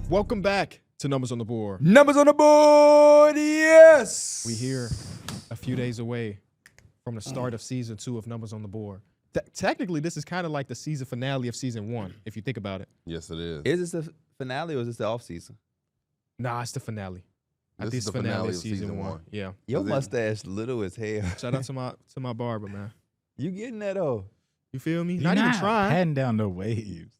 Welcome back to Numbers on the Board. Numbers on the board, yes. We here a few days away from the start of season 2 of Numbers on the Board. Technically, this is kind of like the season finale of season 1, if you think about it. Yes, it is. Is this the finale or is this the off season? Nah, it's the finale. I This think is it's the finale of of season season 1. one. Yeah. Your Is it- mustache little as hell. Shout out to my barber, man. You getting that though? You feel me? You're Not even trying. Patting down the waves.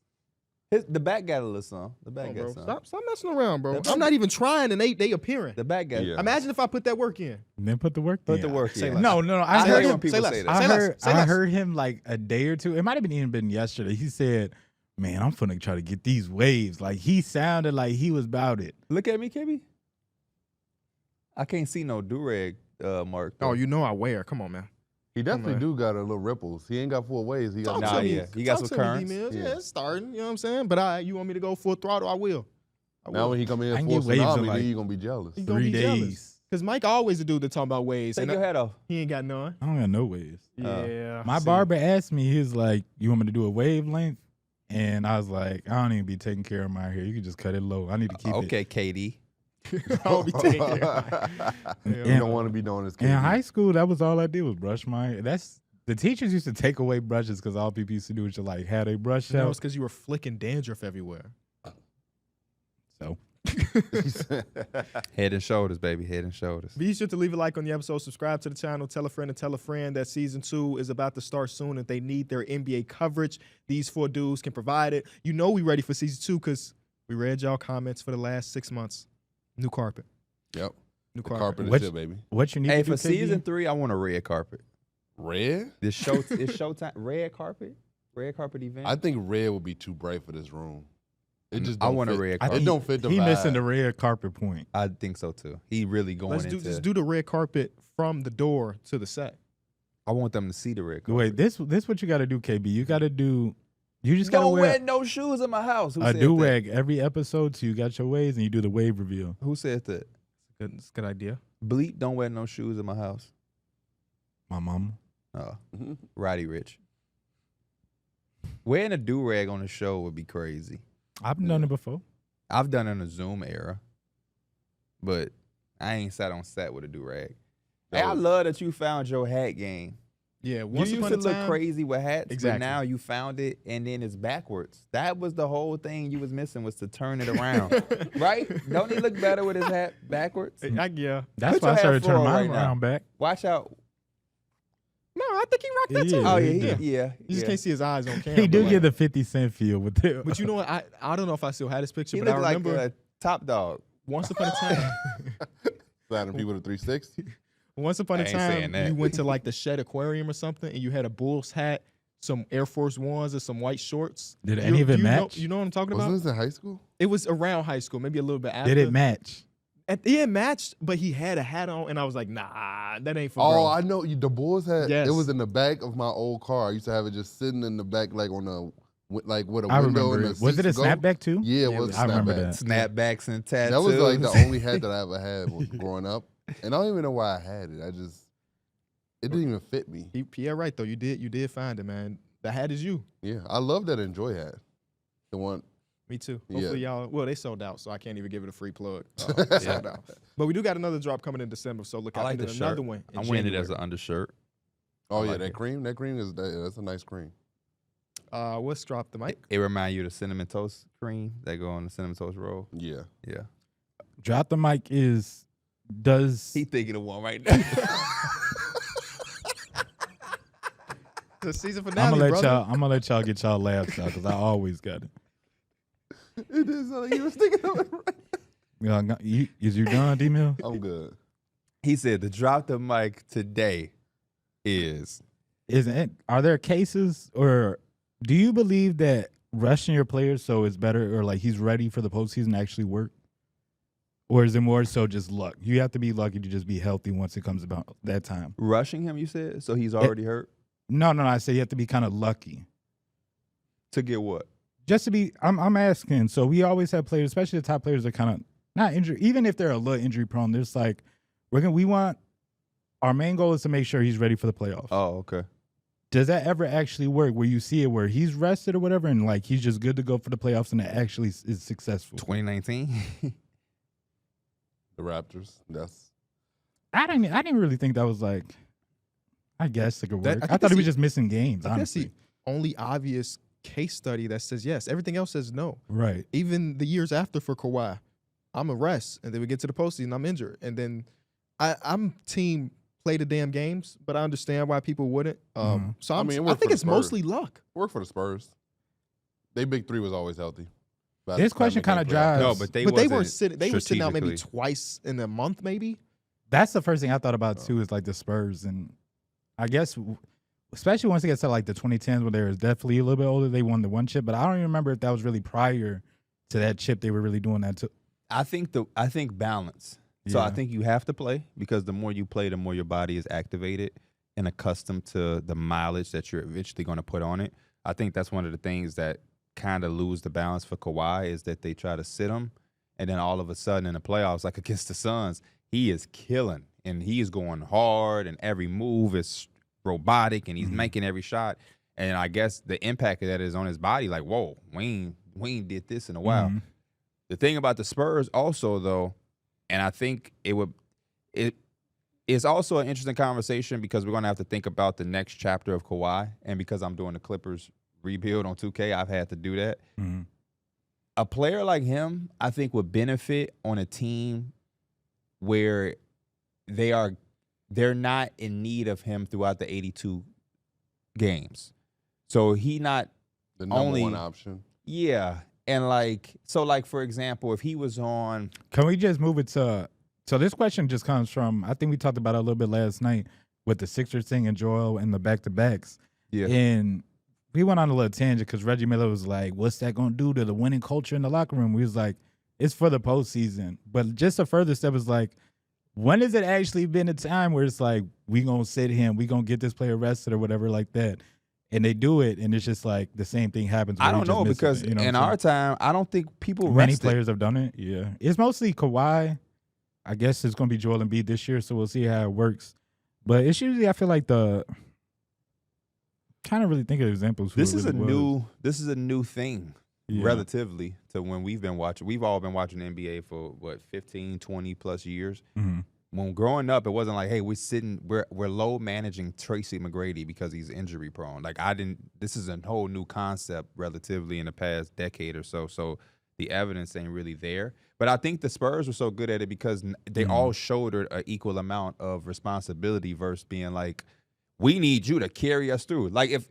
The back got a little something. The back Come got on, bro. something. Stop messing around, bro. The I'm not even trying, and they appearing. The back got. Yeah. Imagine if I put that work in. And then put the work Put in. the work Say in. less. No. I I heard heard him. when people say say less. that. Say I less. heard him like a day or two. It might have even been yesterday. He said, "Man, I'm finna try to get these waves." Like he sounded like he was about it. Look at me, KB. I can't see no do-rag mark. Oh, you know I wear. Come on, man. He definitely on. do got a little ripples. He ain't got full waves. He got Nah, to me. yeah. He got Talk some to me, currents. D-Mills. Yeah. Yeah, it's starting. You know what I'm saying? But you want me to go full throttle? I will. Now when he come in I can full get waves in, tsunami, like, then you gonna be jealous. He gonna 3 be jealous. days. Because Mike always the dude that talking about waves. Take and your hat off. he ain't got none. I don't got no waves. Yeah. My see. barber asked me, he was like, "You want me to do a wavelength?" And I was like, "I don't even be taking care of my hair. You can just cut it low. I need to keep it." Okay, KD. I don't be taking care. You Yeah. don't want to be known as In KD. high school, that was all I did was brush my hair. The teachers used to take away brushes because all people used to do was just like had a brush No, out. it's because you were flicking dandruff everywhere. So Head and shoulders, baby. Head and shoulders. Be sure to leave a like on the episode, subscribe to the channel, tell a friend that season 2 is about to start soon. If they need their NBA coverage, these 4 dudes can provide it. You know we ready for season 2 because we read y'all comments for the last 6 months. New carpet. Yep. New The carpet. carpet is What- shit, baby. what you need Hey, to do, for KB? season 3, I want a red carpet. Red? This show, it's showtime. Red carpet event. I think red would be too bright for this room. It just I don't want a fit. red I carpet. think It don't fit the he vibe. missing the red carpet point. I think so too. He really going Let's into. just do the red carpet from the door to the set. I want them to see the red carpet. Wait, this what you got to do, KB. You got to do. You just got to Don't wear wear no shoes in my house. Who a said do that? rag every episode. So you got your waves and you do the wave reveal. Who said that? It's a good idea. Bleep, don't wear no shoes in my house. My mama. Oh, Mhm. Roddy Rich. Wearing a do rag on the show would be crazy. I've done it before. I've done it in the Zoom era, but I ain't sat on set with a do rag. Hey, I love that you found your hat game. Yeah, You once used upon to a look time. crazy with hats, Exactly. but now you found it and then it's backwards. That was the whole thing you was missing was to turn it around, right? Don't he look better with his hat backwards? Yeah. That's Put why I your started hat turning forward mine right now. around back. Watch out. No, I think he rocked that Yeah. too. Oh, he yeah, did. yeah. You just yeah. can't see his eyes on camera. He do but get the 50 Cent feel with it. But you know what? I don't know if I still had this picture, He but I looked like remember a top dog. once upon a time. Sliding people to 360. Once upon a I ain't saying time, that. you went to like the Shed Aquarium or something, and you had a Bulls hat, some Air Force Ones, and some white shorts. Did any of it you know- match? you know what I'm talking Wasn't about? this in high school? It was around high school, maybe a little bit after. Did it match? Yeah, it matched, but he had a hat on, and I was like, nah, that ain't for Oh, bro. I know. The Bulls had. Yes. It was in the back of my old car. I used to have it just sitting in the back, like on a with a I window. remember and it. Was it a snapback too? Yeah, it was. I remember snapback. that. Snapbacks and tattoos. That was like the only hat that I ever had was growing up, and I don't even know why I had it. It didn't even fit me. Pierre, right though, you did find it, man. The hat is you. Yeah, I love that Enjoy hat. The one. Me too. Yeah. Hopefully y'all. Well, they sold out, so I can't even give it a free plug. Sold out. But we do got another drop coming in December, so look I out. like And the then shirt. another one. in I'm wearing it January. as an undershirt. Oh I yeah, like that it. cream. That cream is that's a nice cream. What's dropped the mic? It remind you of the cinnamon toast cream that go on the cinnamon toast roll. Yeah. Yeah. Drop the mic is does He thinking of one right now. The season I'm finale, gonna let brother. y'all get y'all laughs out because I always got it. It is like you was thinking of it. Right. Is you done, D-Mill? I'm good. He said the drop the mic today is Are there cases or do you believe that rushing your players so it's better or like he's ready for the postseason actually work? Or is it more so just luck? You have to be lucky to just be healthy once it comes about that time. rushing him, you said? So he's already hurt? No, I say you have to be kind of lucky. To get what? Just to be, I'm asking. So we always have players, especially the top players, that kind of not injured. Even if they're a little injury prone, there's like we want our main goal is to make sure he's ready for the playoffs. Oh, okay. does that ever actually work where you see it where he's rested or whatever and like he's just good to go for the playoffs and it actually is successful? 2019. The Raptors. I didn't really think that was like. I guess it could That- work. I I think thought he that's was just missing games. I think that's Honestly, the only obvious case study that says yes. Everything else says no. right? Even the years after for Kawhi, I'm a rest, and then we get to the postseason, I'm injured, and then I'm team play the damn games, but I understand why people wouldn't. So I I mean, it worked think for it's the Spurs. mostly luck. Work for the Spurs. They big three was always healthy. By This the time question they came kinda playoffs. drives- No, but they weren't wasn't sitting. They were sitting out maybe strategically. twice in a month, maybe. That's the first thing I thought about too. Is like the Spurs, and I guess especially once it gets to like the 2010s, where they were definitely a little bit older, they won the one chip. But I don't even remember if that was really prior to that chip. They were really doing that too. I think balance. So I Yeah. think you have to play because the more you play, the more your body is activated and accustomed to the mileage that you're eventually going to put on it. I think that's one of the things that kind of lose the balance for Kawhi is that they try to sit him, and then all of a sudden in the playoffs, like against the Suns, he is killing and he is going hard, and every move is robotic, and he's making every shot. And I guess the impact of that is on his body. Like, whoa, we ain't did this in a while. Mhm. The thing about the Spurs also, though, and I think it is also an interesting conversation because we're going to have to think about the next chapter of Kawhi. And because I'm doing the Clippers rebuild on 2K, I've had to do that. Mhm. A player like him, I think, would benefit on a team where they're not in need of him throughout the 82 games. So he not The number only- one option. yeah. And like for example, if he was on Can we just move it to? So this question just comes from. I think we talked about it a little bit last night with the Sixers thing and Joel and the back-to-backs. Yeah. And we went on a little tangent because Reggie Miller was like, "What's that gonna do to the winning culture in the locker room?" We was like, "It's for the postseason." But just a further step is like, when has it actually been a time where it's like we gonna sit him, we gonna get this player rested or whatever like that, and they do it, and it's just like the same thing happens. I where he don't just know misses because it, you know in what I'm our time, I don't think people saying? Many rested. players have done it. Yeah, it's mostly Kawhi. I guess it's gonna be Joel Embiid this year, so we'll see how it works. But it's usually I feel like trying to really think of examples. Who This it is really was. this is a new thing Yeah. relatively to when we've been watching. We've all been watching the NBA for what 15, 20 plus years. Mhm. When growing up, it wasn't like, hey, we're low managing Tracy McGrady because he's injury prone. Like this is a whole new concept relatively in the past decade or so. So the evidence ain't really there. But I think the Spurs were so good at it because they all shouldered an equal amount of responsibility versus being like, we need you to carry us through. Like if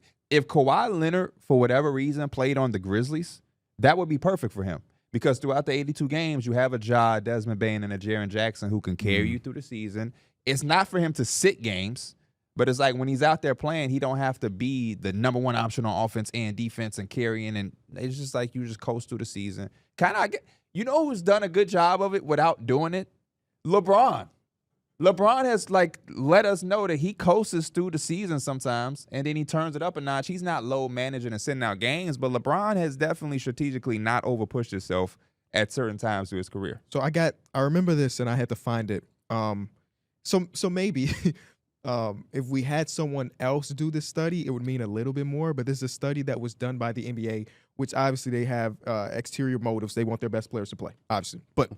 Kawhi Leonard, for whatever reason, played on the Grizzlies, that would be perfect for him. Because throughout the 82 games, you have a Ja, Desmond Bane, and a Jaren Jackson who can carry you through the season. It's not for him to sit games, but it's like when he's out there playing, he don't have to be the number one option on offense and defense and carrying. And it's just like you just coast through the season. You know who's done a good job of it without doing it? LeBron. LeBron has let us know that he coasts through the season sometimes, and then he turns it up a notch. He's not low managing and sitting out games, but LeBron has definitely strategically not overpushed himself at certain times through his career. So I remember this and I had to find it. So maybe if we had someone else do this study, it would mean a little bit more. But this is a study that was done by the NBA, which obviously they have exterior motives. They want their best players to play, obviously. But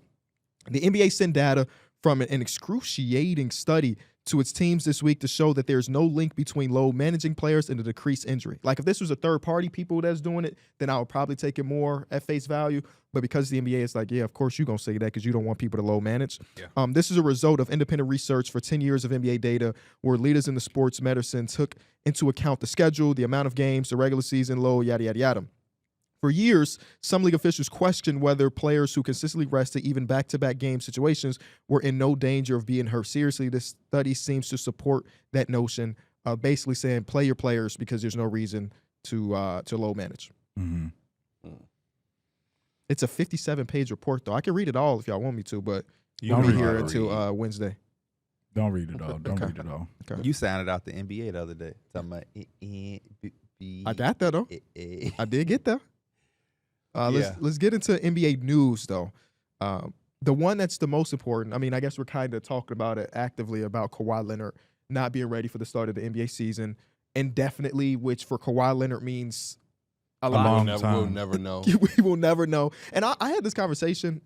the NBA sent data from an excruciating study to its teams this week to show that there's no link between low managing players and the decreased injury. Like if this was a third party people that's doing it, then I would probably take it more at face value. But because the NBA is like, yeah, of course you're going to say that because you don't want people to low manage. Yeah. This is a result of independent research for 10 years of NBA data where leaders in the sports medicine took into account the schedule, the amount of games, the regular season, low, yada, yada, yada. For years, some league officials questioned whether players who consistently rested even back-to-back game situations were in no danger of being hurt seriously. This study seems to support that notion, basically saying play your players because there's no reason to low manage. Mm-hmm. It's a 57-page report, though. I can read it all if y'all want me to, but You we'll be don't here read. until Wednesday. Don't read it all. Don't Okay. read it all. Okay. You sounded out the NBA the other day. Talking about I got that, though. I did get that. Yeah. Let's get into NBA news, though. The one that's the most important, I mean, I guess we're kind of talking about it actively about Kawhi Leonard not being ready for the start of the NBA season. indefinitely, which for Kawhi Leonard means a long lot. We'll time. never know. We will never know. And I had this conversation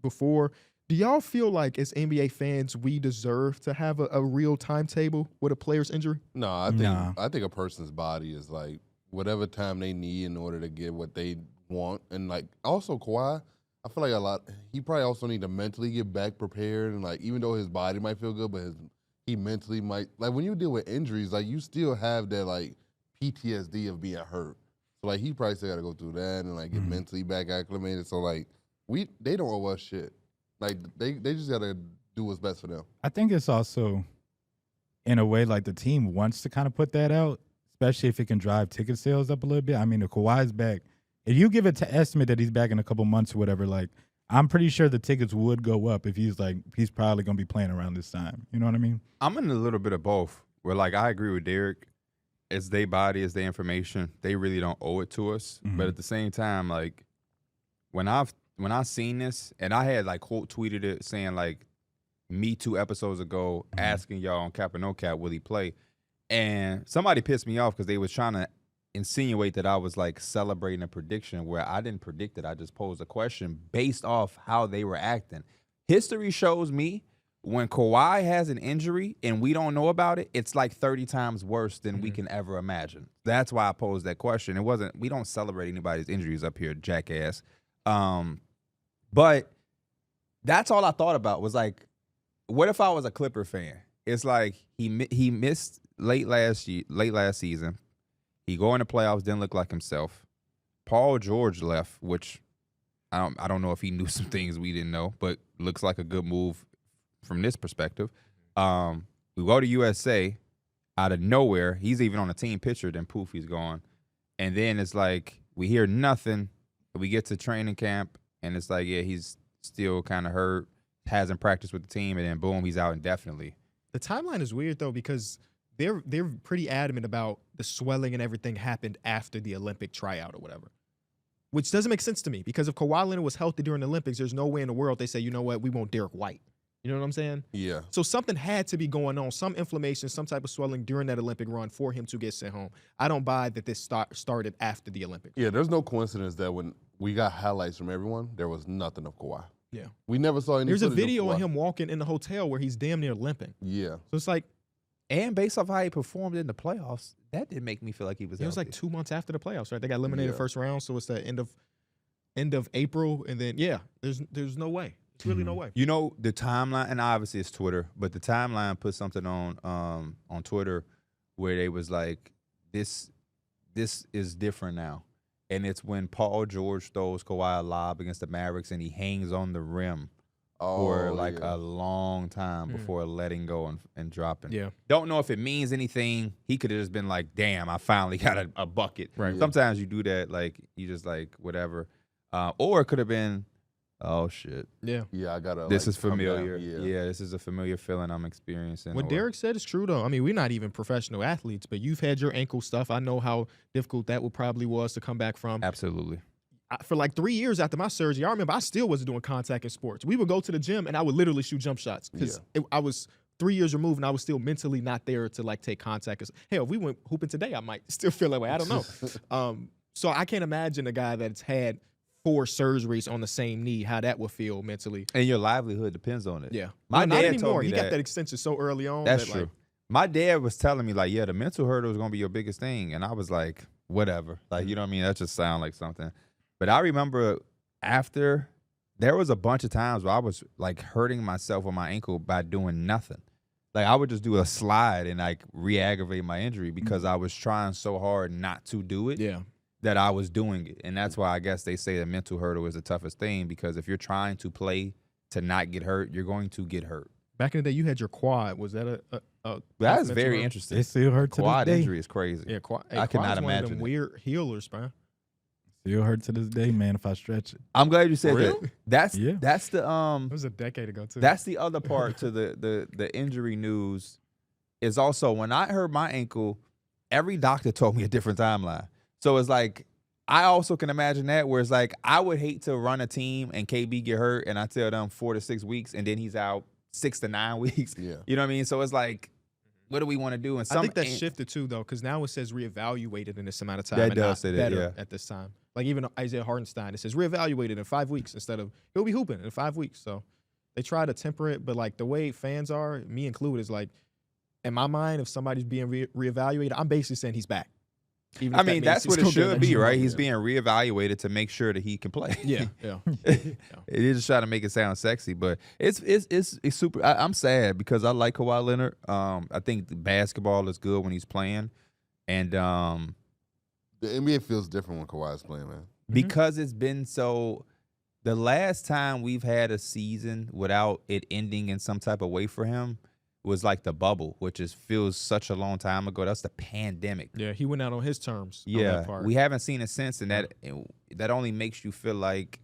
before. Do y'all feel like as NBA fans we deserve to have a real timetable with a player's injury? No, I think a person's body is like whatever time they need in order to get what they want. And like also Kawhi, I feel like he probably also need to mentally get back prepared. And like even though his body might feel good, but he mentally might, like when you deal with injuries, like you still have that like PTSD of being hurt. So like he probably still got to go through that and like get mentally back acclimated. So like they don't owe us shit. Like they just got to do what's best for them. I think it's also, in a way, like the team wants to kind of put that out, especially if it can drive ticket sales up a little bit. I mean, if Kawhi's back, if you give it to estimate that he's back in a couple months or whatever, like I'm pretty sure the tickets would go up if he's probably going to be playing around this time. You know what I mean? I'm in a little bit of both. Where like I agree with Darrick. It's their body, it's their information. They really don't owe it to us. But at the same time, like when I seen this, and I had like quote tweeted it saying like me 2 episodes ago asking y'all on Cap or No Cap, will he play? And somebody pissed me off because they was trying to insinuate that I was like celebrating a prediction where I didn't predict it. I just posed a question based off how they were acting. History shows me when Kawhi has an injury and we don't know about it, it's like 30 times worse than we can ever imagine. That's why I posed that question. We don't celebrate anybody's injuries up here, jackass. But that's all I thought about was like, what if I was a Clipper fan? It's like he missed late last season. He go in the playoffs, didn't look like himself. Paul George left, which I don't know if he knew some things we didn't know, but looks like a good move from this perspective. We go to USA out of nowhere. He's even on a team picture, then poof, he's gone. And then it's like we hear nothing. We get to training camp, and it's like, yeah, he's still kind of hurt, hasn't practiced with the team, and then boom, he's out indefinitely. The timeline is weird though because they're pretty adamant about the swelling and everything happened after the Olympic tryout or whatever, which doesn't make sense to me because if Kawhi Leonard was healthy during the Olympics, there's no way in the world they say, you know what, we want Darrick White. You know what I'm saying? Yeah. So something had to be going on, some inflammation, some type of swelling during that Olympic run for him to get sent home. I don't buy that this started after the Olympics. Yeah, there's no coincidence that when we got highlights from everyone, there was nothing of Kawhi. Yeah. We never saw any There's a footage of video of Kawhi. him walking in the hotel where he's damn near limping. Yeah. So it's like, And based off how he performed in the playoffs, that didn't make me feel like he was it was healthy. like 2 months after the playoffs, right? They got eliminated Yeah. first round, so it's the end of April, and then there's no way. It's really no way. You know, the timeline, and obviously it's Twitter, but the timeline put something on Twitter where they was like, this is different now. And it's when Paul George throws Kawhi a lob against the Mavericks and he hangs on the rim for like a long time before letting go and dropping. Yeah. Don't know if it means anything. He could have just been like, damn, I finally got a bucket. Right. Sometimes you do that, like you just like whatever. Or it could have been, oh shit. Yeah. Yeah, I gotta. This like, is come down. familiar. Yeah. Yeah, this is a familiar feeling I'm experiencing. What Or- Darrick said is true, though. I mean, we're not even professional athletes, but you've had your ankle stuff. I know how difficult that probably was to come back from. Absolutely. For like 3 years after my surgery, I remember I still wasn't doing contact in sports. We would go to the gym, and I would literally shoot jump shots because I was 3 years removed, and I was still mentally not there to like take contact. Hell, if we went hooping today, I might still feel that way. I don't know. So I can't imagine a guy that's had 4 surgeries on the same knee, how that would feel mentally. And your livelihood depends on it. Yeah. My not dad anymore. told me He got that. that extension so early on. That's that, true. like, My dad was telling me, like, yeah, the mental hurdle is going to be your biggest thing. And I was like, whatever. Like, you know what I mean? That just sounds like something. But I remember after, there was a bunch of times where I was, like, hurting myself on my ankle by doing nothing. Like, I would just do a slide and, like, re-aggravate my injury because I was trying so hard not to do it. Yeah. That I was doing it. And that's why I guess they say the mental hurdle is the toughest thing because if you're trying to play to not get hurt, you're going to get hurt. Back in the day, you had your quad. Was that a That's mental very hurdle? interesting. They still hurt to Quad this day. injury is crazy. Yeah, quad. I cannot quad's one of imagine them it. weird healers, man. Still hurt to this day, man, if I stretch it. I'm glad you said Real? that. That's Yeah. that's the It was a decade ago too. that's the other part to the injury news is also when I hurt my ankle, every doctor told me a different timeline. So it's like I also can imagine that where it's like I would hate to run a team and KB get hurt and I tell them 4 to 6 weeks and then he's out 6 to 9 weeks. Yeah. You know what I mean? So it's like What do we want to do? And I think that shifted too, though, because now it says reevaluated in this amount of time. That and does not say that, better yeah. at this time. Like even Isaiah Hartenstein, it says reevaluated in 5 weeks instead of he'll be hooping in 5 weeks. So they try to temper it, but like the way fans are, me included, is like in my mind, if somebody's being reevaluated, I'm basically saying he's back. Even I if that mean, means that's he's what it still getting should be, extra right? money. He's being reevaluated to make sure that he can play. Yeah, yeah. It is trying to make it sound sexy, but it's super. I'm sad because I like Kawhi Leonard. I think the basketball is good when he's playing, and The NBA feels different when Kawhi's playing, man. because it's been so. The last time we've had a season without it ending in some type of way for him was like the bubble, which feels such a long time ago. That's the pandemic. Yeah, he went out on his terms. On Yeah, that part. we haven't seen it since, and that only makes you feel like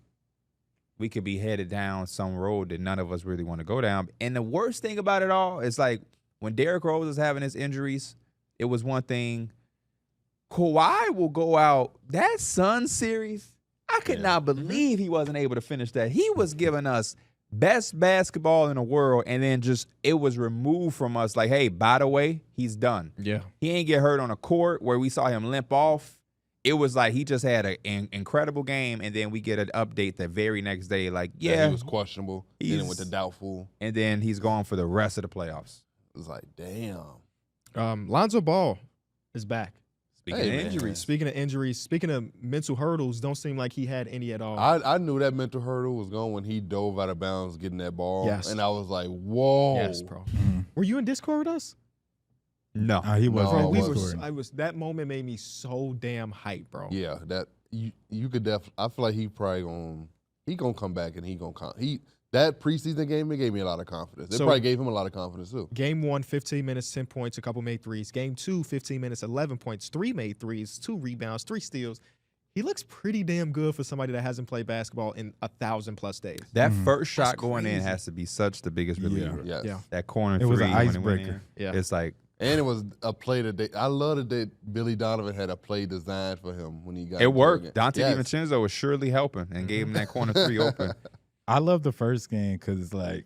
we could be headed down some road that none of us really want to go down. And the worst thing about it all is like when Derrick Rose was having his injuries, it was one thing. Kawhi will go out. That Suns series, I could not believe he wasn't able to finish that. He was giving us best basketball in the world, and then just it was removed from us. Like, hey, by the way, he's done. Yeah. He ain't get hurt on a court where we saw him limp off. It was like he just had an incredible game, and then we get an update the very next day, like, yeah, He was questionable. Then it went to doubtful. and then he's gone for the rest of the playoffs. It was like, damn. Lonzo Ball is back. Speaking Hey, of man. injuries, Speaking of mental hurdles, don't seem like he had any at all. I knew that mental hurdle was gone when he dove out of bounds getting that ball. Yes. And I was like, whoa. Yes, bro. Mhm. Were you in Discord with us? no. He was. No, on we Discord. That moment made me so damn hyped, bro. Yeah, that you could definitely. I feel like he probably gonna come back and he gonna that preseason game, it gave me a lot of confidence. It So- probably gave him a lot of confidence too. Game 1, 15 minutes, 10 points, a couple made threes. Game 2, 15 minutes, 11 points, 3 made threes, 2 rebounds, 3 steals. He looks pretty damn good for somebody that hasn't played basketball in 1,000+ days. That Mhm. first shot That's going in crazy. has to be such the biggest reliever. Yes. Yeah. That corner It was three an when it went icebreaker. in, Yeah. it's like And it was a play that I love that Billy Donovan had a play designed for him when he got it into worked. the game. Dante Yes. DiVincenzo was surely helping and gave him that corner three open. I love the first game because like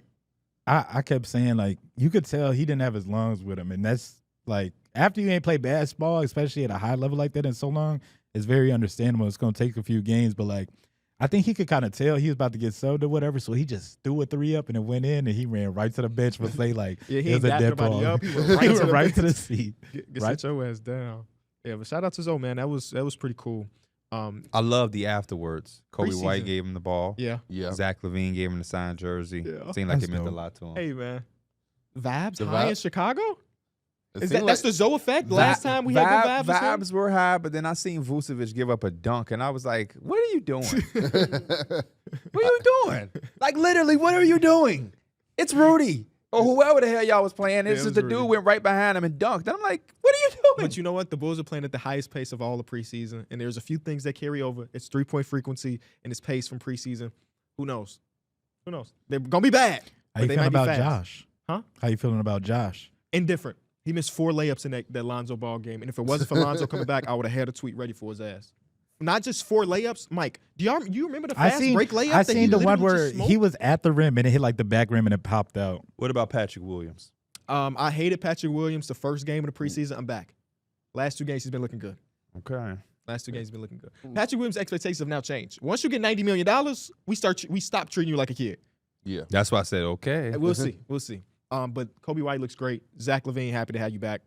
I kept saying like you could tell he didn't have his lungs with him, and that's like after you ain't played basketball, especially at a high level like that in so long, it's very understandable. It's gonna take a few games, but like I think he could kind of tell he was about to get subbed or whatever, so he just threw a 3 up and it went in, and he ran right to the bench for say like Yeah, he it was ain't a dapped dead nobody ball. up. He went right He to went the right to the bench. seat. Get Right. sit your ass down. Yeah, but shout out to Zoe, man. That was pretty cool. I love the afterwards. Kobe Preseason. White gave him the ball. Yeah. Yeah. Zach LaVine gave him the signed jersey. Yeah. Seemed like That's it meant a dope. lot to him. Hey, man. Vibes The high in vibe- Chicago? It Is seemed that's the Zoe effect? Last time we had good vibes. Vibes were high, but then I seen Vucevic give up a dunk, and I was like, "What are you doing? What are you doing? Like literally, what are you doing? It's Rudy or whoever the hell y'all was playing. Yeah, It's it just was the Rudy. dude went right behind him and dunked. And I'm like, what are you doing? But you know what? The Bulls are playing at the highest pace of all the preseason, and there's a few things that carry over. It's 3-point frequency and it's pace from preseason. Who knows? Who knows? They're gonna be bad. How but you they feeling might be about fast. Josh? Huh? How you feeling about Josh? Indifferent. He missed 4 layups in that Lonzo Ball game, and if it wasn't for Lonzo coming back, I would have had a tweet ready for his ass. Not just 4 layups, Mike. You remember the fast break layup? I that he seen the one literally where just smoked? he was at the rim and it hit like the back rim and it popped out. What about Patrick Williams? I hated Patrick Williams the first game of the preseason. I'm back. Last 2 games, he's been looking good. Okay. Last 2 games, he's been looking good. Patrick Williams' expectations have now changed. Once you get $90 million, we stop treating you like a kid. Yeah. That's why I said okay. We'll see. We'll see. But Kobe White looks great. Zach LaVine, happy to have you back.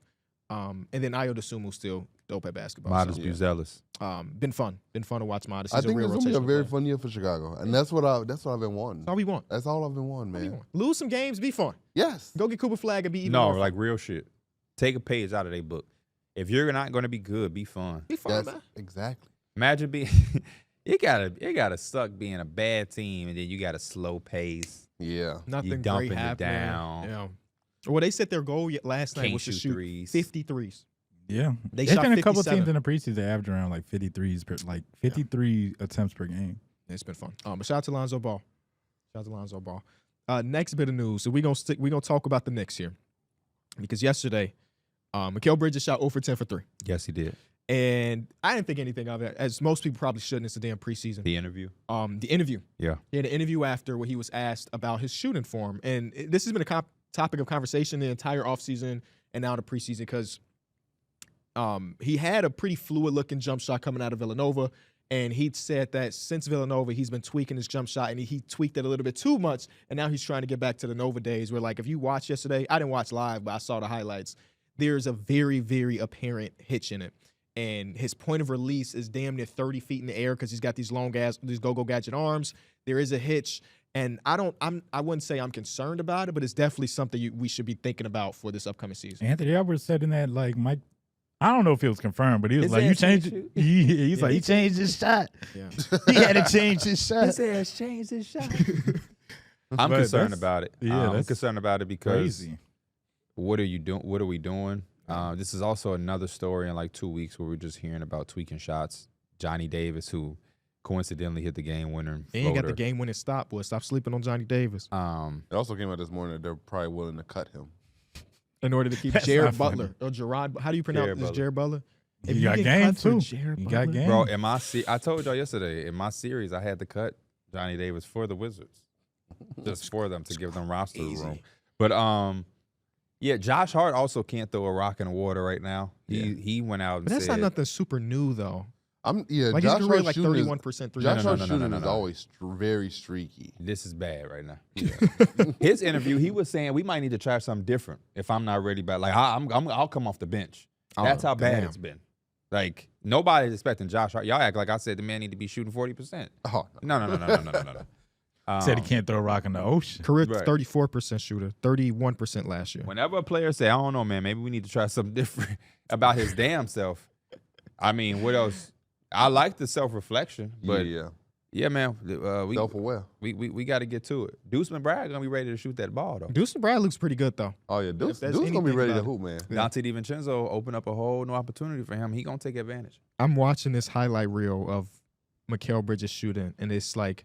And then Ayo Dosunmu still dope at basketball. Modest So, Buzelis. been fun to watch Modest. I He's think a it's real gonna be a rotational very player. fun year for Chicago, and that's what I've been wanting. That's all we want. That's all I've been wanting, All we man. want. Lose some games, be fun. Yes. Go get Cooper Flag and be even No, more fun. like real shit. Take a page out of their book. If you're not going to be good, be fun. Be fun, That's man. exactly. Imagine being. it gotta suck being a bad team, and then you got a slow pace. Yeah. Nothing dumping great it happening. down. Yeah. Well, they set their goal last night Can't was to shoot shoot threes. 50 threes. Yeah. They There's shot been a couple 57. teams in the preseason that average around like 53s per, like 53 attempts per game. It's been fun. But shout out to Lonzo Ball. Shout out to Lonzo Ball. Next bit of news. So we're gonna talk about the Knicks here. Because yesterday, Mikal Bridges shot 0 for 10 for 3. Yes, he did. And I didn't think anything of it, as most people probably shouldn't. It's a damn preseason. The interview. The interview. Yeah. He had an interview after where he was asked about his shooting form. And this has been a topic of conversation the entire offseason and now the preseason because he had a pretty fluid-looking jump shot coming out of Villanova, and he said that since Villanova, he's been tweaking his jump shot, and he tweaked it a little bit too much, and now he's trying to get back to the Nova days where, like, if you watch yesterday, I didn't watch live, but I saw the highlights, there's a very, very apparent hitch in it. And his point of release is damn near 30 feet in the air because he's got these these go-go gadget arms. There is a hitch. And I wouldn't say I'm concerned about it, but it's definitely something we should be thinking about for this upcoming season. Anthony Edwards said in that, like, Mike, I don't know if it was confirmed, but he was His like, you ass changed changed it. He's like, he changed his shot. Yeah. He had to change his shot. His ass changed his shot. I'm But concerned that's- about it. yeah, I'm that's concerned about it because Crazy. what are you doing? What are we doing? This is also another story in like 2 weeks where we're just hearing about tweaking shots. Johnny Davis, who coincidentally hit the game winner. They ain't got the game-winning stop, boy. Stop sleeping on Johnny Davis. It also came out this morning that they're probably willing to cut him. In order to keep That's Jared not funny. Butler or Gerard. How do you pronounce Jared this? Butler. Jared Butler? If He you got get game, cut for too. Jared He Butler, got game. Bro, I told y'all yesterday, in my series, I had to cut Johnny Davis for the Wizards. Just for them to give them roster room. But yeah, Josh Hart also can't throw a rock in the water right now. He went out and But that's said, not nothing super new, though. Like Like, Josh his career, Hart's like shooting 31% three. Josh Hart's no, shooting no, is no. always very streaky. this is bad right now. His interview, he was saying we might need to try something different if I'm not ready back. Like I'll come off the bench. That's how bad it's been. Like nobody's expecting Josh Hart. Y'all act like I said the man need to be shooting 40%. Oh, No. Said he can't throw a rock in the ocean. Career Right. 34% shooter, 31% last year. Whenever a player say, I don't know, man, maybe we need to try something different about his damn self. I mean, what else? I like the self-reflection, but yeah, man, self-aware. we got to get to it. Deuce McBride gonna be ready to shoot that ball though. Deuce McBride looks pretty good, though. Oh yeah, Deuce there's gonna be anything ready to about hoop, man. Dante DiVincenzo open up a whole new opportunity for him. He gonna take advantage. I'm watching this highlight reel of Mikal Bridges shooting, and it's like,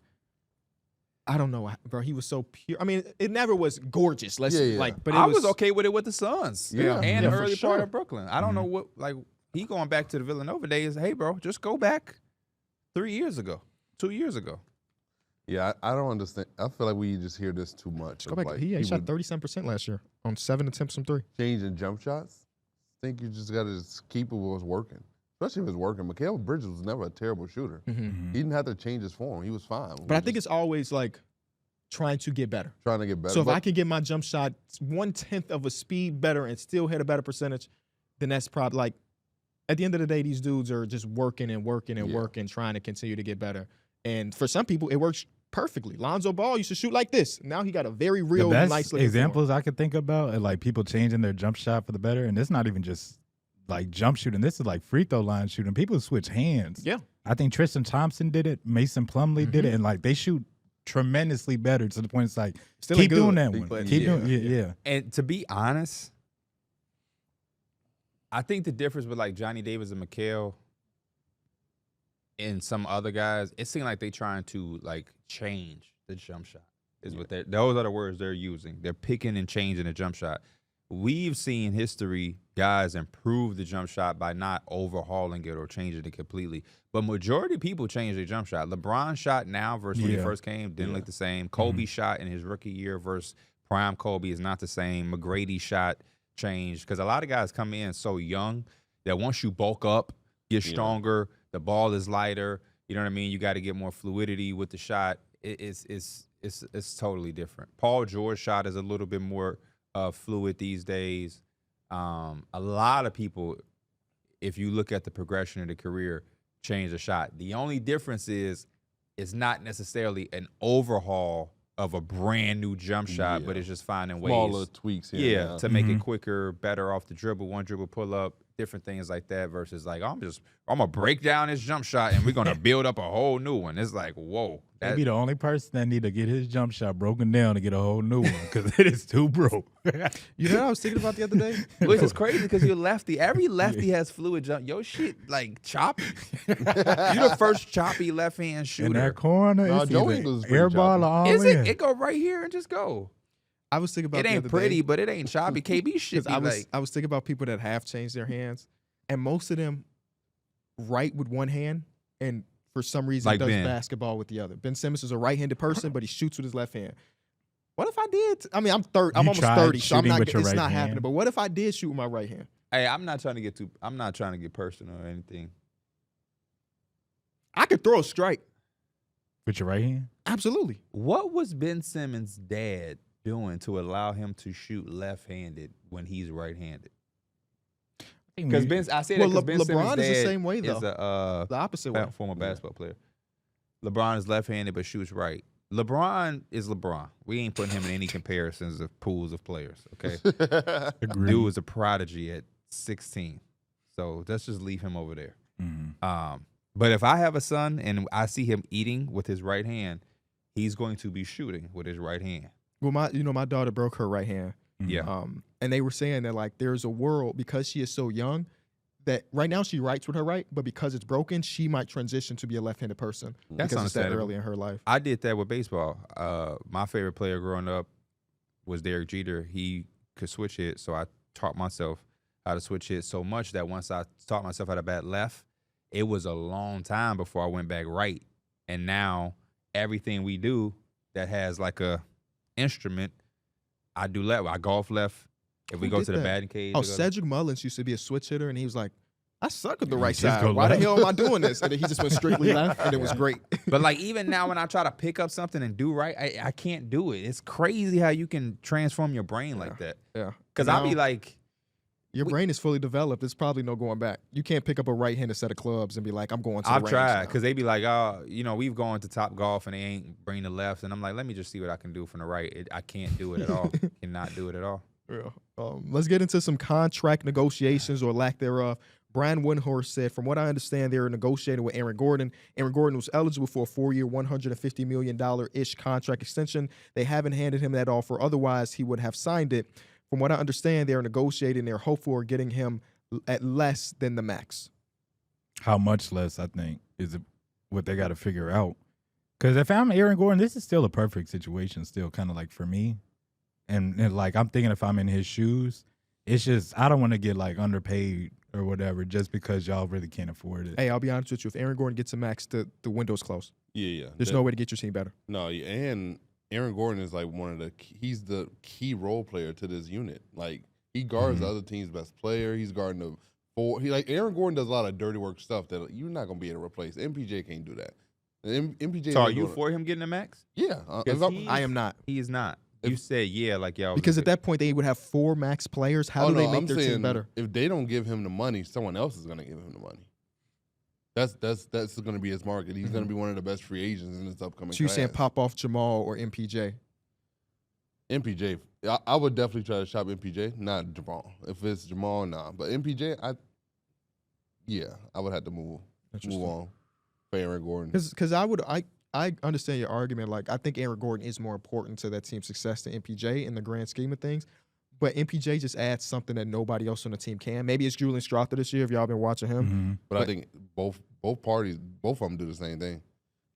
I don't know, bro. He was so pure. I mean, it never was gorgeous. But I was okay with it with the Suns. Yeah. And Yeah, the for early sure. part of Brooklyn. I don't know what, like, he going back to the Villanova days. Hey, bro, just go back 3 years ago, 2 years ago. Yeah, I don't understand. I feel like we just hear this too much. Go back. Like, He shot people 37% last year on 7 attempts from 3. changing jump shots. I think you just got to keep it what's working. Especially if it's working. Mikal Bridges was never a terrible shooter. Mm-hmm. He didn't have to change his form. He was fine. But I think it's always like trying to get better. trying to get better. So if But I could get my jump shot 1/10 of a speed better and still hit a better percentage, then that's probably like, at the end of the day, these dudes are just working and working and working, trying to continue to get better. And for some people, it works perfectly. Lonzo Ball used to shoot like this. Now he got a very real, The best nice looking examples I could think about are like people changing their jump shot for the better, and it's not even just like jump shooting. This is like free throw line shooting. People switch hands. Yeah. I think Tristan Thompson did it. Mason Plumlee did it, and like they shoot tremendously better to the point it's like Still keep ain't doing good, that one. but Keep yeah, doing yeah. And to be honest, I think the difference with like Johnny Davis and Mikal and some other guys, it seemed like they trying to like change the jump shot. Is what those are the words they're using. They're picking and changing the jump shot. We've seen history, guys improve the jump shot by not overhauling it or changing it completely. But majority of people change their jump shot. LeBron shot now versus when he first came didn't look the same. Kobe shot in his rookie year versus prime Kobe is not the same. McGrady shot changed because a lot of guys come in so young that once you bulk up, get stronger, the ball is lighter. You know what I mean? You got to get more fluidity with the shot. It's totally different. Paul George's shot is a little bit more fluid these days. A lot of people, if you look at the progression of the career, change the shot. The only difference is it's not necessarily an overhaul of a brand new jump shot, but it's just finding smaller ways. tweaks here and there. To make it quicker, better off the dribble, one dribble pull up, different things like that versus like I'm gonna break down his jump shot and we're gonna build up a whole new one. It's like, whoa. He'd be the only person that need to get his jump shot broken down to get a whole new one because it is too broke. You know what I was thinking about the other day? Which is crazy because you're lefty. Every lefty has fluid jump. Your shit like choppy. You're the first choppy left hand shooter. In that corner, Nah, it's Joe either Ingles is pretty air ball or all Is in. it? It go right here and just go. I was thinking about It the ain't other pretty, day, but it ain't choppy. KB shit 'cause be I was thinking about people that have changed their hands, and most of them write with one hand and for some reason Like does Ben. basketball with the other. Ben Simmons is a right-handed person, but he shoots with his left hand. What if I did? I mean, I'm You almost tried 30, so I'm shooting not. with your It's right not hand? happening. But what if I did shoot with my right hand? Hey, I'm not trying to get personal or anything. I could throw a strike. With your right hand? Absolutely. What was Ben Simmons' dad doing to allow him to shoot left-handed when he's right-handed? Because I say that Well, because Ben LeBron Simmons' is the dad same way, though. is a The opposite way. former basketball player. LeBron is left-handed but shoots right. LeBron is LeBron. We ain't putting him in any comparisons of pools of players. Okay, Agreed. dude was a prodigy at 16, so let's just leave him over there. Mhm. But if I have a son and I see him eating with his right hand, he's going to be shooting with his right hand. Well, my daughter broke her right hand. Yeah. And they were saying that like there's a world because she is so young that right now she writes with her right, but because it's broken, she might transition to be a left-handed person That's because it's that understandable. early in her life. I did that with baseball. My favorite player growing up was Derek Jeter. He could switch hit, so I taught myself how to switch hit so much that once I taught myself how to bat left, it was a long time before I went back right. And now everything we do that has like a instrument, I do left. I golf left. If we Who go did to the that? batting cage. Oh, we go to- Cedric Mullins used to be a switch hitter, and he was like, I suck at the right just side. go Why the left. hell am I doing this? And then he just went strictly left, and it was great. But like even now when I try to pick up something and do right, I can't do it. It's crazy how you can transform your brain like that. Yeah. Because I'll be Now, like, your brain is fully developed. There's probably no going back. You can't pick up a right-handed set of clubs and be like, I'm going to the I've range tried now. because they be like, oh, we've gone to Top Golf and they ain't bring the left. And I'm like, let me just see what I can do from the right. I can't do it at all. Cannot do it at all. Yeah. Let's get into some contract negotiations or lack thereof. Brian Windhorst said, from what I understand, they were negotiating with Aaron Gordon. Aaron Gordon was eligible for a 4-year, $150 million-ish contract extension. They haven't handed him that offer. Otherwise, he would have signed it. From what I understand, they're negotiating. They're hopeful of getting him at less than the max. How much less, I think, is what they got to figure out. Because if I'm Aaron Gordon, this is still a perfect situation, still kind of like for me. And like I'm thinking if I'm in his shoes, it's just I don't want to get like underpaid or whatever just because y'all really can't afford it. Hey, I'll be honest with you. If Aaron Gordon gets a max, the window's closed. Yeah. There's no way to get your team better. No, yeah, and Aaron Gordon is like he's the key role player to this unit. Like he guards the other team's best player. He's guarding the four. Aaron Gordon does a lot of dirty work stuff that you're not gonna be able to replace. MPJ can't do that. MPJ. So are you for him getting a max? Yeah, I am not. He is not. You said yeah, like y'all. Because at that point, they would have 4 max players. How do they make their team better? If they don't give him the money, someone else is gonna give him the money. That's going to be his market. He's going to be one of the best free agents in this upcoming. So you saying class. pop off Jamal or MPJ? MPJ, I would definitely try to shop MPJ, not Jamal. If it's Jamal, nah. But MPJ, I would have to move on for Aaron Gordon. Because I understand your argument. Like I think Aaron Gordon is more important to that team's success than MPJ in the grand scheme of things. But MPJ just adds something that nobody else on the team can. Maybe it's Julian Stroughter this year if y'all been watching him. Mm-hmm. But I think both of them do the same thing.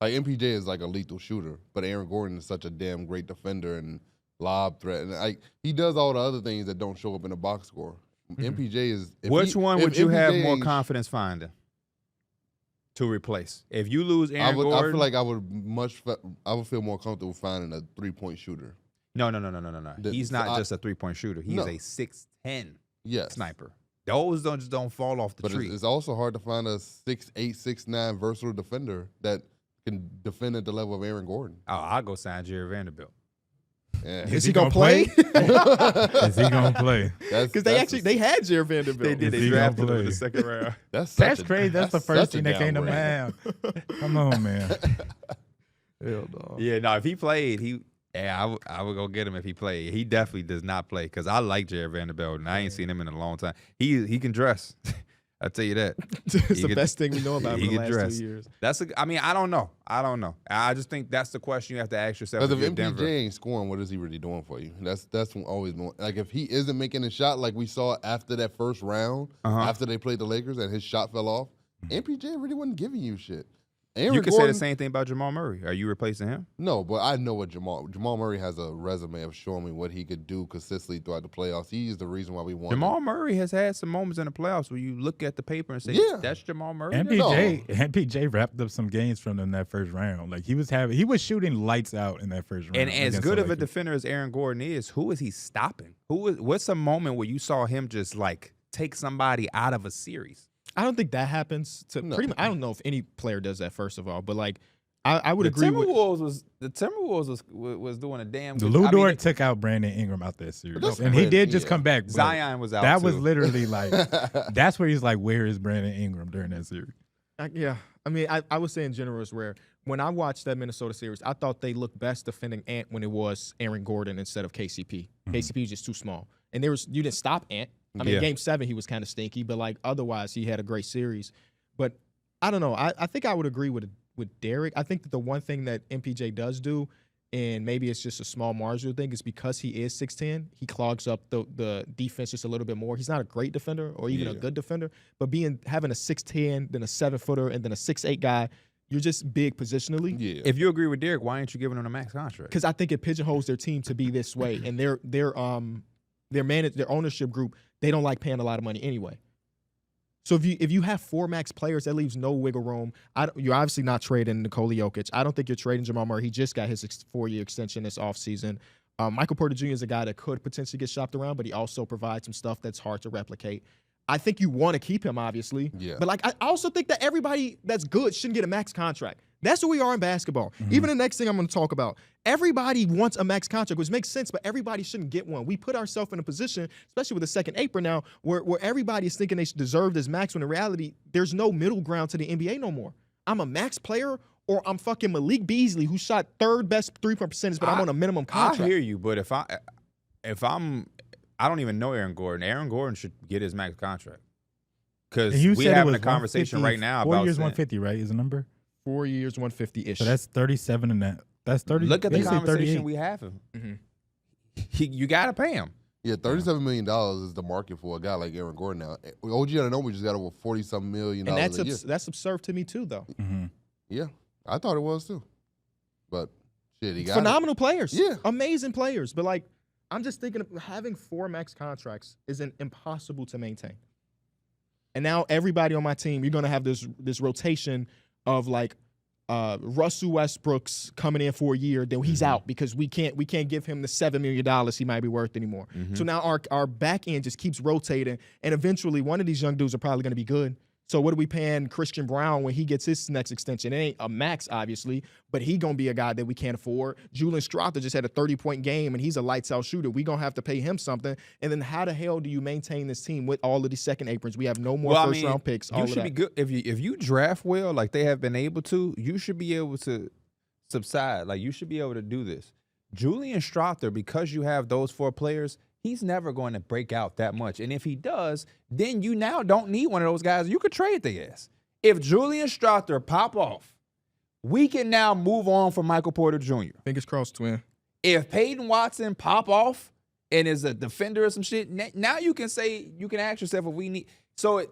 Like MPJ is like a lethal shooter, but Aaron Gordon is such a damn great defender and lob threat, and he does all the other things that don't show up in the box score. MPJ is. Which one would you have more ain't- confidence finding to replace? If you lose Aaron I Gordon, feel like I would feel more comfortable finding a 3-point shooter. No. He's not I- just a 3-point shooter. He's No. a 6'10" Yes, sniper. Those don't fall off the but tree. it's also hard to find a 6'8", 6'9" versatile defender that can defend at the level of Aaron Gordon. Oh, I'll go sign Jerry Vanderbilt. Yeah. Is he gonna play? Is he gonna play? Because they had Jared Vanderbilt. They did. Is They he drafted gonna him in the play? second round. That's crazy. That's the first such a thing that came to downgrade. mind. Come on, man. Hell no. Yeah, no. If he played, I would go get him if he played. He definitely does not play because I like Jared Vanderbilt and I ain't seen him in a long time. He can dress. I tell you that. It's the could- best thing we know about him he in the could last dress. 2 years. I mean, I don't know. I just think that's the question you have to ask yourself. Because If if you're Denver. MPJ ain't scoring, what is he really doing for you? That's always been like if he isn't making a shot like we saw after that first round, after they played the Lakers and his shot fell off, MPJ really wasn't giving you shit. You can say Gordon, the same thing about Jamal Murray. Are you replacing him? No, but I know what Jamal Murray has a resume of showing me what he could do consistently throughout the playoffs. He's the reason why we won. Jamal Murray has had some moments in the playoffs where you look at the paper and say, Yeah. that's Jamal Murray. MPJ wrapped up some games from them that first round. Like he was shooting lights out in that first round. And as against good the of a Lakers. defender as Aaron Gordon is, who is he stopping? What's a moment where you saw him just like take somebody out of a series? I don't think that happens to No. pretty much. I don't know if any player does that, first of all, but like I would The agree with. Timberwolves was doing a damn good. Lou I Dort mean, took out Brandon Ingram out that series, That's and he crazy, did just yeah. come back. but Zion was out. That too. was literally like that's where he's like, where is Brandon Ingram during that series? Yeah, I mean, I would say in general is where when I watched that Minnesota series, I thought they looked best defending Ant when it was Aaron Gordon instead of KCP. KCP was just too small, and you didn't stop Ant. I mean, Yeah. Game 7 he was kind of stinky, but like otherwise he had a great series. But I don't know. I think I would agree with Darrick. I think that the one thing that MPJ does do, and maybe it's just a small marginal thing, is because he is 6'10", he clogs up the defense just a little bit more. He's not a great defender or even a good defender, but having a 6'10", then a 7-footer, and then a 6'8" guy, you're just big positionally. Yeah. If you agree with Derek, why aren't you giving him a max contract? Because I think it pigeonholes their team to be this way, and their ownership group, they don't like paying a lot of money anyway. So if you have 4 max players, that leaves no wiggle room. You're obviously not trading Nikola Jokic. I don't think you're trading Jamal Murray. He just got his 4-year extension this offseason. Michael Porter Jr. is a guy that could potentially get shopped around, but he also provides some stuff that's hard to replicate. I think you want to keep him, obviously. Yeah. But, like, I also think that everybody that's good shouldn't get a max contract. That's who we are in basketball. Even the next thing I'm going to talk about, everybody wants a max contract, which makes sense, but everybody shouldn't get one. We put ourselves in a position, especially with the second apron now, where everybody is thinking they should deserve this max, when in reality, there's no middle ground to the NBA no more. I'm a max player, or I'm fucking Malik Beasley, who shot 3rd best three-point percentage, but I'm on a minimum contract. I hear you, but if I don't even know Aaron Gordon. Aaron Gordon should get his max contract. Because we having a conversation right now about 4 years, 150, right? Is the number? 4 years, 150-ish. So that's 37 and that. That's 30. Look at the basically conversation 38. we having. Mhm. You got to pay him. Yeah, $37 million is the market for a guy like Aaron Gordon now. OG Anunoby just got over $40-something million And a year. that's absurd to me, too, though. Mhm. Yeah, I thought it was too. But shit, he got Phenomenal players. Yeah. Amazing players. But, like, I'm just thinking of having 4 max contracts is impossible to maintain. And now everybody on my team, you're going to have this rotation of, like, Russell Westbrook's coming in for a year, then he's out because we can't give him the $7 million he might be worth anymore. So now our back end just keeps rotating, and eventually one of these young dudes are probably going to be good. So what are we paying Christian Brown when he gets his next extension? It ain't a max, obviously, but he going to be a guy that we can't afford. Julian Strawther just had a 30-point game, and he's a lights-out shooter. We going to have to pay him something. And then how the hell do you maintain this team with all of these second aprons? We have no more first-round picks. You should be good. If you draft well, like they have been able to, you should be able to subside. Like, you should be able to do this. Julian Strawther, because you have those 4 players, he's never going to break out that much. And if he does, then you now don't need one of those guys. You could trade the ass. If Julian Strawther pop off, we can now move on from Michael Porter Jr. Fingers crossed, twin. If Peyton Watson pop off and is a defender or some shit, now you can ask yourself if we need. So,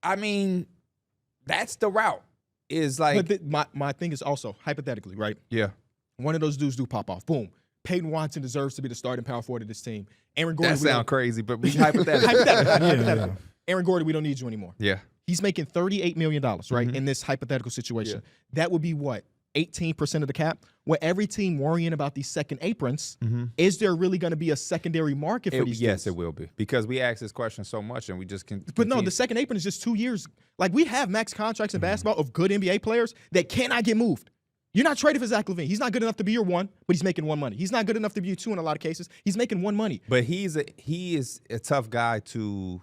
that's the route. Is like. But my thing is also, hypothetically, right? Yeah. One of those dudes do pop off. Boom. Peyton Watson deserves to be the starting power forward of this team. Aaron Gordon. That sounds crazy, but we hypothetically. Hypothetical. Aaron Gordon, we don't need you anymore. Yeah. He's making $38 million, right, in this hypothetical situation. Yeah. That would be what? 18% of the cap? Where every team worrying about these second aprons, is there really going to be a secondary market for these Yes, dudes? it will be. Because we ask this question so much and we just can. But no, the second apron is just 2 years. Like, we have max contracts in basketball of good NBA players that cannot get moved. You're not trading for Zach LaVine. He's not good enough to be your 1, but he's making 1 money. He's not good enough to be your 2 in a lot of cases. He's making 1 money. But he is a tough guy to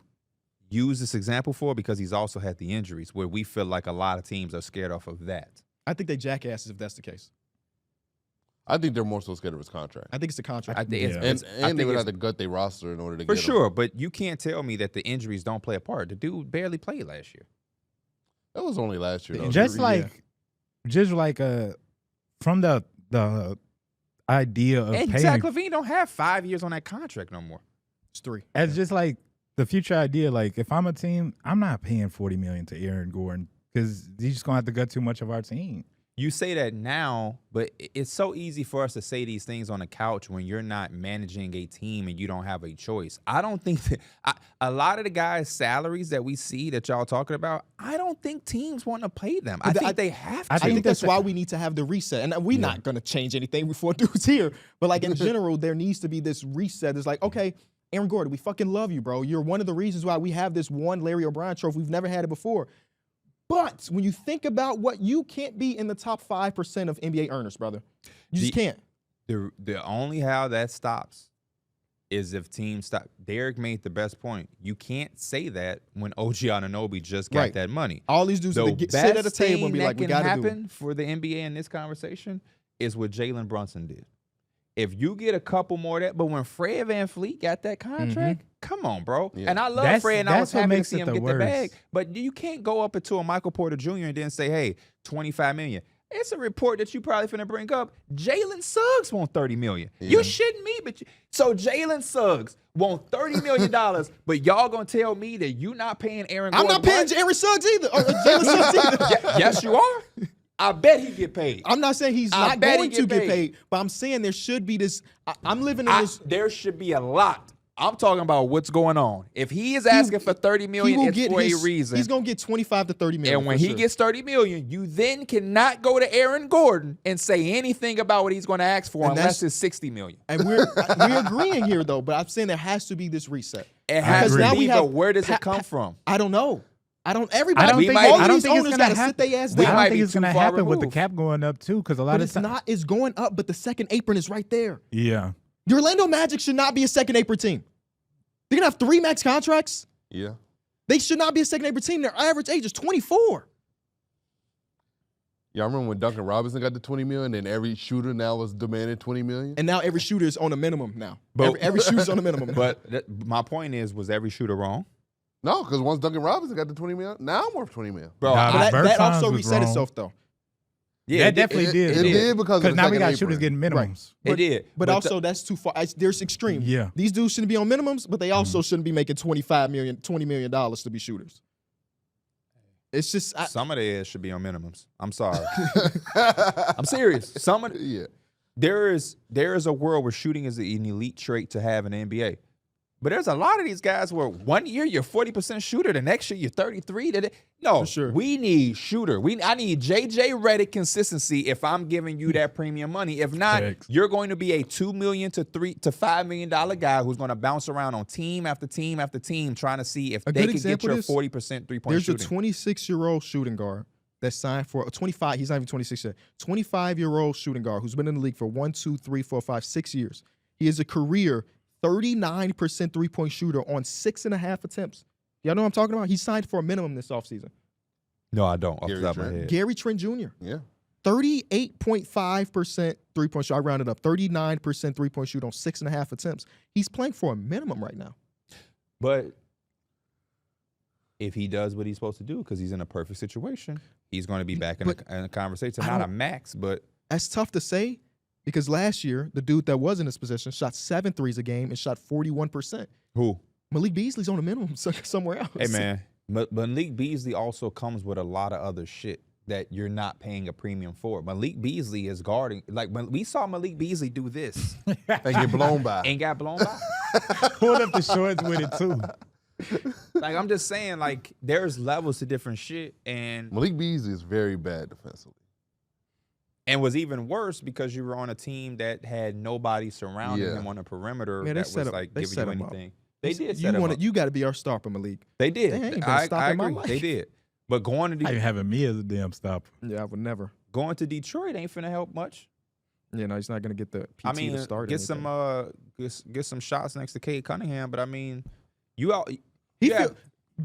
use this example for because he's also had the injuries where we feel like a lot of teams are scared off of that. I think they jackasses if that's the case. I think they're more so scared of his contract. I think it's the contract. I think They would have to gut their roster in order to for get sure. him. But you can't tell me that the injuries don't play a part. The dude barely played last year. That was only last year, though. Just like from the idea of And paying. Zach LaVine don't have 5 years on that contract no more. It's 3. As just like the future idea, like if I'm a team, I'm not paying $40 million to Aaron Gordon because he's just gonna have to gut too much of our team. You say that now, but it's so easy for us to say these things on the couch when you're not managing a team and you don't have a choice. I don't think that a lot of the guys' salaries that we see that y'all talking about, I don't think teams want to pay them. I think they have to. I think that's why we need to have the reset. And we're not going to change anything before dudes here. But, like, in general, there needs to be this reset. It's like, okay, Aaron Gordon, we fucking love you, bro. You're one of the reasons why we have this one Larry O'Brien trophy. We've never had it before. But when you think about what you can't be in the top 5% of NBA earners, brother. You just can't. The only how that stops is if teams stop. Darrick made the best point. You can't say that when OG Anunoby just got that money. All these dudes sit at a table and be like, we got to do it. What can happen for the NBA in this conversation is what Jalen Brunson did. If you get a couple more of that, but when Fred VanVleet got that contract, come on, bro. Yeah. And I love Fred, and I was happy to see him get the bag. But you can't go up into a Michael Porter Jr. and then say, hey, $25 million. It's a report that you probably finna bring up. Jalen Suggs want $30 million. Yeah. You shitting me, so Jalen Suggs want $30 million, but y'all gonna tell me that you not paying Aaron Gordon? I'm not paying Aaron Suggs either, or Jalen Suggs either. Yes, you are. I bet he get paid. I'm not saying he's not going to get paid, but I'm saying there should be this. I'm living in this. There should be a lot. I'm talking about what's going on. If he is asking for $30 million, it's for a reason. He's going to get $25 to $30 million. And when he gets $30 million, you then cannot go to Aaron Gordon and say anything about what he's going to ask for unless it's $60 million. And we're agreeing here, though, but I'm saying there has to be this reset. It has to be, but where does it come from? I don't know. I don't think it's gonna happen with the cap going up too, because a lot of it's not. It's going up, but the second apron is right there. Yeah, the Orlando Magic should not be a second apron team. They're gonna have 3 max contracts. Yeah, they should not be a second apron team. Their average age is 24. Yeah, I remember when Duncan Robinson got the $20 million, and every shooter now was demanding $20 million. And now every shooter is on a minimum now. But every shooter's on a minimum. But my point is, was every shooter wrong? No, because once Duncan Robinson got the $20 million, now I'm worth $20 million. Bro, that also reset itself, though. Yeah, that definitely did. It did because now we got shooters getting minimums. Right. It did. But also, that's too far. There's extreme. Yeah. These dudes shouldn't be on minimums, but they also shouldn't be making $20 million to be shooters. It's just some of their should be on minimums. I'm sorry. I'm serious. There is a world where shooting is an elite trait to have in the NBA. But there's a lot of these guys where 1 year you're 40% shooter, the next year you're 33. No, we need shooter. I need JJ Redick consistency if I'm giving you that premium money. If not, you're going to be a $2 million to $5 million guy who's going to bounce around on team after team after team trying to see if they can get your 40% three-point shooting. There's a 26-year-old shooting guard that signed for 25. He's not even 26 yet. 25-year-old shooting guard who's been in the league for 1, 2, 3, 4, 5, 6 years. He is a career 39% three-point shooter on 6.5 attempts. Y'all know what I'm talking about? He signed for a minimum this offseason. No, I don't. Off the top of my head. Gary Trent Jr. Yeah. 38.5% three-point shooter. I rounded up. 39% three-point shooter on 6.5 attempts. He's playing for a minimum right now. But if he does what he's supposed to do, because he's in a perfect situation, he's going to be back in a conversation. Not a max, but that's tough to say. Because last year, the dude that was in this position shot 7 threes a game and shot 41%. Who? Malik Beasley's on the minimum somewhere else. Hey, man. Malik Beasley also comes with a lot of other shit that you're not paying a premium for. Malik Beasley is guarding. Like, when we saw Malik Beasley do this. And get blown by. And got blown by. Pulled up the shorts with it, too. Like, I'm just saying, like, there's levels to different shit. And Malik Beasley is very bad defensively. And was even worse because you were on a team that had nobody surrounding him on the perimeter that was like giving you anything. They did set him up. You got to be our stopper, Malik. They did. I agree. They did. But going to Detroit, having me as a damn stopper. Yeah, I would never. Going to Detroit ain't finna help much. Yeah, no, he's not gonna get the PT to start. Get some shots next to Cade Cunningham. But I mean,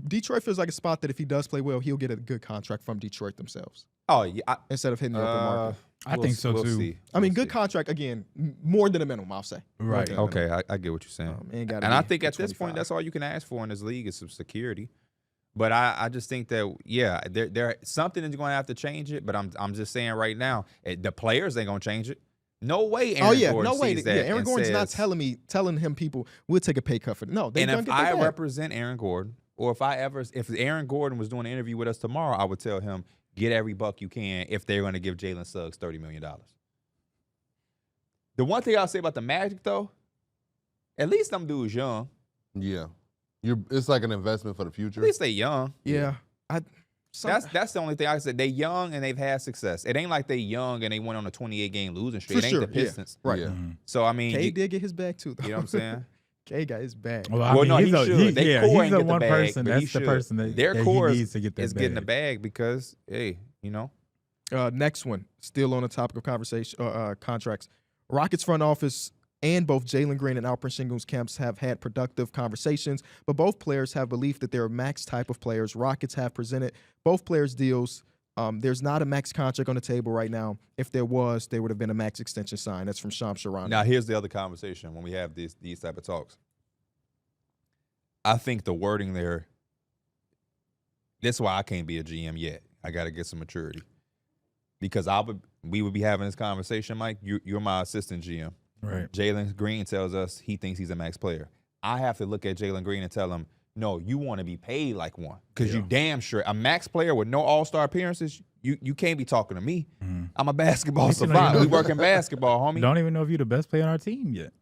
Detroit feels like a spot that if he does play well, he'll get a good contract from Detroit themselves. Oh yeah, instead of hitting the open market. I think so too. See. I mean, good contract again, more than a minimum, I'll say. Right. Okay, I get what you're saying. And I think at this point, that's all you can ask for in this league is some security. But I just think that there something is going to have to change it. But I'm just saying right now, the players ain't going to change it. No way. Aaron Gordon sees that. Aaron Gordon's not telling him people we'll take a pay cut for it. No, and if I represent Aaron Gordon or if Aaron Gordon was doing an interview with us tomorrow, I would tell him, get every buck you can if they're going to give Jalen Suggs $30 million. The one thing I'll say about the Magic, though, at least them dudes young. Yeah. It's like an investment for the future. At least they young. Yeah. That's the only thing I said. They young and they've had success. It ain't like they young and they went on a 28-game losing streak. It ain't the Pistons. Yeah. Right. Yeah. So, I mean. K did get his bag, too, though. You know what I'm saying? K got his bag. Well, I mean, no, he he's should. Their core ain't he's the get the one bag, person. but he That's the should. person that Their that core he needs to get that is bag. getting the bag because, hey, you know. Next one, still on the topic of conversation, contracts. Rockets front office and both Jalen Green and Alperen Sengun's camps have had productive conversations, but both players have belief that they're max type of players. Rockets have presented both players deals. There's not a max contract on the table right now. If there was, there would have been a max extension sign. That's from Shams Charania. Now, here's the other conversation when we have these type of talks. I think the wording there, that's why I can't be a GM yet. I got to get some maturity. Because we would be having this conversation, Mike. You're my assistant GM. Right. Jalen Green tells us he thinks he's a max player. I have to look at Jalen Green and tell him, no, you want to be paid like one. Because you damn sure, a max player with no all-star appearances, you can't be talking to me. Mm-hmm. I'm a basketball Listen, savant. you know- We work in basketball, homie. Don't even know if you're the best player on our team yet.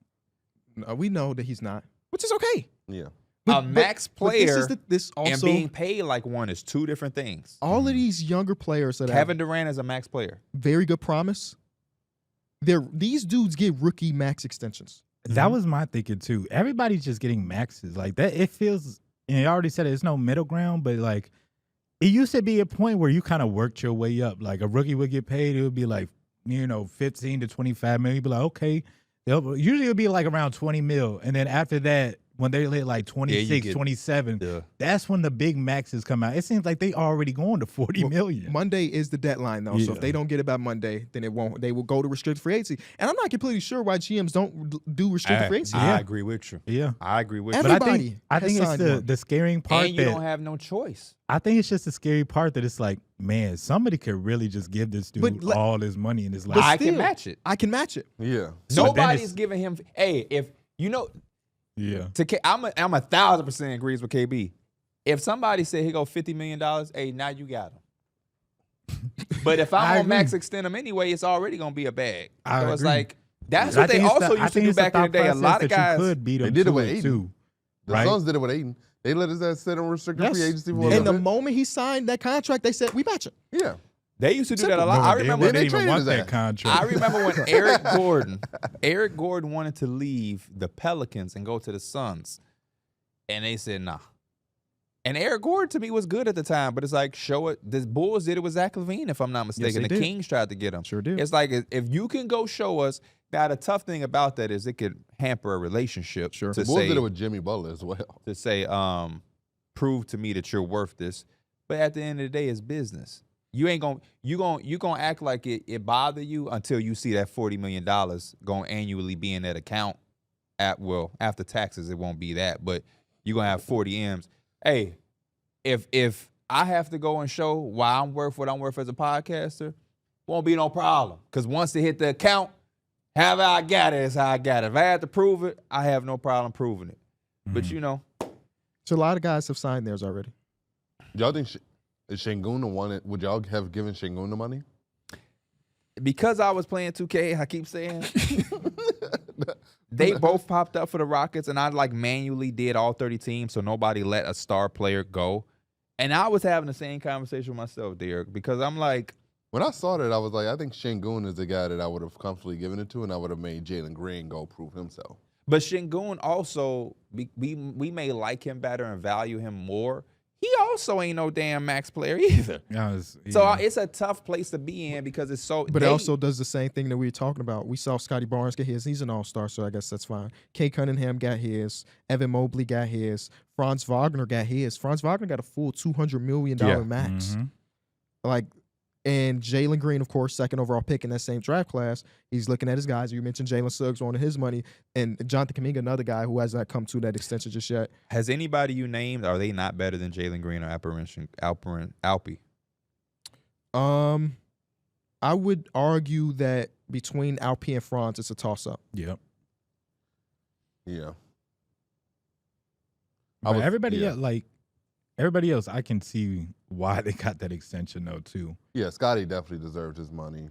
We know that he's not, which is okay. Yeah. A max player this also, and being paid like one is two different things. all of these younger players that Kevin Durant is a max player. have very good promise. These dudes get rookie max extensions. That was my thinking too. Everybody's just getting maxes like that. It feels, and you already said it, it's no middle ground, but like it used to be a point where you kind of worked your way up. Like a rookie would get paid, it would be like 15 to 25 million. You'd be like, okay. Usually it would be like around 20 mil, and then after that, when they hit like 26, 27, that's when the big maxes come out. It seems like they already going to 40 million. Monday is the deadline, though. So if they don't get it by Monday, then it won't. They will go to restricted free agency. And I'm not completely sure why GMs don't do restricted free agency. I agree with you. Yeah. I agree with you. But Everybody I think has it's signed the scaring part And you that don't have no choice. I think it's just the scary part that it's like, man, somebody could really just give this dude all this money, and it's like, I can match it. I can match it. Yeah. Nobody's giving him. Hey, if you know, yeah. I'm 1,000% agrees with KB. If somebody said he go $50 million, hey, now you got him. But if I'm on max extend him anyway, it's already gonna be a bag. So it's like that's what they also used to do back in the day. A lot of guys could beat they him did it with to Ayton. too. The Right? Suns did it with Ayton. They let his ass sit on restricted free agency for a And little the bit. moment he signed that contract, they said, we match it. Yeah. They used to do that a lot. No, I they remember. didn't even traded want his that ass. contract. I remember when Eric Gordon wanted to leave the Pelicans and go to the Suns, and they said nah. And Eric Gordon to me was good at the time, but it's like show it. The Bulls did it with Zach LaVine, if I'm not mistaken. they The did. Kings tried to get him. Sure did. It's like if you can go show us. Now the tough thing about that is it could hamper a relationship. Sure. To The Bulls say, did it with Jimmy Butler as well. to say, prove to me that you're worth this. But at the end of the day, it's business. You ain't gonna act like it bother you until you see that $40 million going annually be in that account. After taxes, it won't be that, but you're gonna have 40 M's. Hey, if I have to go and show why I'm worth what I'm worth as a podcaster, won't be no problem. Because once they hit the account, however I got it is how I got it. If I had to prove it, I have no problem proving it. But So a lot of guys have signed theirs already. Y'all think is Şengün the one? Would y'all have given Şengün the money? because I was playing 2K, I keep saying they both popped up for the Rockets, and I like manually did all 30 teams, so nobody let a star player go. And I was having the same conversation with myself, Darrick, because I'm like, when I saw that, I was like, I think Şengün is the guy that I would have comfortably given it to, and I would have made Jalen Green go prove himself. but Şengün also, we may like him better and value him more. He also ain't no damn max player either. So it's a tough place to be in because it's so. But it also does the same thing that we were talking about. We saw Scotty Barnes get his. He's an all-star, so I guess that's fine. Kay Cunningham got his. Evan Mobley got his. Franz Wagner got his. Franz Wagner got a full $200 million max. Mm-hmm. Like, and Jalen Green, of course, second overall pick in that same draft class. He's looking at his guys. You mentioned Jalen Suggs wanted his money, and Jonathan Kuminga, another guy who has not come to that extension just yet. Has anybody you named, are they not better than Jalen Green or Alpey? I would argue that between Alpey and Franz, it's a toss-up. Yep. Yeah. But everybody else, like, Everybody else, I can see why they got that extension though too. Yeah, Scotty definitely deserved his money.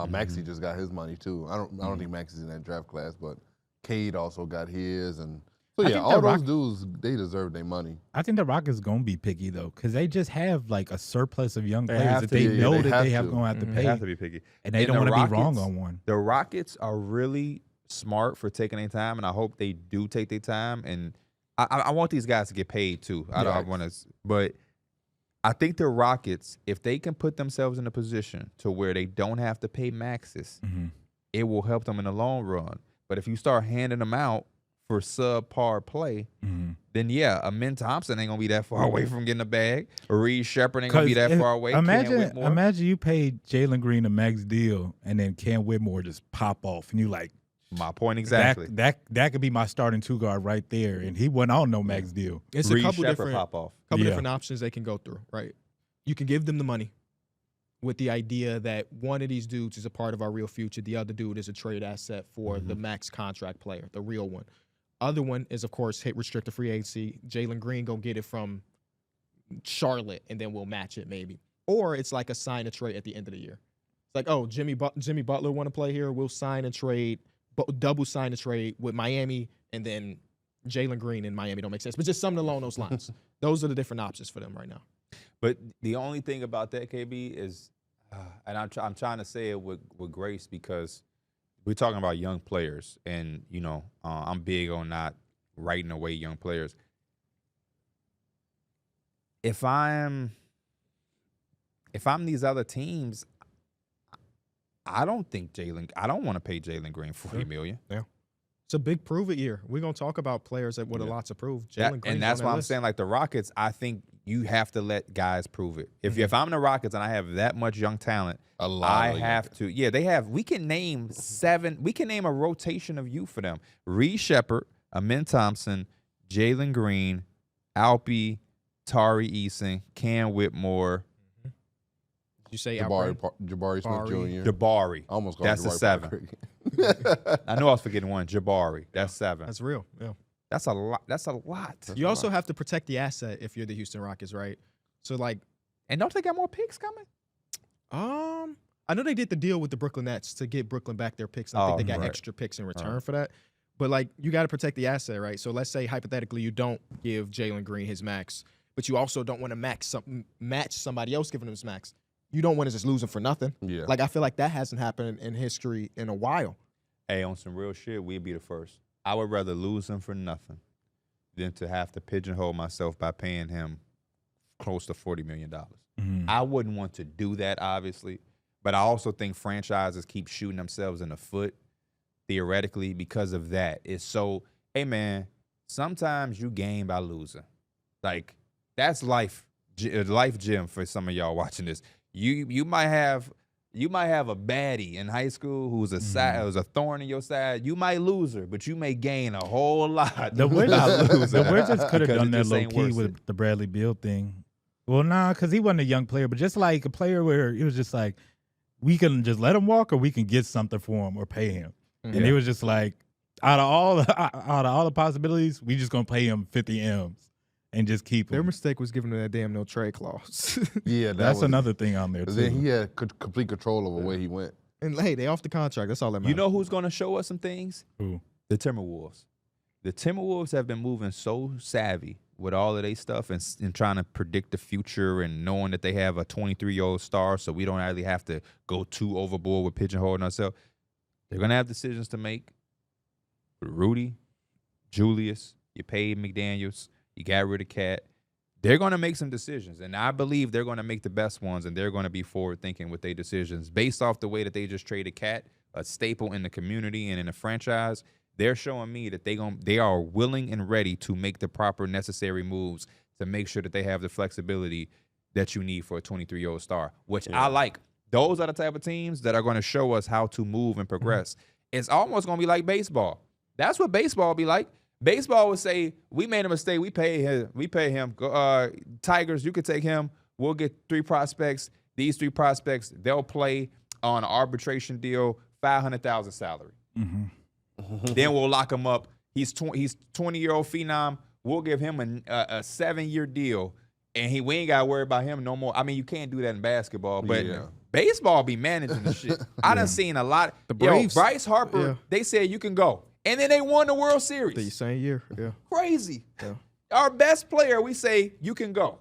Maxey just got his money too. I don't think Maxey's in that draft class, but Cade also got his, and so I yeah, think all the those dudes they deserve their money. I think the Rockets gonna be picky though, because they just have like a surplus of young They players have that to they be, yeah, know they that have they have to. going to have to They pay, have to be picky. and they don't the want to be wrong Rockets- on one. The Rockets are really smart for taking their time, and I hope they do take their time. And I want these guys to get paid too. I don't want to, but I think the Rockets, if they can put themselves in a position to where they don't have to pay maxes, it will help them in the long run. But if you start handing them out for subpar play, then yeah, a Min Thompson ain't gonna be that far away from getting a bag. A Reed Shepherd ain't gonna be that far away. Imagine you paid Jalen Green a max deal, and then Cam Whitmore just pop off, and you like, my point exactly. That could be my starting two guard right there, and he went on no max deal. It's Reed a couple Shepherd different pop off. different options they can go through, right? You can give them the money with the idea that one of these dudes is a part of our real future. The other dude is a trade asset for the max contract player, the real one. Other one is, of course, hit restricted free agency. Jalen Green go get it from Charlotte, and then we'll match it maybe. Or it's like a sign and trade at the end of the year. It's like, oh, Jimmy Butler want to play here. We'll sign and trade, double sign and trade with Miami, and then Jalen Green in Miami don't make sense. But just something along those lines. Those are the different options for them right now. But the only thing about that, KB, is, and I'm trying to say it with grace because we're talking about young players, and you know I'm big on not writing away young players. If I'm these other teams, I don't want to pay Jalen Green $40 million. Yeah. It's a big prove it year. We're gonna talk about players that would a lot to prove. And that's why I'm saying, like the Rockets, I think you have to let guys prove it. If I'm the Rockets and I have that much young talent, I have to. Yeah, they have. We can name 7. We can name a rotation of youth for them: Reed Shepherd, Amin Thompson, Jalen Green, Alpi, Tari Eason, Cam Whitmore. You say Jabari Smith Jr. Jabari. I almost called That's a Jabari 7. Parker. I know I was forgetting one. Jabari. That's 7. That's real. Yeah. That's a lot. That's a lot. You also have to protect the asset if you're the Houston Rockets, right? So like, and don't they got more picks coming? I know they did the deal with the Brooklyn Nets to get Brooklyn back their picks. I think they got extra picks in return for that. But like, you got to protect the asset, right? So let's say hypothetically you don't give Jalen Green his max, but you also don't want to match somebody else giving him his max. You don't want to just lose him for nothing. Yeah. Like, I feel like that hasn't happened in history in a while. Hey, on some real shit, we'd be the first. I would rather lose him for nothing than to have to pigeonhole myself by paying him close to $40 million. I wouldn't want to do that, obviously, but I also think franchises keep shooting themselves in the foot, theoretically, because of that. It's so, hey, man, sometimes you gain by losing. Like, that's life gym for some of y'all watching this. You might have a baddie in high school who's a thorn in your side. You might lose her, but you may gain a whole lot. The Wizards could have done that low key with the Bradley Beal thing. Well, nah, because he wasn't a young player, but just like a player where it was just like, we can just let him walk, or we can get something for him or pay him. And it was just like, out of all the possibilities, we just gonna pay him 50 M's. And just keep him. Their mistake was giving him that damn no trade clause. Yeah, that's another thing on there too. Then he had complete control over where he went. And hey, they off the contract. That's all that matters. You know who's going to show us some things? Who? The Timberwolves. The Timberwolves have been moving so savvy with all of their stuff and trying to predict the future and knowing that they have a 23-year-old star, so we don't really have to go too overboard with pigeonholing ourselves. They're going to have decisions to make. Rudy, Julius, you paid McDaniels. You got rid of Cat. They're going to make some decisions, and I believe they're going to make the best ones, and they're going to be forward-thinking with their decisions. Based off the way that they just traded Cat, a staple in the community and in the franchise, they're showing me that they are willing and ready to make the proper necessary moves to make sure that they have the flexibility that you need for a 23-year-old star, which I like. Those are the type of teams that are going to show us how to move and progress. It's almost going to be like baseball. That's what baseball be like. Baseball would say, we made a mistake. We pay him. Tigers, you could take him. We'll get 3 prospects. These 3 prospects, they'll play on an arbitration deal, $500,000 salary. Then we'll lock him up. He's 20-year-old phenom. We'll give him a 7-year deal, And we ain't got to worry about him no more. I mean, you can't do that in basketball, but Yeah. baseball be managing the shit. I done seen a lot. The Braves. Bryce Harper, they said you can go. And then they won the World Series. The same year. Yeah. Crazy. Yeah. Our best player, we say you can go.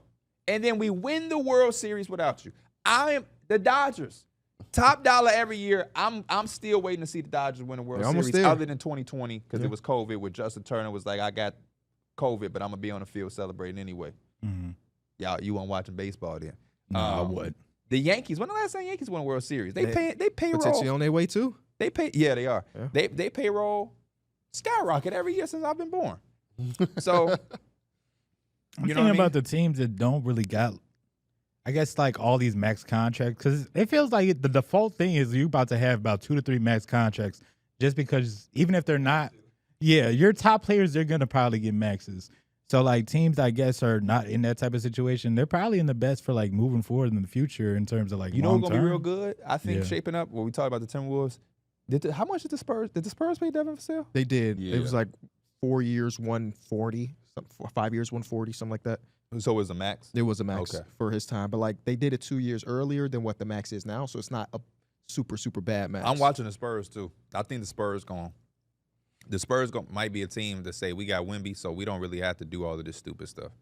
And then we win the World Series without you. I am the Dodgers. Top dollar every year. I'm still waiting to see the Dodgers win the World They're almost Series there. other than 2020 because it was COVID where Justin Turner was like, I got COVID, but I'm going to be on the field celebrating anyway. Mhm. Y'all, you weren't watching baseball then. No, I would. The Yankees, when the last time Yankees won a World Series? They payroll. Potentially on their way too. They pay. Yeah, they are. Yeah. They payroll skyrocket every year since I've been born. So I'm you know thinking what I mean? about the teams that don't really got, I guess, like all these max contracts, because it feels like the default thing is you about to have about 2 to 3 max contracts, just because even if they're not, your top players, they're gonna probably get maxes. So like teams, I guess, are not in that type of situation. They're probably in the best for like moving forward in the future in terms of like you know who's gonna be long-term. real good? I think Yeah. shaping up. When we talk about the Timberwolves, how much did the Spurs? Did the Spurs pay Devin Vassell? They did. Yeah. It was like 4 years, 140, 5 years, 140, something like that. So it was a max. It was a max Okay. for his time, but like they did it 2 years earlier than what the max is now, so it's not a super bad max. I'm watching the Spurs too. I think the Spurs might be a team to say we got Wemby, so we don't really have to do all of this stupid stuff.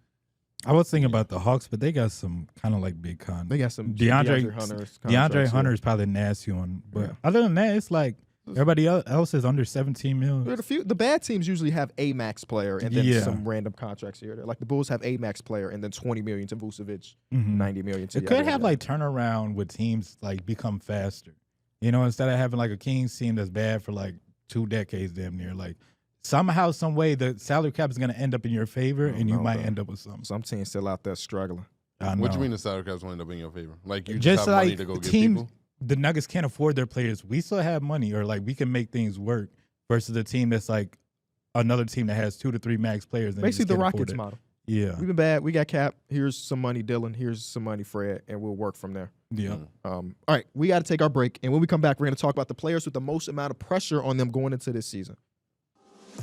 I was thinking about the Hawks, but they got some kind of like big con. They got some DeAndre Hunter's DeAndre contracts, Hunter yeah. is probably a nasty one, but Yeah. other than that, it's like everybody else is under 17 million. But the bad teams usually have a max player and then Yeah. some random contracts here. Like the Bulls have a max player and then 20 million to Vucevic, Mhm. 90 million to It could have like turnaround with teams like become faster. You know, instead of having like a Kings team that's bad for like 2 decades damn near. Like somehow, some way, the salary cap is going to end up in your favor, and you know, might bro. end up with something. some teams still out there struggling. What do you mean the salary cap's going to end up in your favor? Like you Just just have money like to go get teams, people? the Nuggets can't afford their players. We still have money, or like we can make things work. Versus a team that's like another team that has 2 to 3 max players. and they Basically just the can't afford Rockets it. model. Yeah, We've been bad. We got cap. Here's some money, Dylan. Here's some money, Fred, and we'll work from there. yeah. All right, we got to take our break, and when we come back, we're going to talk about the players with the most amount of pressure on them going into this season.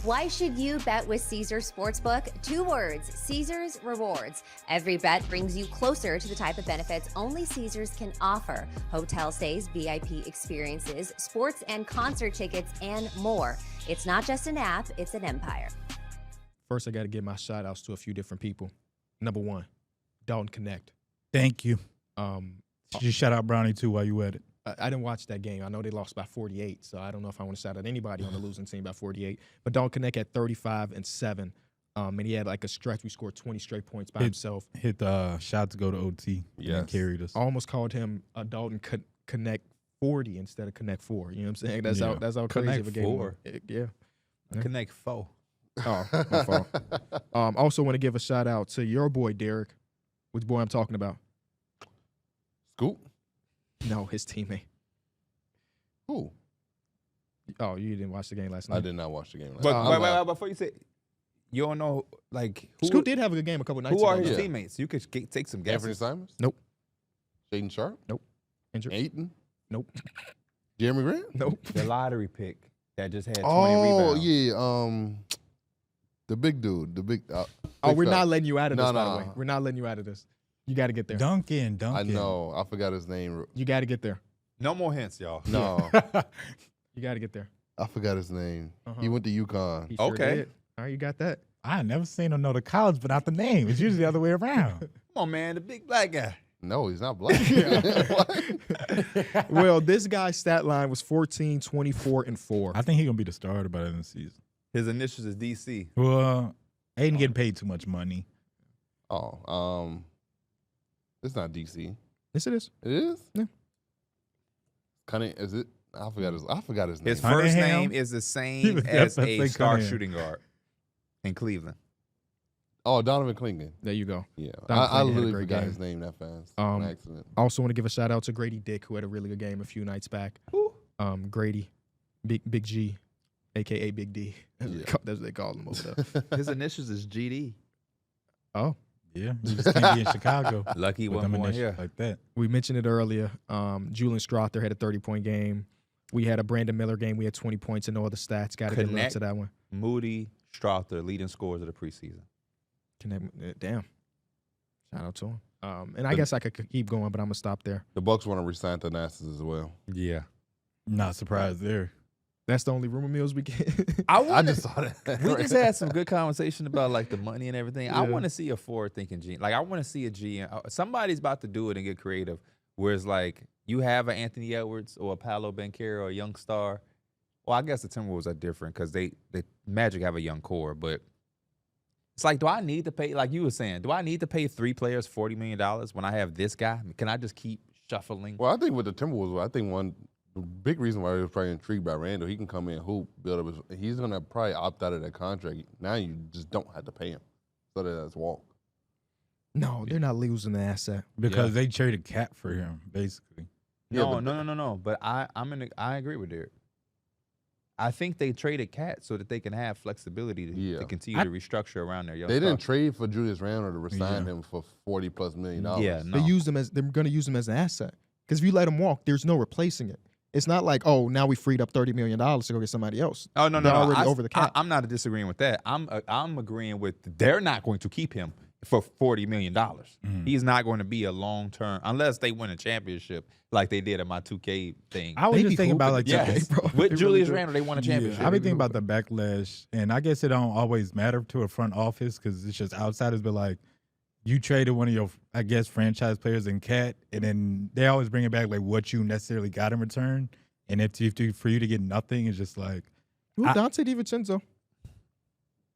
Why should you bet with Caesars Sportsbook? 2 words, Caesars Rewards. Every bet brings you closer to the type of benefits only Caesars can offer. Hotel stays, VIP experiences, sports and concert tickets, and more. It's not just an app, it's an empire. First, I got to give my shout outs to a few different people. Number one, Dalton Connect. Thank you. Um, Just shout out Brownie too while you at it. I didn't watch that game. I know they lost by 48, so I don't know if I want to shout out anybody on the losing team by 48. But Dalton Connect had 35 and 7, and he had like a stretch. We scored 20 straight points by himself. Hit the shot to go to OT. Yes. And carried us. I almost called him a Dalton Connect 40 instead of Connect 4. You know what I'm saying? That's Yeah. how crazy Connect of a game. 4. Yeah. Connect 4. Oh, my fault. Also want to give a shout out to your boy Darrick. Which boy I'm talking about? Scoop? No, his teammate. Who? Oh, you didn't watch the game last night. I did not watch the game. But wait, before you say, you don't know, like, Scoot did have a good game a couple nights who ago. are his Yeah. teammates? You could take some Anthony guesses. Simons? Nope. Shaden Sharp? Injured? Ayton? Nope. Jeremy Grant? Nope. The lottery pick that just had 20 Oh, rebounds. yeah. The big dude. The big. Oh, big we're fella. not letting you out of this, No, by the no. way. We're not letting you out of this. You got to get there. Duncan. I know. I forgot his name. You got to get there. No more hints, y'all. No, You got to get there. I forgot his name. Uh-huh. He went to UConn. He sure Okay. did. All right, you got that. I never seen him know the college, but not the name. It's usually the other way around. Come on, man. The big black guy. No, he's not black. What? Well, this guy's stat line was 14, 24, and 4. I think he's gonna be the starter by the end of the season. His initials is DC. Well, Aiden getting paid too much money. It's not DC. Yes, it is. It is. Yeah. Cunningham, is it? I forgot his name. His first Cunningham? name is the He same was as definitely a star Cunningham. shooting guard in Cleveland. Oh, Donovan Clingan. There you go. Yeah, Donovan I Clingan had a literally great forgot game. his name that fast. Um, On accident. Also want to give a shout out to Grady Dick, who had a really good game a few nights back. Who? Grady, Big G, a.k.a. Big D. That's Yeah. what they call him over there. His initials is GD. Oh, Yeah, you just can't be in Chicago. Lucky with one them more initials here. like that. we mentioned it earlier. Julian Strother had a 30-point game. We had a Brandon Miller game. We had 20 points and no other stats. Got to get love Connect. to that one. Moody Strother, leading scorers of the preseason. Damn. Shout out to him. And I guess I could keep going, but I'm gonna stop there. The Bucks want to resign Thanasis as well. Yeah. Not surprised there. That's the only rumor mills we get. I just saw that. We just had some good conversation about like the money and everything. I Yeah. want to see a forward-thinking GM. Like I want to see a GM. Somebody's about to do it and get creative. Where it's like you have an Anthony Edwards or a Paolo Banchero or a young star. Well, I guess the Timberwolves are different because they Magic have a young core, but it's like, do I need to pay? Like you were saying, do I need to pay 3 players $40 million when I have this guy? Can I just keep shuffling? Well, I think with the Timberwolves, I think the big reason why they were probably intrigued by Randall, he can come in, hoop, build up. He's going to probably opt out of that contract. Now you just don't have to pay him. So that's walk. No, they're not losing the asset. Because they traded Cat for him, basically. No. But I agree with Derek. I think they traded Cat so that they can have flexibility to continue to restructure around their young. They didn't trade for Julius Randle to resign him for $40+ million. Yeah, no. They're going to use him as an asset. Because if you let him walk, there's no replacing it. It's not like, oh, now we freed up $30 million to go get somebody else. Oh no, They're already over the cap. I'm not disagreeing with that. I'm agreeing with they're not going to keep him for $40 million. He's not going to be a long term unless they win a championship like they did at my 2K thing. I was They just be thinking about like hooping. Yes. bro. With They Julius really do. Randle, they won a championship. I've been thinking about the backlash, and I guess it don't always matter to a front office because it's just outsiders. But like, you traded one of your, I guess, franchise players in Cat, and then they always bring it back like what you necessarily got in return. And for you to get nothing, it's just like Dante DiVincenzo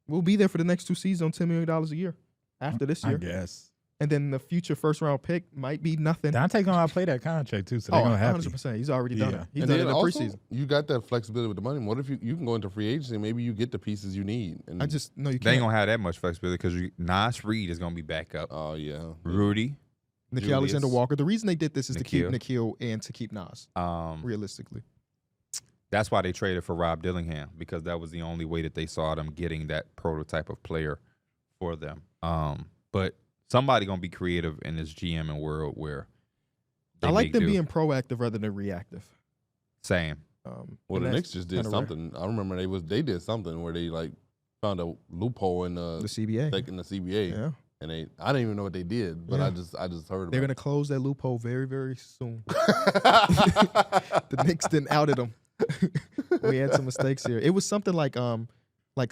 will be there for the next 2 seasons on $10 million a year after this year. I guess And then the future first-round pick might be nothing. Dante gonna outplay that contract too, so they're gonna have to. 100%. He's already done Yeah. it. He's And done it then in the also, preseason. you got that flexibility with the money. What if you can go into free agency and maybe you get the pieces you need? And I just know you They ain't can't. gonna have that much flexibility because Nas Reed is gonna be back up. oh yeah, Rudy, Nikhil Julius. Alexander Walker. The reason they did this is to keep Nikhil. Nikhil and to keep Nas, realistically. That's why they traded for Rob Dillingham because that was the only way that they saw them getting that prototype of player for them. But somebody gonna be creative in this GM world where they I like make them do. being proactive rather than reactive. Same. Well, and the that's Knicks just did kinda rare. something. I remember they did something where they like found a loophole in The the CBA. in the CBA, Yeah. and I didn't even know what they did, but Yeah. I just heard They're about going to close that loophole very, very soon. it. The Knicks didn't outed them. We had some mistakes here. It was something like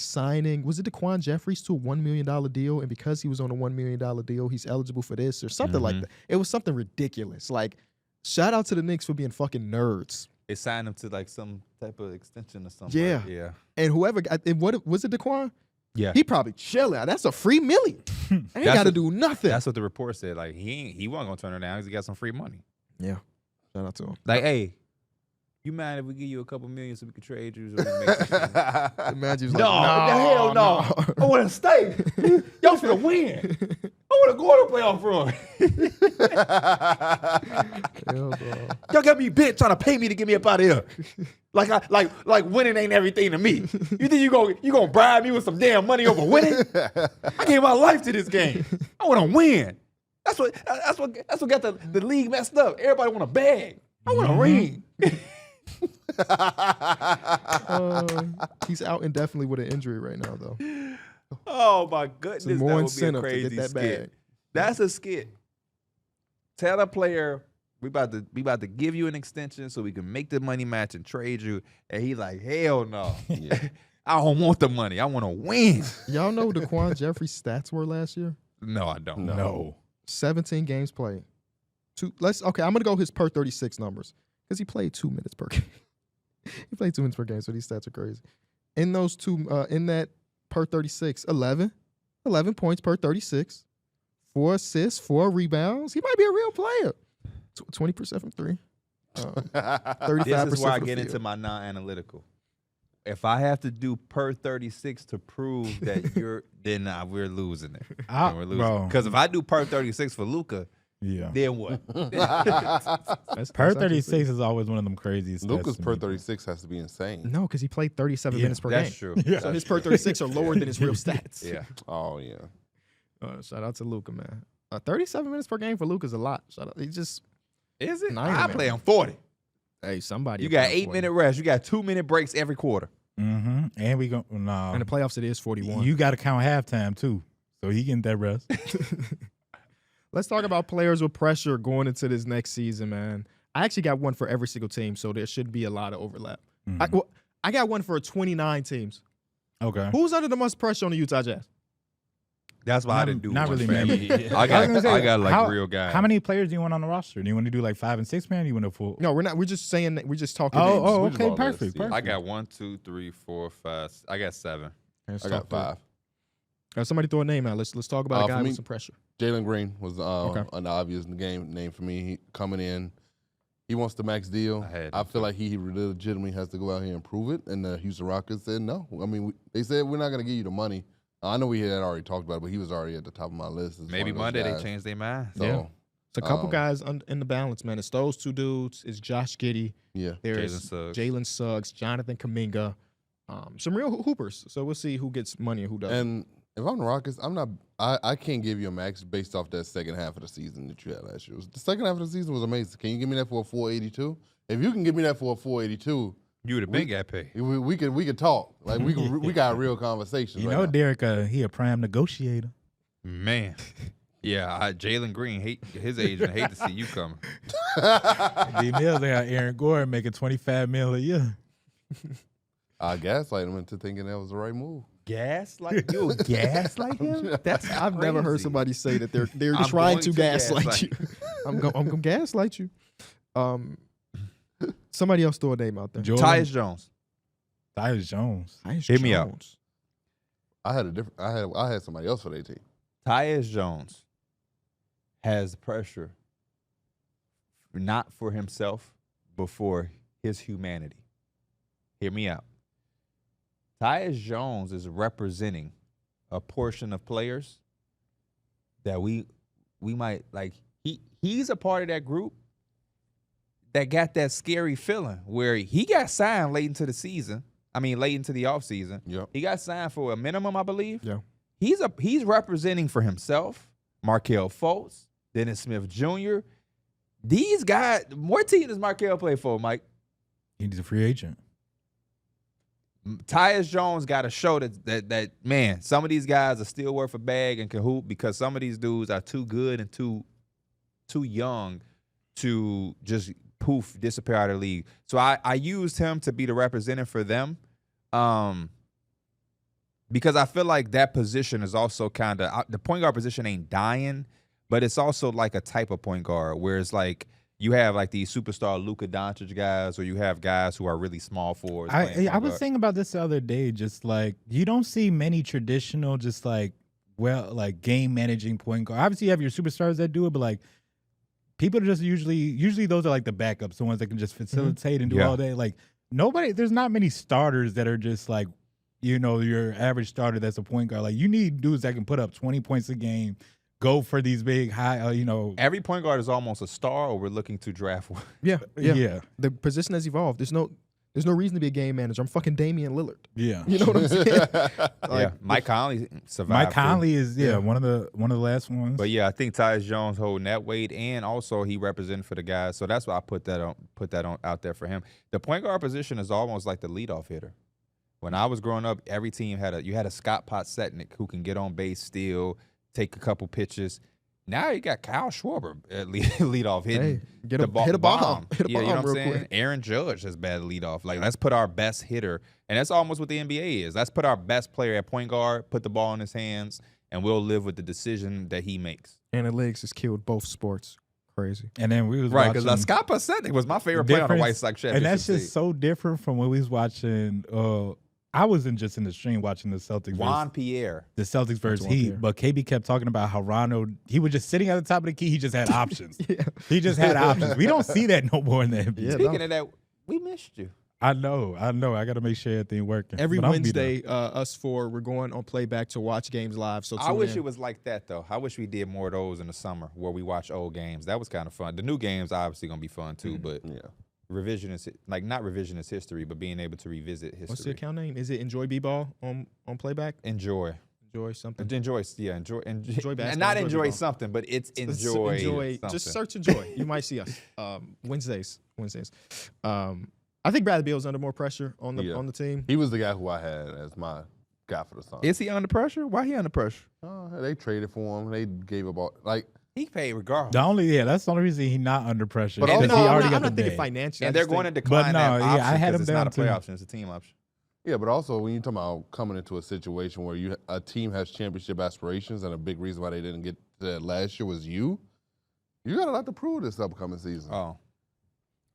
signing, was it DeQuan Jeffries to a $1 million deal? And because he was on a $1 million deal, he's eligible for this or something like that. It was something ridiculous. Like, shout out to the Knicks for being fucking nerds. They signed him to like some type of extension or something. Yeah. Right? Yeah. And whoever, and what was it, DeQuan? Yeah. He probably chilling. That's a free million. I ain't That's got to what- do nothing. That's what the report said. Like he wasn't gonna turn her down because he got some free money. Yeah. Shout out to him. Like, hey, you mind if we give you a couple million so we can trade you? So we can make this thing? Imagine he's No, like, the hell no. I want to stay. Y'all finna win. I want to go on a playoff run. Hell no. Y'all got me bitch trying to pay me to get me up out of here. Like winning ain't everything to me. You think you gonna bribe me with some damn money over winning? I gave my life to this game. I want to win. That's what got the league messed up. Everybody want a bag. I want a ring. He's out indefinitely with an injury right now, though. Oh my goodness, Some more that would be a incentive to crazy get that skit. bag. That's a skit. Tell a player we about to give you an extension so we can make the money match and trade you, and he like, hell no. I don't want the money. I want to win. Y'all know what DeQuan Jeffrey's stats were last year? No, I don't. No. 17 games played. I'm gonna go his per 36 numbers because he played 2 minutes per game. He played 2 minutes per game, so these stats are crazy. In those in that per 36, 11 points per 36, 4 assists, 4 rebounds. He might be a real player. 20% from 3. 35% This is where I from get field. into my non-analytical. If I have to do per 36 to prove that then we're losing it. We're losing. Bro. Because if I do per 36 for Luka, Yeah. then what? That's Per actually 36 is always one of them craziest. Lucas stats to per me. 36 has to be insane. No, because he played 37 minutes per That's game. true. Yeah. So his per 36 are lower than his real stats. Yeah. Oh yeah. Shout out to Luka, man. 37 minutes per game for Luka is a lot. Shout out. He just, Is it? Nine, I man. play on 40. hey, somebody. You will got play 8 for minute rest. You got 2 minute breaks every quarter. Mm-hmm. And we go In the playoffs, it is 41. You got to count halftime too, so he getting that rest. Let's talk about players with pressure going into this next season, man. I actually got one for every single team, so there should be a lot of overlap. I got one for 29 teams. Okay. Who's under the most pressure on the Utah Jazz? That's why I didn't do not one really for many. me. I got like real guys. How many players do you want on the roster? Do you want to do like 5 and 6 man? Do you want to full? No, we're not. We're just saying that we're just talking. Oh, names. oh, just okay, ball perfect, lists, yeah. perfect. I got 1, 2, 3, 4, 5. I got 7. I got 5. Somebody throw a name out. Let's talk about a guy for me, with some pressure. Jalen Green was an obvious name for me. He, coming in, he wants the max deal. I feel like he legitimately has to go out here and prove it. And the Houston Rockets said no. I mean, they said we're not going to give you the money. I know we had already talked about it, but he was already at the top of my list. Maybe Monday they changed their mind. So, Yeah. It's a couple guys in the balance, man. It's those two dudes. It's Josh Giddey. Yeah. There's Jalen Suggs, Jonathan Kuminga. Some real hoopers. So we'll see who gets money and who doesn't. And if I'm the Rockets, I can't give you a max based off that second half of the season that you had last year. The second half of the season was amazing. Can you give me that for a 482? If you can give me that for a 482, you would have been got paid. we could talk. Like we got a real conversation. You right know, now. Derrick, he a prime negotiator. Man. Yeah, Jalen Green, his agent, hate to see you coming. D Mills, they got Aaron Gordon making $25 million a year. I gaslight him into thinking that was the right move. Gaslight? You gaslight him? That's I've never heard somebody say that they're I'm trying going to to gaslight gaslight you. I'm gonna gaslight you. Somebody else throw a name out there. Tyus Jones. Tyus Jones. Hit me out. I had somebody else for their team. Tyus Jones has pressure not for himself, but for his humanity. Hear me out. Tyus Jones is representing a portion of players that we might like. He's a part of that group that got that scary feeling where he got signed late into the season. I mean, late into the offseason. Yep. He got signed for a minimum, I believe. Yeah. He's representing for himself, Markelle Fultz, Dennis Smith Jr. These guys, what team does Markelle play for, Mike? He's a free agent. Tyus Jones got to show that man, some of these guys are still worth a bag and can hoop because some of these dudes are too good and too young to just poof disappear out of the league. So I used him to be the representative for them, because I feel like that position is also kind of the point guard position ain't dying, but it's also like a type of point guard where it's like you have like these superstar Luka Doncic guys, or you have guys who are really small forwards. I was thinking about this the other day, just like you don't see many traditional, just like game managing point guard. Obviously, you have your superstars that do it, but like people are just usually those are like the backups, the ones that can just facilitate and do all day. Like there's not many starters that are just like, your average starter that's a point guard. Like you need dudes that can put up 20 points a game, go for these big high, Every point guard is almost a star, or we're looking to draft one. Yeah. Yeah. The position has evolved. There's no reason to be a game manager. I'm fucking Damian Lillard. Yeah. You know what I'm saying? Yeah, Mike Conley survived. Mike Conley is one of the last ones. But yeah, I think Tyus Jones holding that weight, and also he represented for the guys. So that's why I put that on out there for him. The point guard position is almost like the leadoff hitter. When I was growing up, every team had a Scott Podsetnik who can get on base, steal, take a couple pitches. Now you got Kyle Schwarber at leadoff hitting. Hit a bomb. Hit a You know bomb what I'm real saying? quick. Aaron Judge has bad leadoff. Like, let's put our best hitter, and that's almost what the NBA is. Let's put our best player at point guard, put the ball in his hands, and we'll live with the decision that he makes. Analytics has killed both sports. Crazy. And then we was Right, watching because Scott Podsetnik was my favorite player on the White Sox championship and that's just team. so different from when we was watching. I wasn't just in the stream watching the Celtics. Juan Pierre. The Celtics versus Juan Heat, Pierre. but KB kept talking about how Rondo, he was just sitting at the top of the key. He just had options. Yeah. He just had options. We don't see that no more in the NBA. Yeah, Speaking of that, we missed you. I know. I got to make sure everything working. Every But I'm gonna be there. Wednesday, us four, we're going on playback to watch games live. So I wish in. it was like that, though. I wish we did more of those in the summer where we watch old games. That was kind of fun. The new games obviously going to be fun, too, but Yeah. revisionist, like not revisionist history, but being able to revisit history. What's the account name? Is it Enjoy B-Ball on playback? Enjoy. Enjoy something. Enjoy basketball, and not enjoy enjoy b-ball. something, but it's Just enjoy. Just something. search Enjoy. You might see us Wednesdays. I think Bradley Beal's under more pressure on the team. He was the guy who I had as my guy for the Suns. Is he under pressure? Why he under pressure? They traded for him. They gave up all, like, He paid regardless. That's the only reason he's not under pressure. But because also- he I'm already not got the thinking bag. financially. And they're going to decline no, that yeah, option I had him because it's not a down play too. option, it's a team option. Yeah, but also when you're talking about coming into a situation where a team has championship aspirations, and a big reason why they didn't get to that last year was you got a lot to prove this upcoming season. Oh.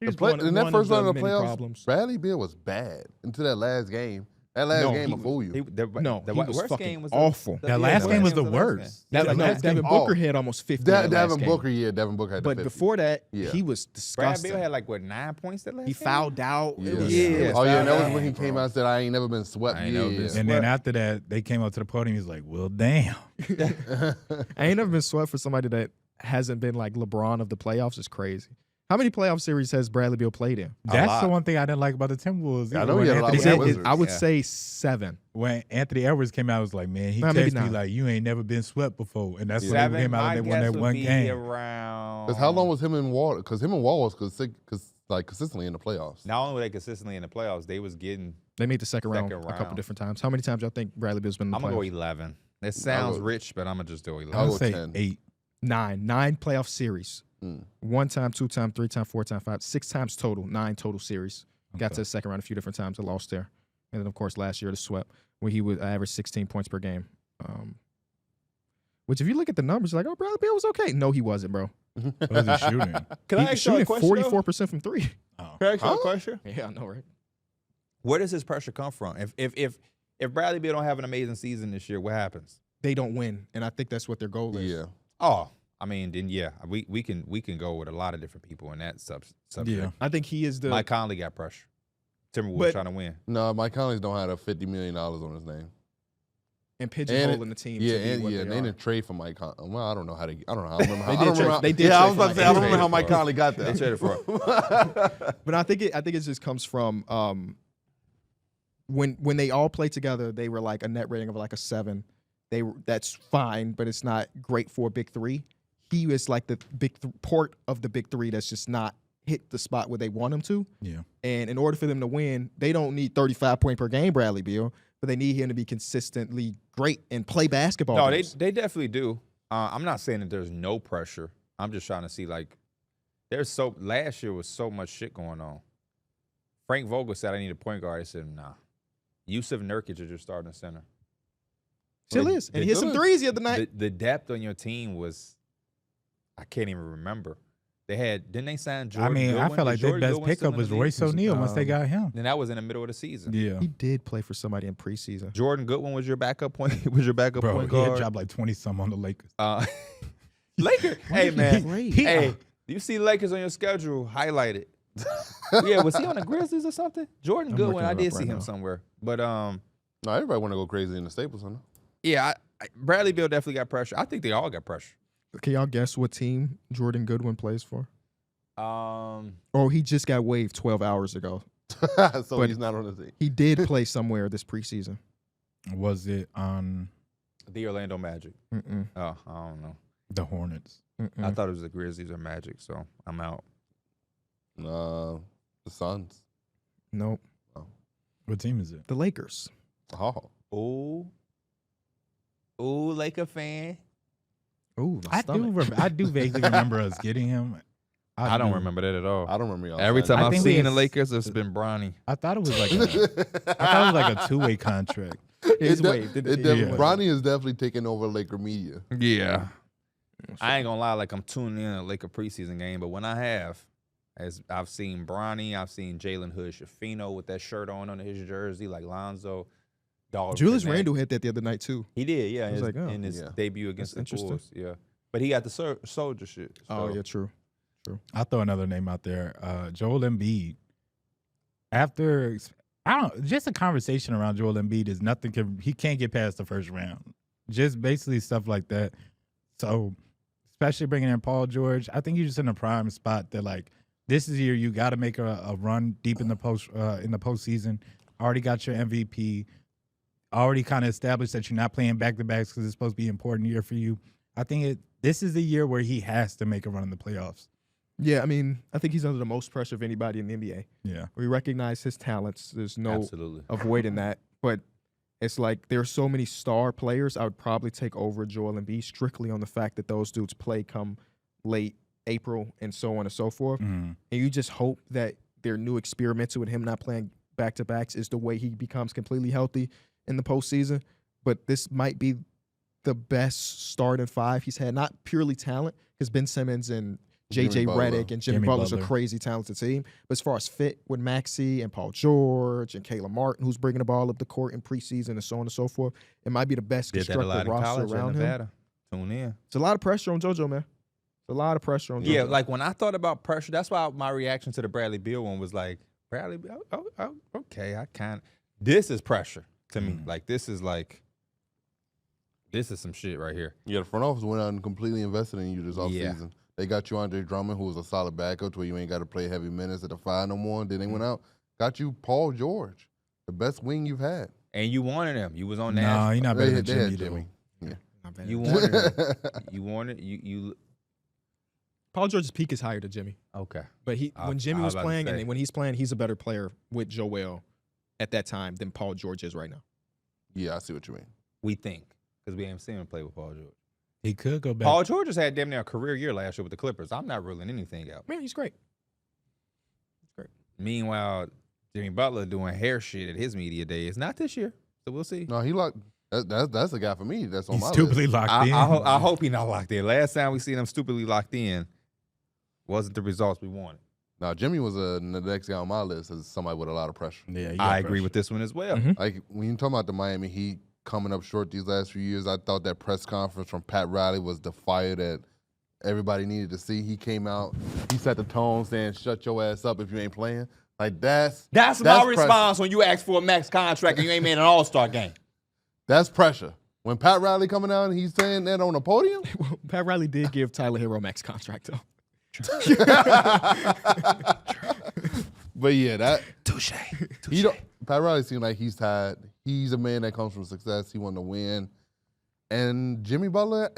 In that first round of the playoffs, Bradley Beal was bad until that last game. That last game will fool you. The was worst fucking game was awful. That last game was the worst. Devin Booker had almost 50. Devin Booker had But 50. before that, Yeah. he was Brad disgusting. Beal had 9 points that last He game? fouled out. Yeah. It was- Yeah. Oh, yeah, and that was fouled when he out, came bro. out and said, I ain't never been swept. I ain't never been Yeah. swept. And then after that, they came up to the podium. He's like, well, damn. I ain't never been swept for somebody that hasn't been like LeBron of the playoffs. Is crazy. How many playoff series has Bradley Beal played in? That's lot. the one thing I didn't like about the Timberwolves. I know When he had a lot Anthony with Is the it- Wizards. I would Yeah. say 7. When Anthony Edwards came out, I was like, man, he Nah, maybe texted me not. like, you ain't never been swept before. And that's when they 7, came out my and they won guess that would one be game. around. Because how long was him and Wall? Because him and Wall was consistently in the playoffs. Not only were they consistently in the playoffs, they was getting. They made the second round Second a couple round. different times. How many times y'all think Bradley Beal's been in the I'm gonna go playoffs? 11. It sounds go- rich, but I'm gonna just do 11. I'll I go would say 10. 8. 9 playoff series. Mm. 1 time, 2 time, 3 time, 4 time, 5, 6 times total. 9 total series. Got to the second round a few different times. I lost there, and then of course last year the swept where he would average 16 points per game. Which if you look at the numbers, you're like, oh, Bradley Beal was okay. No, he wasn't, bro. What was he shooting? Can He I was ask you a shooting question? 44% from 3. Can I ask you a question? Yeah, I know, right? Where does his pressure come from? If Bradley Beal don't have an amazing season this year, what happens? They don't win, and I think that's what their goal is. Yeah. Oh, I mean, then yeah, we can go with a lot of different people in that subject. Yeah. I think he is the Mike Conley got pressure. Timberwolves But- trying to win. No, Mike Conley's don't have a $50 million on his name. and pigeonholing the team. Yeah, to be and what yeah, they they are. didn't trade for Mike Conley. Well, I don't know how they. I don't know. I remember how. They I did don't trade- remember. they did Yeah, I trade was for about to Mike say I don't Conley. remember how They Mike traded Conley got They there. traded for it. But I think it just comes from when they all play together, they were like a net rating of like a 7. That's fine, but it's not great for a big 3. He is like the port of the big 3 that's just not hit the spot where they want him to. Yeah. And in order for them to win, they don't need 35 point per game, Bradley Beal, but they need him to be consistently great and play basketball. No, games. they definitely do. I'm not saying that there's no pressure. I'm just trying to see like last year was so much shit going on. Frank Vogel said I need a point guard. I said nah. Yusuf Nurkic is your starting center. Still Like, is. And he hit some threes the other night. The depth on your team was, I can't even remember. Didn't they sign Jordan I mean, I Goodwin? felt like Was their Jordan best Goodwin still pickup in was the league? Royce O'Neal once they got him. And that was in the middle of the season. Yeah. He did play for somebody in preseason. Jordan Goodwin was your backup point. Was your backup Bro, point he had guard? dropped like 20-some on the Lakers. Lakers. Hey man. Great. Hey, do you see Lakers on your schedule highlighted? Yeah, was he on the Grizzlies or something? Jordan I'm Goodwin, looking I it did up see right him now. somewhere. But No, everybody want to go crazy in the Staples Center. yeah, Bradley Beal definitely got pressure. I think they all got pressure. Can y'all guess what team Jordan Goodwin plays for? Um, Oh, he just got waived 12 hours ago. So But- he's not on the team. He did play somewhere this preseason. Was it on the Orlando Magic. Mm-mm, Oh, I don't know. the Hornets? mm-mm. I thought it was the Grizzlies or Magic, so I'm out. The Suns. Nope. What team is it? The Lakers. Oh, Ooh, Laker fan. Ooh, my I stomach. I do vaguely remember us getting him. I don't do. remember that at all. I don't remember y'all. Every time I I've think we seen the had- Lakers, it's been Bronny. I thought it was like a 2-way contract. He's waived. Bronny is definitely taking over Laker media. Yeah. I ain't gonna lie, like I'm tuning in a Laker preseason game, but when I have, as I've seen Bronny, I've seen Jalen Hood-Schifino with that shirt on his jersey, like Lonzo. Dog Julius Burnett. Randle hit that the other night, too. He did, yeah, I was like, oh. in his Yeah. debut against the That's interesting. Bulls, yeah. But he got the soldier shit. Oh, so- yeah, true. I'll throw another name out there. Joel Embiid. Just a conversation around Joel Embiid is he can't get past the first round. Just basically stuff like that. So, especially bringing in Paul George, I think you're just in a prime spot that like this is the year you got to make a run deep in the postseason. Already got your MVP. Already kind of established that you're not playing back-to-backs because it's supposed to be an important year for you. I think this is the year where he has to make a run in the playoffs. Yeah, I mean, I think he's under the most pressure of anybody in the NBA. Yeah. We recognize his talents. There's no Absolutely. avoiding that. But It's like there are so many star players. I would probably take over Joel Embiid strictly on the fact that those dudes play come late April and so on and so forth. Mm. And you just hope that their new experimental with him not playing back-to-backs is the way he becomes completely healthy in the postseason. But this might be the best starting five he's had, not purely talent, because Ben Simmons and J.J. Redick and Jimmy Butler's a crazy talented team. But as far as fit with Maxey and Paul George and Caleb Martin, who's bringing the ball up the court in preseason and so on and so forth, it might be the best constructed roster around him. Tune in. It's a lot of pressure on JoJo, man. It's a lot of pressure on JoJo. Yeah, like when I thought about pressure, that's why my reaction to the Bradley Beal one was like, Bradley Beal, okay, this is pressure to me. Like, this is some shit right here. Yeah, the front office went out and completely invested in you this offseason. They got you Andre Drummond, who was a solid backup to where you ain't got to play heavy minutes at the 5 no more. Then they went out, got you Paul George, the best wing you've had. And you wanted him. You was on that. No, you're not better than They had Jimmy. Yeah. You wanted him. You wanted you. Paul George's peak is higher than Jimmy. Okay. But when Jimmy was playing say. and when he's playing, he's a better player with Joel at that time than Paul George is right now. Yeah, I see what you mean. We think, because we haven't seen him play with Paul George. He could go back. Paul George has had damn near a career year last year with the Clippers. I'm not ruling anything out. Man, he's great. Meanwhile, Jimmy Butler doing hair shit at his media day. It's not this year, so we'll see. No, he locked. That's the guy for me. That's on He's my stupidly list. locked in. I hope he's not locked in. Last time we seen him stupidly locked in wasn't the results we wanted. Now, Jimmy was the next guy on my list as somebody with a lot of pressure. Yeah, I agree with this one as well. Like, when you talk about the Miami Heat coming up short these last few years, I thought that press conference from Pat Riley was the fire that everybody needed to see. He came out, he set the tone saying, shut your ass up if you ain't playing. Like, that's my response when you ask for a max contract and you ain't made an all-star game. That's pressure. When Pat Riley coming out and he's saying that on the podium. Pat Riley did give Tyler Hero max contract, though. But yeah, that Touche. Pat Riley seemed like he's tired. He's a man that comes from success. He wanted to win. And Jimmy Butler,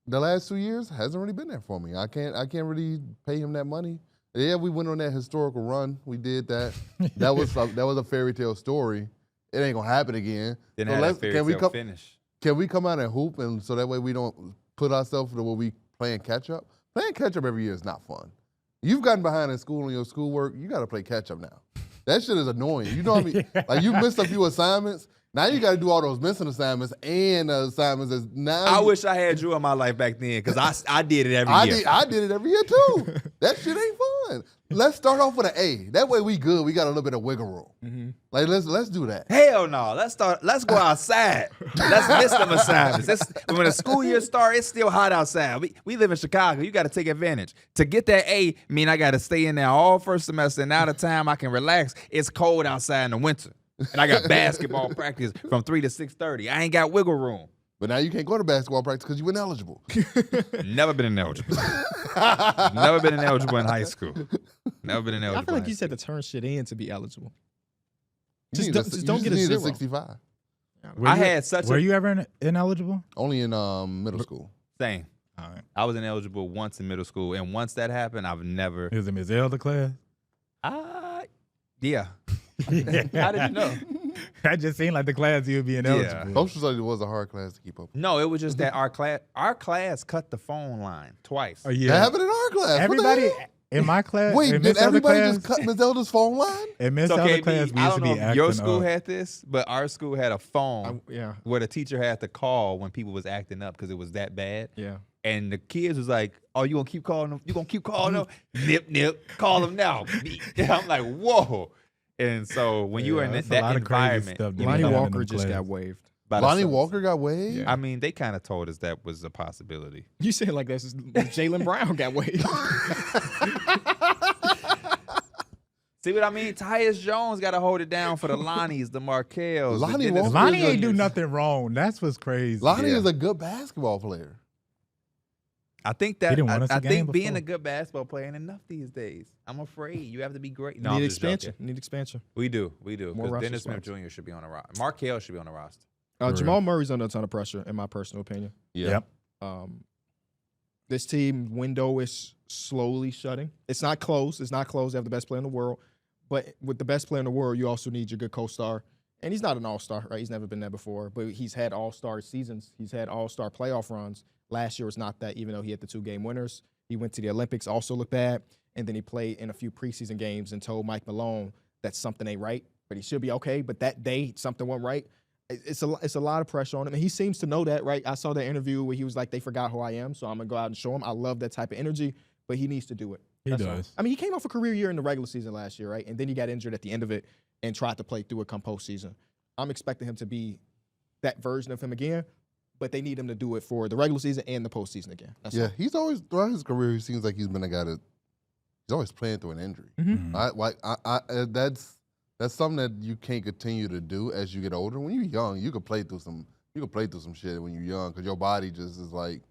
the last 2 years, hasn't really been there for me. I can't really pay him that money. Yeah, we went on that historical run. We did that. That was a fairy tale story. It ain't gonna happen again. Didn't have a fairy tale finish. Can we come out and hoop, and so that way we don't put ourselves to where we playing catch up? Playing catch up every year is not fun. You've gotten behind in school on your schoolwork. You got to play catch up now. That shit is annoying. You know what I mean? Like, you missed a few assignments. Now you got to do all those missing assignments and assignments. I wish I had Drew in my life back then because I did it every year. I did it every year too. That shit ain't fun. Let's start off with an A. That way we good. We got a little bit of wiggle room. Mm-hmm. Like, let's do that. Hell no. Let's go outside. Let's miss them assignments. When the school year starts, it's still hot outside. We live in Chicago. You got to take advantage. To get that A, I got to stay in there all first semester, and now the time I can relax, it's cold outside in the winter. And I got basketball practice from 3 to 6:30. I ain't got wiggle room. But now you can't go to basketball practice because you weren't eligible. Never been ineligible. Never been ineligible in high school. Never been ineligible. I feel like you said to turn shit in to be eligible. You Just don't get a need zero. 65. Were you ever ineligible? Only in middle school. Same. All right. I was ineligible once in middle school, and once that happened, I've never. Is it Ms. Elder class? Yeah. How did you know? That just seemed like the class you would be ineligible. Yeah. Social studies was a hard class to keep up with. No, it was just that our class cut the phone line twice. Oh, yeah. That happened in our class. Everybody What the hell? in my class. Wait, in did Miss Elder everybody class, just cut Ms. Elder's phone line? In Miss So, Elder KB, class, we I used don't to know be if your acting school up. had this, but our school had a phone Yeah. where the teacher had to call when people was acting up because it was that bad. Yeah. And the kids was like, "Oh, you gonna keep calling them? You gonna keep calling them? Nip, call them now." I'm like, "Whoa!" And so when you were in that's a that lot of crazy environment, stuff you Lonnie happened in Walker them just got classes. waived. by the Lonnie Celtics. Walker got waived? Yeah. I mean, they kind of told us that was a possibility. You said it like that's Jalen Brown got waived. See what I mean? Tyus Jones got to hold it down for the Lonnies, the Markells. Lonnie the Dennis Walker- Lonnie ain't do Juniors. nothing wrong. That's what's crazy. Lonnie Yeah. is a good basketball player. I think He that didn't want us I a game think being before. a good basketball player ain't enough these days. I'm afraid you have to be great. No, Need I'm just expansion. joking. Need expansion. We do. More Because roster Dennis Smith spots. Jr. should be on the roster. Markel should be on the roster. For Jamal real. Murray's under a ton of pressure, in my personal opinion. Yeah. Yep. This team window is slowly shutting. It's not closed. It's not closed. They have the best player in the world. But with the best player in the world, you also need your good co-star. and he's not an all-star, right? He's never been there before, but he's had all-star seasons. He's had all-star playoff runs. Last year was not that, even though he had the 2-game winners. He went to the Olympics, also looked bad, and then he played in a few preseason games and told Mike Malone that something ain't right, but he should be okay. But that day, something went right. It's a lot of pressure on him, and he seems to know that, right? I saw that interview where he was like, they forgot who I am, so I'm going to go out and show him. I love that type of energy, but he needs to do it. He does. I mean, he came off a career year in the regular season last year, right? And then he got injured at the end of it and tried to play through it come postseason. I'm expecting him to be that version of him again, but they need him to do it for the regular season and the postseason again. That's all. He's always, throughout his career, he seems like he's been a guy that he's always playing through an injury. That's something that you can't continue to do as you get older. When you're young, you can play through some shit when you're young because your body just is like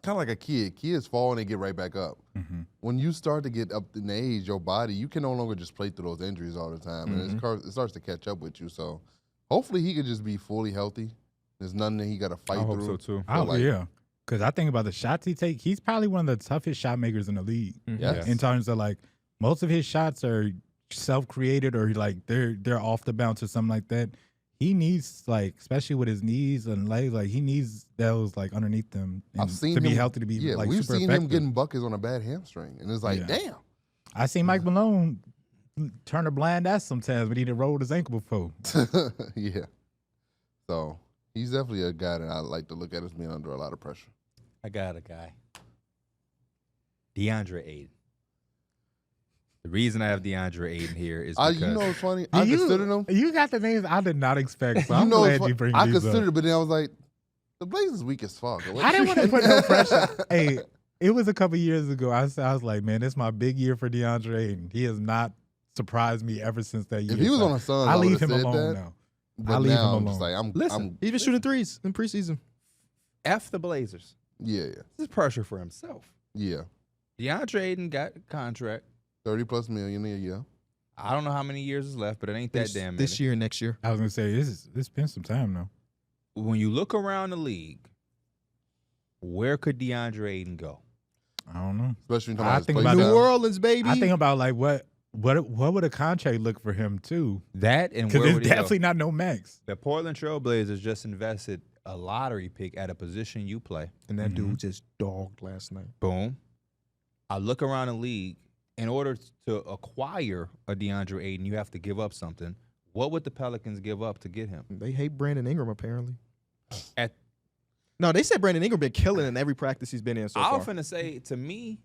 kind of like a kid. Kids fall and they get right back up. When you start to get up in age, your body, you can no longer just play through those injuries all the time, and it starts to catch up with you. So hopefully he could just be fully healthy. There's nothing that he got to fight through. I hope so too. Yeah, because I think about the shots he takes. He's probably one of the toughest shot makers in the league. Yes. In terms of like most of his shots are self-created or like they're off the bounce or something like that. He needs, like, especially with his knees and legs, like he needs those like underneath them I've seen to be him, healthy to be like we've super seen effective. him getting buckets on a bad hamstring, and it's like, damn. I seen Mike Malone turn a blind eye sometimes, but he done rolled his ankle before. Yeah. So he's definitely a guy that I like to look at as being under a lot of pressure. I got a guy. Deandre Ayton. The reason I have Deandre Ayton here is because you know what's funny? I considered him. You got the names I did not expect, so I'm know glad what's you bring I these considered up. it, but then I was like, the Blazers weak as fuck. I didn't want to put no pressure. Hey, it was a couple years ago. I was like, man, it's my big year for Deandre Ayton. He has not surprised me ever since that year. If he was on the Suns, I I leave would've him said alone that. now. But I leave now him I'm just alone. like, Listen, he's been shooting threes in preseason. F the Blazers. Yeah. This is pressure for himself. Yeah. Deandre Ayton got a contract. $30+ million a year. I don't know how many years is left, but it ain't that damn many. This year and next year. I was gonna say it's been some time now. When you look around the league, where could Deandre Ayton go? I don't know. Especially when I you're think talking about about New Orleans, baby. I think about like what would a contract look for him too? That and Because where it's would he go? definitely not no max. The Portland Trailblazers just invested a lottery pick at a position you play. And that dude just dogged last night. Boom. I look around the league. In order to acquire a Deandre Ayton, you have to give up something. What would the Pelicans give up to get him? They hate Brandon Ingram, apparently. At No, they said Brandon Ingram been killing in every practice he's been in so I far. was finna say, to me,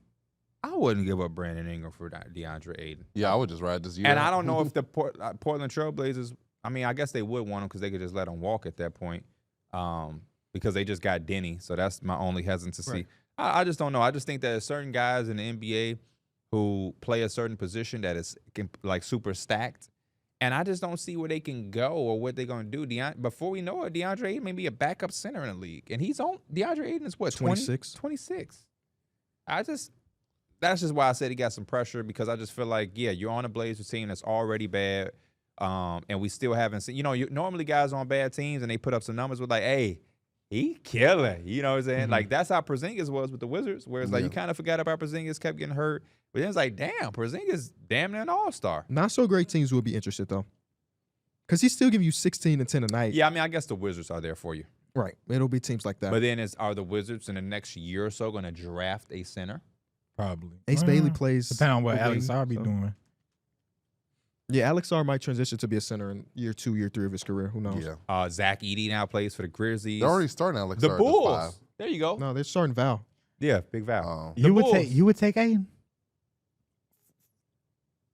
I wouldn't give up Brandon Ingram for Deandre Ayton. Yeah, I would just ride this year. And I don't know if the Portland Trailblazers, I mean, I guess they would want him because they could just let him walk at that point because they just got Denny. So that's my only hesitancy. Right. I just don't know. I just think that there's certain guys in the NBA who play a certain position that is like super stacked. And I just don't see where they can go or what they're going to do. Before we know it, Deandre Ayton may be a backup center in the league. And Deandre Ayton is what, 26? 26. That's just why I said he got some pressure because I just feel like, yeah, you're on a Blazers team that's already bad. And we still haven't seen, normally guys on bad teams and they put up some numbers with like, hey, he killing. You know what I'm saying? Mm-hmm. Like that's how Porzingis was with the Wizards, where it's like you kind of forgot about Porzingis, kept getting hurt. But then it's like, damn, Porzingis damn near an all-star. Not so great teams will be interested, though. Because he still give you 16 and 10 a night. Yeah, I mean, I guess the Wizards are there for you. Right. It'll be teams like that. But then are the Wizards in the next year or so going to draft a center? Probably. Ace Bailey plays. Depending on what the Alex wing, R be so. doing. Yeah, Alex R might transition to be a center in year 2, year 3 of his career. Who knows? Yeah. Zach Edey now plays for the Grizzlies. They're already starting Alex The Sarr at Bulls. 5. There you go. No, they're starting Val. Yeah, big Val. You would Bulls. take Ayton?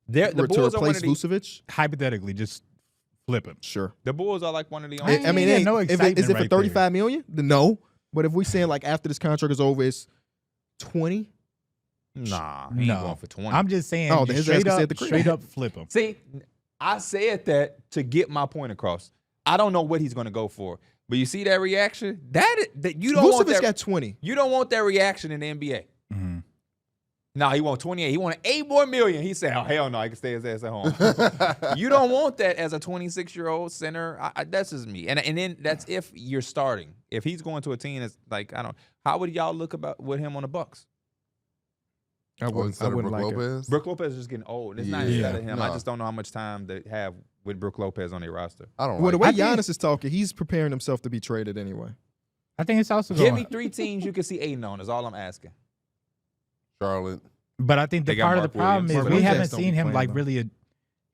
The To Bulls are one replace of the Vucevic? Hypothetically, just flip him. Sure. The Bulls are like one of the only. I mean, yeah, hey, no is it excitement for right 35 million? Then no. But if we saying like after this contract is over, it's 20. Nah, he ain't going for 20. I'm just saying, Oh, you his straight ass can stay up, at the crib. straight up flip him. See, I said that to get my point across. I don't know what he's going to go for, but you see that reaction? That you don't want Vucevic that. got 20. You don't want that reaction in the NBA. Mm-hmm. No, he want 28. He wanted $8 more million. He said, "Oh hell no, I can stay his ass at home." You don't want that as a 26-year-old center. That's just me. And then that's if you're starting. If he's going to a team that's like how would y'all look with him on the Bucks? I instead of wouldn't Brook like it. Lopez. Brook Lopez is just getting old. It's not Yeah. instead of him. I Nah. just don't know how much time they have with Brook Lopez on their roster. I don't Well, the like way I think- Giannis is talking, he's preparing himself to be traded anyway. I think it's also Give going. me 3 teams you can see Ayton on. Is all I'm asking. Charlotte. But I think They the got part of the Mark problem Williams. is Mark we Williams haven't don't be seen him playing, like though. really.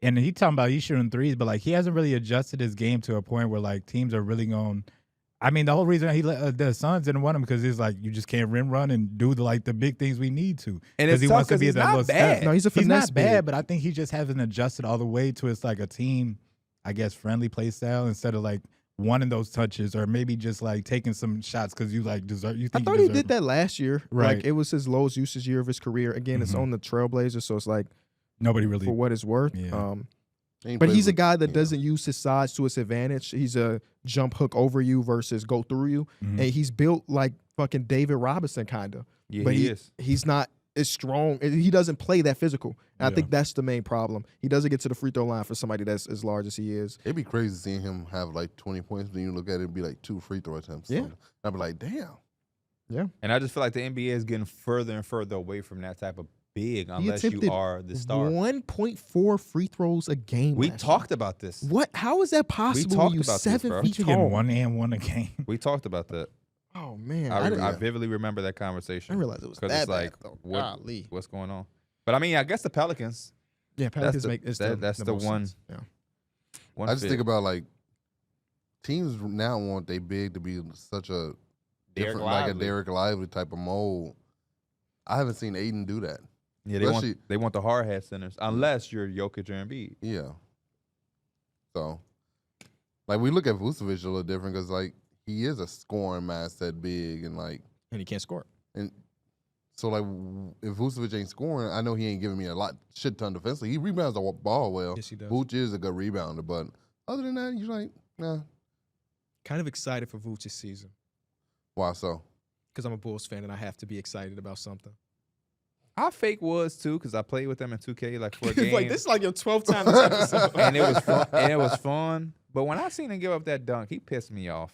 And he talking about he's shooting threes, but like he hasn't really adjusted his game to a point where like teams are really going. I mean, the whole reason he the Suns didn't want him because he's like you just can't rim run and do the big things we need to. And it's he tough wants to 'cause be he's that not little bad. step. No, he's a He's finesse not bad, big. but I think he just hasn't adjusted all the way to it's like a team, I guess, friendly play style instead of like wanting those touches or maybe just like taking some shots because you like deserve. You I think thought you he deserve did them. that last year. Right. Like it was his lowest usage year of his career. Again, it's Mhm. on the Trailblazers, so it's like Nobody really. for what it's worth. Yeah. But he's a guy that doesn't use his size to his advantage. He's a jump hook over you versus go through you. Mhm. And he's built like fucking David Robinson kind of. Yeah, But he is. he's not as strong. He doesn't play that physical. And I Yeah. think that's the main problem. He doesn't get to the free throw line for somebody that's as large as he is. It'd be crazy seeing him have like 20 points. Then you look at it, it'd be like 2 free throw attempts. Yeah. I'd be like, damn. And I just feel like the NBA is getting further and further away from that type of big He unless you attempted are the star. 1.4 free throws a game. We last talked about this. year. What? How is that possible? talked when you about this, 7 bro. feet You tall? getting 1 and 1 a game. We talked about that. Oh man, I didn't, vividly remember that I conversation. didn't realize it was that Because it's bad, like, though. what, Golly. what's going on? But I mean, I guess the Pelicans. Yeah, Pelicans the- make it's that's the most one- sense. Yeah. I just think about like teams now want they big to be such a Derek different, like a Lively. Derek Lively type of mold. I haven't seen Aiden do that. Yeah, Especially- they want the hard hat centers unless you're Jokic or Embiid. Yeah. So, like we look at Vucevic a little different because like he is a scoring mindset big and like And he can't score. and so like if Vucevic ain't scoring, I know he ain't giving me a shit ton defensively. He rebounds the ball well. Yes, he does. Vooch is a good rebounder, but other than that, you're like, nah. Kind of excited for Vooch's season Why so? because I'm a Bulls fan and I have to be excited about something. I fake was too because I played with them in 2K like for a game. It's like this is like your 12th time this episode. and it was fun. And it was fun. But when I seen him give up that dunk, he pissed me off.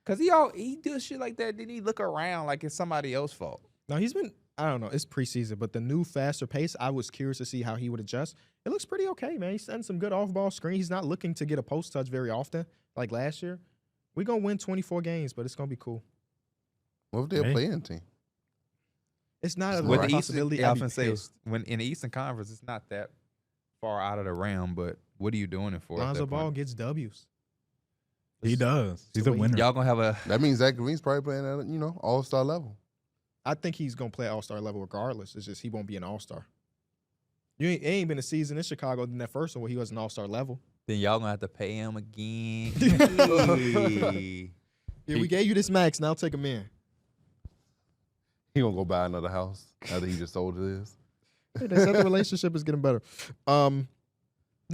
Cause he does shit like that. Then he look around like it's somebody else's fault. No, he's been, I don't know, it's preseason, but the new faster pace, I was curious to see how he would adjust. It looks pretty okay, man. He's setting some good off-ball screen. He's not looking to get a post touch very often like last year. We're going to win 24 games, but it's going to be cool. What if they're Hey. playing team? It's not a With With the Eastern, possibility. yeah, I I'd was be gonna say pissed. when in the Eastern Conference, it's not that far out of the realm. But what are you doing it for? at Lonzo that Ball point? gets W's. He does. He's the a way- winner. Y'all gonna have a That means Zach Levine's probably playing at all-star level. I think he's going to play all-star level regardless. It's just he won't be an all-star. It ain't been a season in Chicago than that first one where he was an all-star level. then y'all gonna have to pay him again. Yeah, we gave you this max. Now take him in. He gonna go buy another house after he just sold his. Hey, they said the relationship is getting better.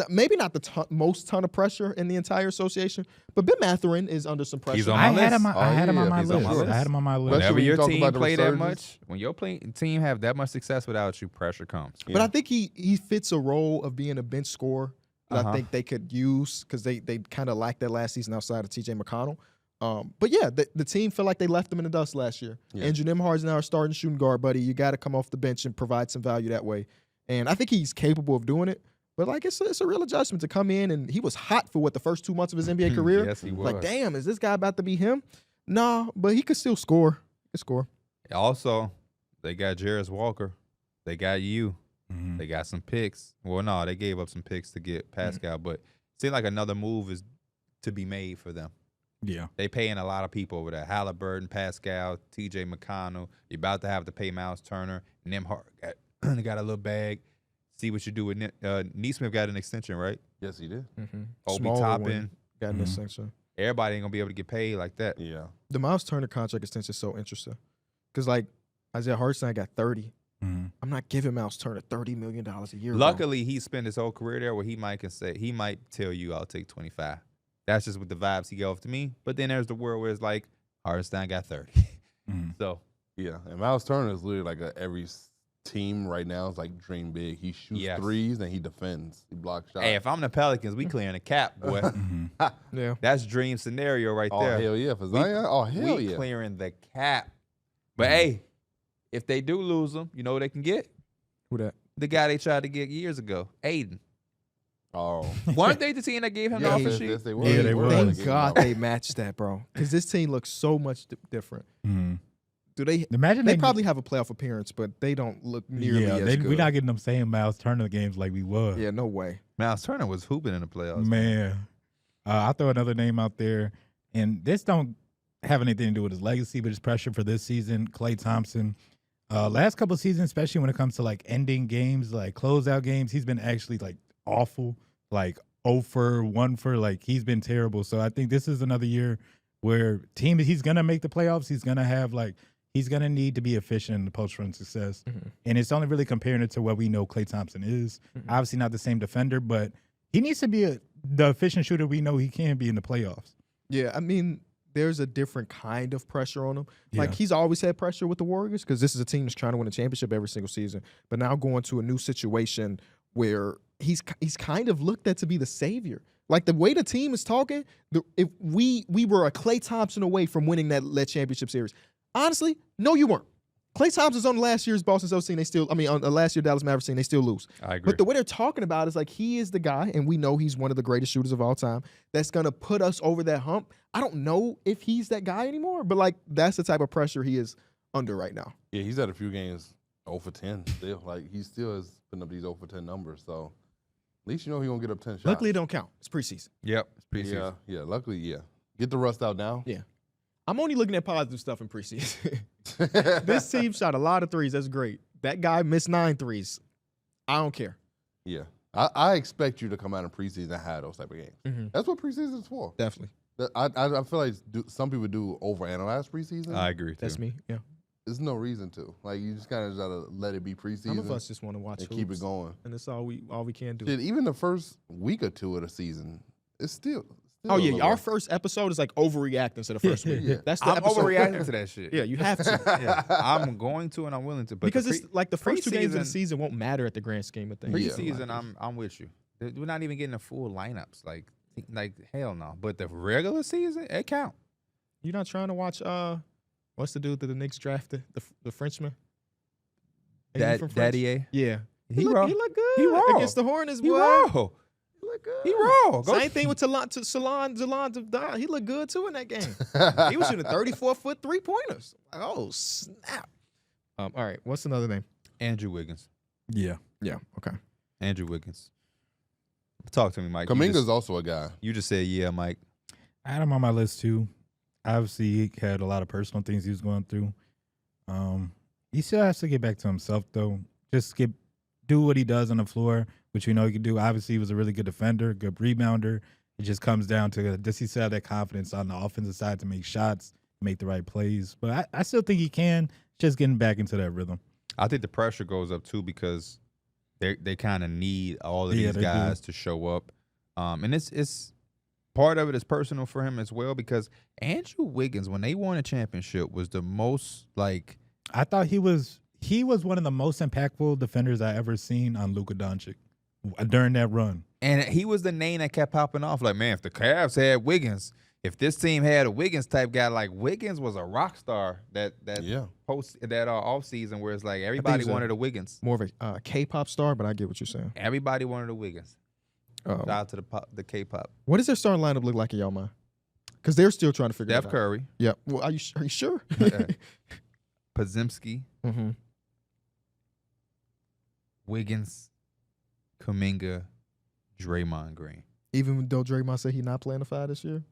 Maybe not the most ton of pressure in the entire association, but Ben Mathurin is under some pressure. He's on I my had him. list. I had him Oh, on yeah, my he's on my list. list. I had him on my list. Especially Whenever when you your talk team about the play that resurgence. much, when your team have that much success without you, pressure comes. But I think he fits a role of being a bench scorer that I think they could use because they kind of lacked that last season outside of T.J. McConnell. But yeah, the team felt like they left him in the dust last year. Yeah. Andrew Nembhard's now a starting shooting guard, buddy. You got to come off the bench and provide some value that way. And I think he's capable of doing it. But like it's a real adjustment to come in, and he was hot for the first 2 months of his NBA career. Yes, he was. Like, damn, is this guy about to be him? Nah, but he could still score. He could score. Also, they got Jarris Walker. They got you. Mhm. They got some picks. Well, no, they gave up some picks to get Pascal, but it seemed like another move is to be made for them. Yeah. They paying a lot of people over there. Halliburton, Pascal, T.J. McConnell. You're about to have to pay Miles Turner. Nembhard got a little bag. See what you do with Neesmith got an extension, right? Yes, he did. Obi Smaller Toppin. one. Got an extension. Everybody ain't gonna be able to get paid like that. Yeah. The Miles Turner contract extension is so interesting because like Isaiah Hartenstein got 30. Mhm. I'm not giving Miles Turner $30 million a year. bro. Luckily, he spent his whole career there where he might tell you I'll take 25. That's just with the vibes he gave off to me. But then there's the world where it's like Hartenstein got 30. Mhm. So Yeah. And Miles Turner is literally like every team right now is like dream big. He shoots Yes. threes and he defends. He blocks shots. hey, if I'm the Pelicans, we clearing the cap, boy. Mhm. Yeah. That's dream scenario right oh there. hell yeah, for Zion. Oh hell we yeah. clearing the cap. But hey, if they do lose him, you know what they can get? Who that? The guy they tried to get years ago, Ayton. Oh, Weren't they the team that gave him the offer sheet? yes, they were. Yeah, they were. Thank God they matched that, bro. Because this team looks so much different. Mhm. Do they? Imagine They probably have a playoff appearance, but they don't look nearly as good. we're not getting them same Miles Turner games like we was. Yeah, no way. Miles Turner was hooping in the playoffs. Man, I'll throw another name out there, and this don't have anything to do with his legacy, but his pressure for this season. Klay Thompson, last couple of seasons, especially when it comes to like ending games, like closeout games, he's been actually like awful, like 0 for 1 for, like he's been terrible. So I think this is another year where he's gonna make the playoffs. He's gonna have he's gonna need to be efficient in the post-run success, and it's only really comparing it to what we know Klay Thompson is. Obviously not the same defender, but he needs to be the efficient shooter we know he can be in the playoffs. Yeah, I mean, there's a different kind of pressure on him. Like Yeah. he's always had pressure with the Warriors because this is a team that's trying to win a championship every single season. But now going to a new situation where he's kind of looked at to be the savior. Like the way the team is talking, if we were a Klay Thompson away from winning that championship series. Honestly, no, you weren't. Klay Thompson's on last year's Boston Celtics team. On last year Dallas Mavericks team, they still lose. I agree. But the way they're talking about is like he is the guy, and we know he's one of the greatest shooters of all time, that's going to put us over that hump. I don't know if he's that guy anymore, but like that's the type of pressure he is under right now. Yeah, he's had a few games 0 for 10 still. Like, he still is putting up these 0 for 10 numbers. So, at least you know he's going to get up 10 shots. Luckily, it don't count. It's preseason. Yep, it's preseason. Yeah, luckily, yeah. Get the rust out now. Yeah. I'm only looking at positive stuff in preseason. This team shot a lot of threes. That's great. That guy missed 9 threes. I don't care. Yeah. I expect you to come out in preseason and have those type of games. Mm-hmm. That's what preseason is for. Definitely. I feel like some people do overanalyze preseason. I agree, too. That's me. Yeah. There's no reason to. Like, you just kind of gotta let it be preseason. Some of us just want to watch and keep it hoops, going. and that's all we can do. Shit, even the first week or two of the season, it's still Oh a yeah, little- our first episode is like overreacting to the first week. Yeah. That's the I'm episode. overreacting to that shit. Yeah, you have to. Yeah, I'm going to and I'm willing to. But Because the it's like the first 2 games of the preseason- season won't matter at the grand scheme of things. Yeah. preseason, I'm with you. We're not even getting the full lineups. Like hell no. But the regular season, it count. You're not trying to watch what's the dude that the Knicks drafted? The Frenchman? Ain't he from France? Daddy, Yeah. he look raw. good. He raw. Against the Hornets, He boy. raw. He look good. He raw. Go Same thing with Salon. He looked good too in that game. He was shooting 34-foot 3-pointers. Like, oh snap! All right, what's another name? Andrew Wiggins. Yeah. Yeah. Okay. Andrew Wiggins. Talk to me, Mike. Kuminga's also a guy. You just said yeah, Mike. I had him on my list too. Obviously, he had a lot of personal things he was going through. He still has to get back to himself though. Just do what he does on the floor, which we know he can do. Obviously, he was a really good defender, good rebounder. It just comes down to does he still have that confidence on the offensive side to make shots, make the right plays? But I still think he can. Just getting back into that rhythm. I think the pressure goes up too because they kind of need all of Yeah, these they do. guys to show up, and it's part of it is personal for him as well because Andrew Wiggins, when they won a championship, was the most like. I thought he was one of the most impactful defenders I ever seen on Luka Doncic during that run. And he was the name that kept popping off. Like, man, if the Cavs had Wiggins, if this team had a Wiggins type guy, like Wiggins was a rock star that off season where it's like everybody he's wanted a Wiggins. More of a K-pop star, but I get what you're saying. Everybody wanted a Wiggins. Shout out to the K-pop. What does their starting lineup look like in y'all mind? Because they're still trying to figure it Steph out. Curry, Yeah. Well, are you sure? Podziemski, Mm-hmm. Wiggins, Kuminga, Draymond Green. Even though Draymond said he's not playing the 5 this year.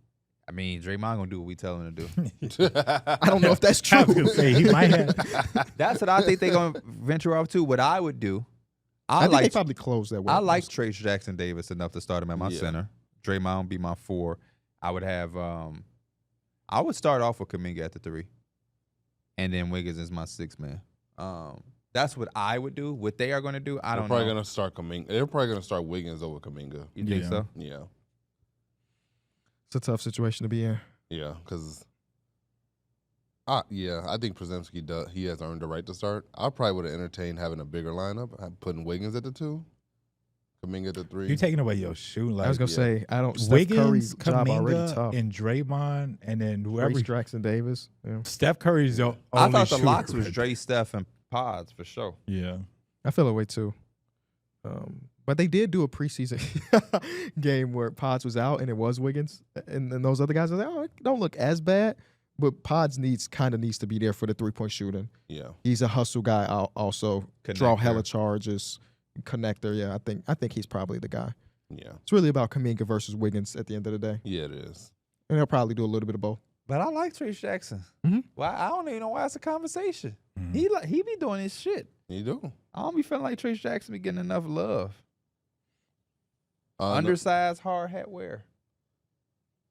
I mean, Draymond gonna do what we tell him to do. I don't know if that's true. I was gonna say he might have. That's what I think they're gonna venture off to. What I would do, I think they probably closed that way. I like Trace Jackson Davis enough to start him at my Yeah. center. Draymond would be my 4. I would have I would start off with Kuminga at the 3. And then Wiggins is my 6 man. That's what I would do. What they are gonna do, I don't know. They're probably gonna start Wiggins over Kuminga. You think Yeah. so? Yeah. It's a tough situation to be in. Yeah, because I think Podziemski he has earned the right to start. I probably would have entertained having a bigger lineup, putting Wiggins at the 2. Kuminga the 3. You taking away your shoe. Like, I was gonna say I don't. Steph Wiggins, Curry's job already Kuminga, tough. and Draymond, and then whoever. Grace Jackson Davis. Yeah. Steph Curry's your I only thought the shooter locks was right Dre, Steph, and Pods for sure. there. Yeah. I feel that way too. But they did do a preseason game where Pods was out and it was Wiggins and those other guys. I was like, oh, it don't look as bad. But Pods needs to be there for the 3-point shooting. Yeah. He's a hustle guy. Also draw Connector. hella charges, connector. Yeah, I think he's probably the guy. Yeah. It's really about Kuminga versus Wiggins at the end of the day, Yeah, it is. and they'll probably do a little bit of both. But I like Trace Jackson. Mhm. Well, I don't even know why it's a conversation. Mhm. He be doing his shit. You do. I don't be feeling like Trace Jackson be getting enough love. No- Undersized hard hat wear.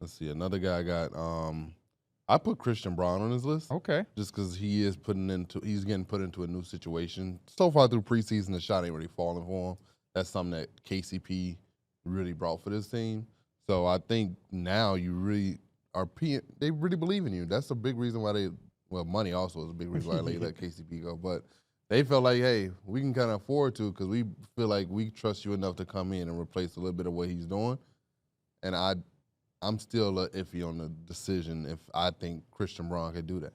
let's see. Another guy got. I put Christian Braun on his list Okay. just because he's getting put into a new situation. So far through preseason, the shot ain't really falling for him. That's something that KCP really brought for this team. So I think now you really they really believe in you. That's a big reason why money also is a big reason why they let KCP go. But they felt like, hey, we can kind of afford to because we feel like we trust you enough to come in and replace a little bit of what he's doing. And I'm still iffy on the decision if I think Christian Braun could do that.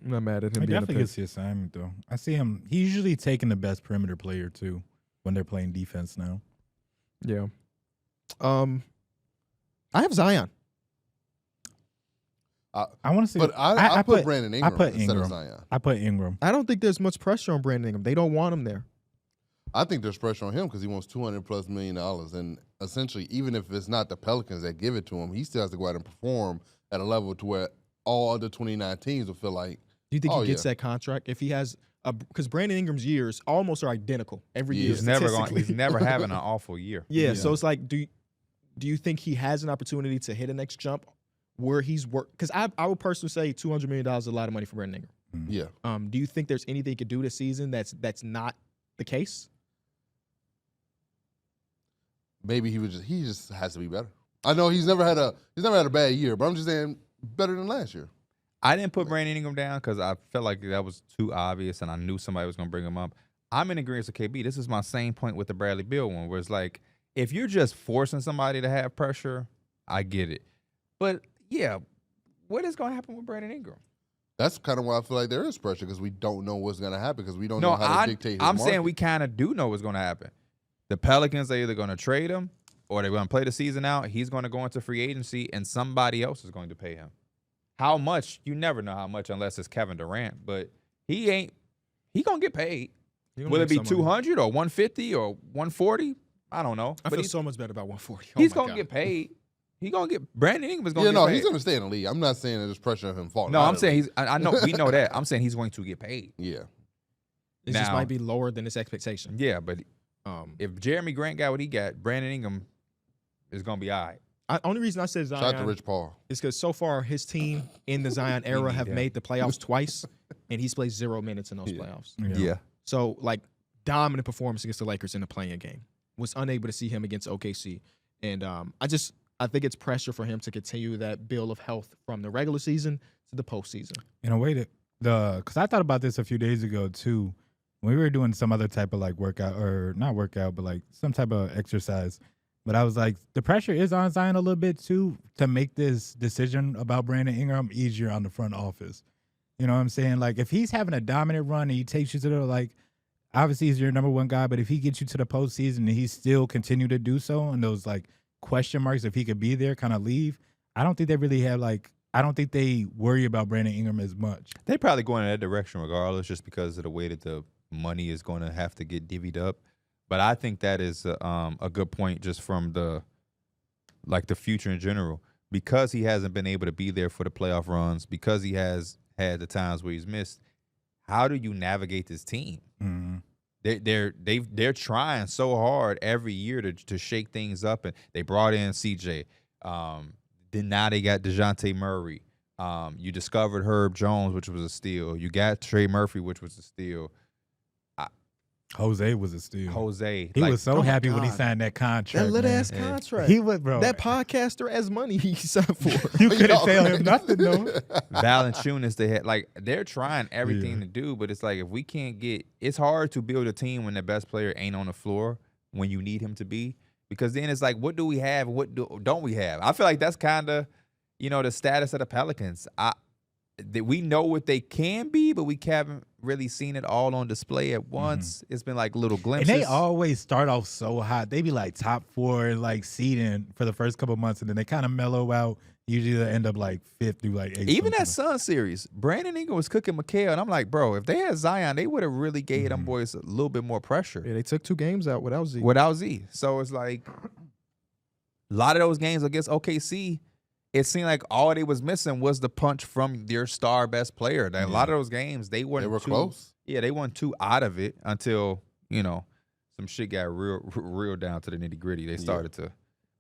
I'm not mad at him He being a definitely pick. gets the assignment, though. I see him. He's usually taking the best perimeter player, too, when they're playing defense now. Yeah. I have Zion. I want to see. But I put Brandon Ingram instead of Zion. I put Ingram. I don't think there's much pressure on Brandon Ingram. They don't want him there. I think there's pressure on him because he wants $200+ million, and essentially, even if it's not the Pelicans that give it to him, he still has to go out and perform at a level to where all other 29 teams will feel like. Do you think Oh, he gets yeah. that contract if he has because Brandon Ingram's years almost are identical every Yeah. year? He's never statistically. he's never having an awful year. Yeah, so it's like, do you think he has an opportunity to hit a next jump where he's worked? Because I would personally say $200 million is a lot of money for Brandon Ingram. Yeah. Do you think there's anything he could do this season that's not the case? Maybe he just has to be better. I know he's never had a bad year, but I'm just saying better than last year. I didn't put Brandon Ingram down because I felt like that was too obvious, and I knew somebody was going to bring him up. I'm in agreement with KB. This is my same point with the Bradley Beal one, where it's like, if you're just forcing somebody to have pressure, I get it. But, yeah, what is going to happen with Brandon Ingram? That's kind of why I feel like there is pressure because we don't know what's going to happen because we don't know how to dictate his I'm market. saying we kind of do know what's going to happen. The Pelicans are either going to trade him or they're going to play the season out. He's going to go into free agency, and somebody else is going to pay him. How much? You never know how much unless it's Kevin Durant, but he going to get paid. Will it be 200 or 150 or 140? I don't know. I But feel so much better about 140. he's going to get paid. Brandon Ingram is going to get paid. he's going to stay in the league. I'm not saying there's pressure on him falling. No, out I'm of saying it. I know, we know that. I'm saying he's going to get paid. Yeah. It just Now- might be lower than his expectation. Yeah, but if Jeremy Grant got what he got, Brandon Ingram is going to be all right. Only reason I said Shout out to Zion Rich Paul. is because so far his team in the Zion era need have him. made the playoffs twice, and he's played 0 minutes in those playoffs. Yeah. So, like, dominant performance against the Lakers in the playing game. Was unable to see him against OKC. And I think it's pressure for him to continue that bill of health from the regular season to the postseason. In a way that because I thought about this a few days ago too, when we were doing some other type of like workout or not workout, but like some type of exercise. But I was like, the pressure is on Zion a little bit too to make this decision about Brandon Ingram easier on the front office. You know what I'm saying? Like if he's having a dominant run and he takes you to the like, obviously he's your number one guy, but if he gets you to the postseason and he still continue to do so and those like question marks if he could be there kind of leave, I don't think they really have like, I don't think they worry about Brandon Ingram as much. They probably going in that direction regardless, just because of the way that the money is going to have to get divvied up. But I think that is a good point just from the future in general, because he hasn't been able to be there for the playoff runs, because he has had the times where he's missed. How do you navigate this team? Mm-hmm. They're trying so hard every year to shake things up, and they brought in CJ. Then now they got DeJounte Murray. You discovered Herb Jones, which was a steal. You got Trey Murphy, which was a steal. Jose was a steal. Jose. He like, was so oh my happy when he God. signed that contract. That lit man. ass contract. He was, bro. That podcaster as money he signed for. You couldn't tell him nothing, though. Valanciunas, they had like they're trying everything to do, but it's like if we can't get, it's hard to build a team when the best player ain't on the floor when you need him to be, because then it's like, what do we have? What don't we have? I feel like that's kind of, the status of the Pelicans. We know what they can be, but we haven't really seen it all on display at once. It's been like little glimpses. And they always start off so hot. They be like top 4 like seeding for the first couple months, and then they kind of mellow out. Usually they end up like 5th through like 8th. Even that Sun series, Brandon Ingram was cooking Mikal, and I'm like, bro, if they had Zion, they would have really gave them boys a little bit more pressure. Yeah, they took 2 games out without Z. Without Z. So it's like a lot of those games against OKC, it seemed like all they was missing was the punch from their star best player. A lot of those games, they were close. Yeah, they weren't too out of it until, some shit got real down to the nitty gritty. They started to.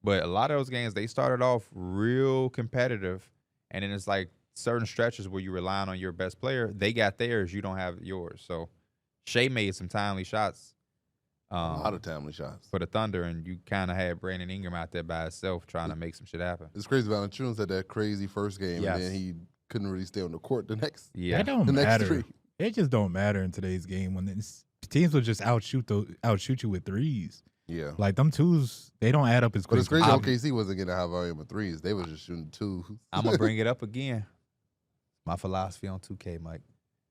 But a lot of those games, they started off real competitive. And then it's like certain stretches where you relying on your best player. They got theirs. You don't have yours. So Shea made some timely shots. A lot of timely shots. For the Thunder, and you kind of had Brandon Ingram out there by himself trying to make some shit happen. It's crazy. Valanciunas had that crazy first game, Yes. and then he couldn't really stay on the court the next. Yeah. That don't The next matter. 3. It just don't matter in today's game when teams will just outshoot you with threes. Yeah. Like them twos, they don't add up as But quick. it's crazy OKC wasn't getting a high volume of threes. They was just shooting 2. I'm going to bring it up again. My philosophy on 2K, Mike.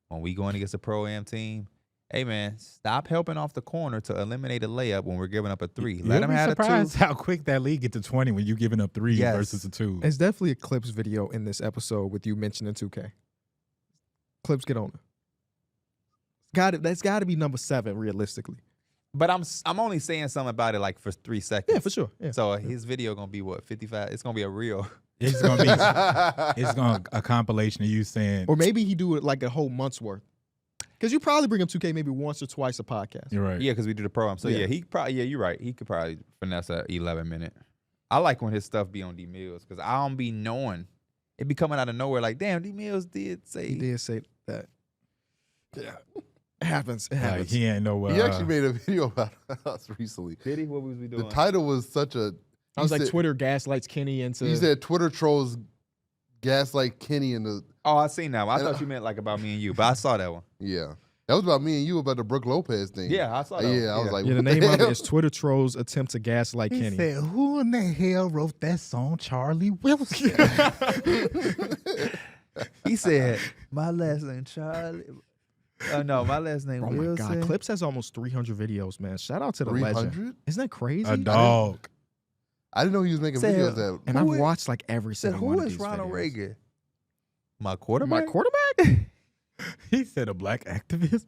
When we going against a Pro-Am team, hey, man, stop helping off the corner to eliminate a layup when we're giving up a 3. Let them have a 2. Surprised how quick that lead get to 20 when you giving up 3 Yes. versus a 2. There's definitely a Clips video in this episode with you mentioning 2K. Clips, get on it. That's got to be number 7, realistically. But I'm only saying something about it like for 3 seconds. Yeah, for sure. Yeah. So his video going to be what, 55? It's going to be a reel. It's gonna be a compilation of you saying, Or maybe he do it like a whole month's worth. Because you probably bring him 2K maybe once or twice a podcast. you're right. Yeah, because we do the Pro-Am. So, Yeah. you're right. He could probably finesse a 11-minute. I like when his stuff be on D Mills because I don't be knowing. It be coming out of nowhere like, damn, D Mills did say. He did say that. Yeah. It happens. It Like, happens. he ain't no. He actually made a video about us recently. Did he? What was we doing? The title was such a. I was he like, said- Twitter gaslights Kenny into. He said Twitter trolls gaslight Kenny in the. Oh, I seen that one. I thought you meant like about me and you, but I saw that one. Yeah. That was about me and you about the Brooke Lopez thing. Yeah, I saw that Yeah, one. I was like, yeah, the what name of it hell? is Twitter Trolls Attempt to Gaslight He Kenny. said, "Who in the hell wrote that song, Charlie Wilson?" He said, my last name Charlie. No, my last name Oh my Wilson. God. Clips has almost 300 videos, man. Shout out to the legend. 300? Isn't that crazy? A dog. I didn't know he was making Said- videos that. And Who I've is- watched like every Said, single who one of is these Ronald videos. Reagan? My quarterback? My quarterback? He said a black activist.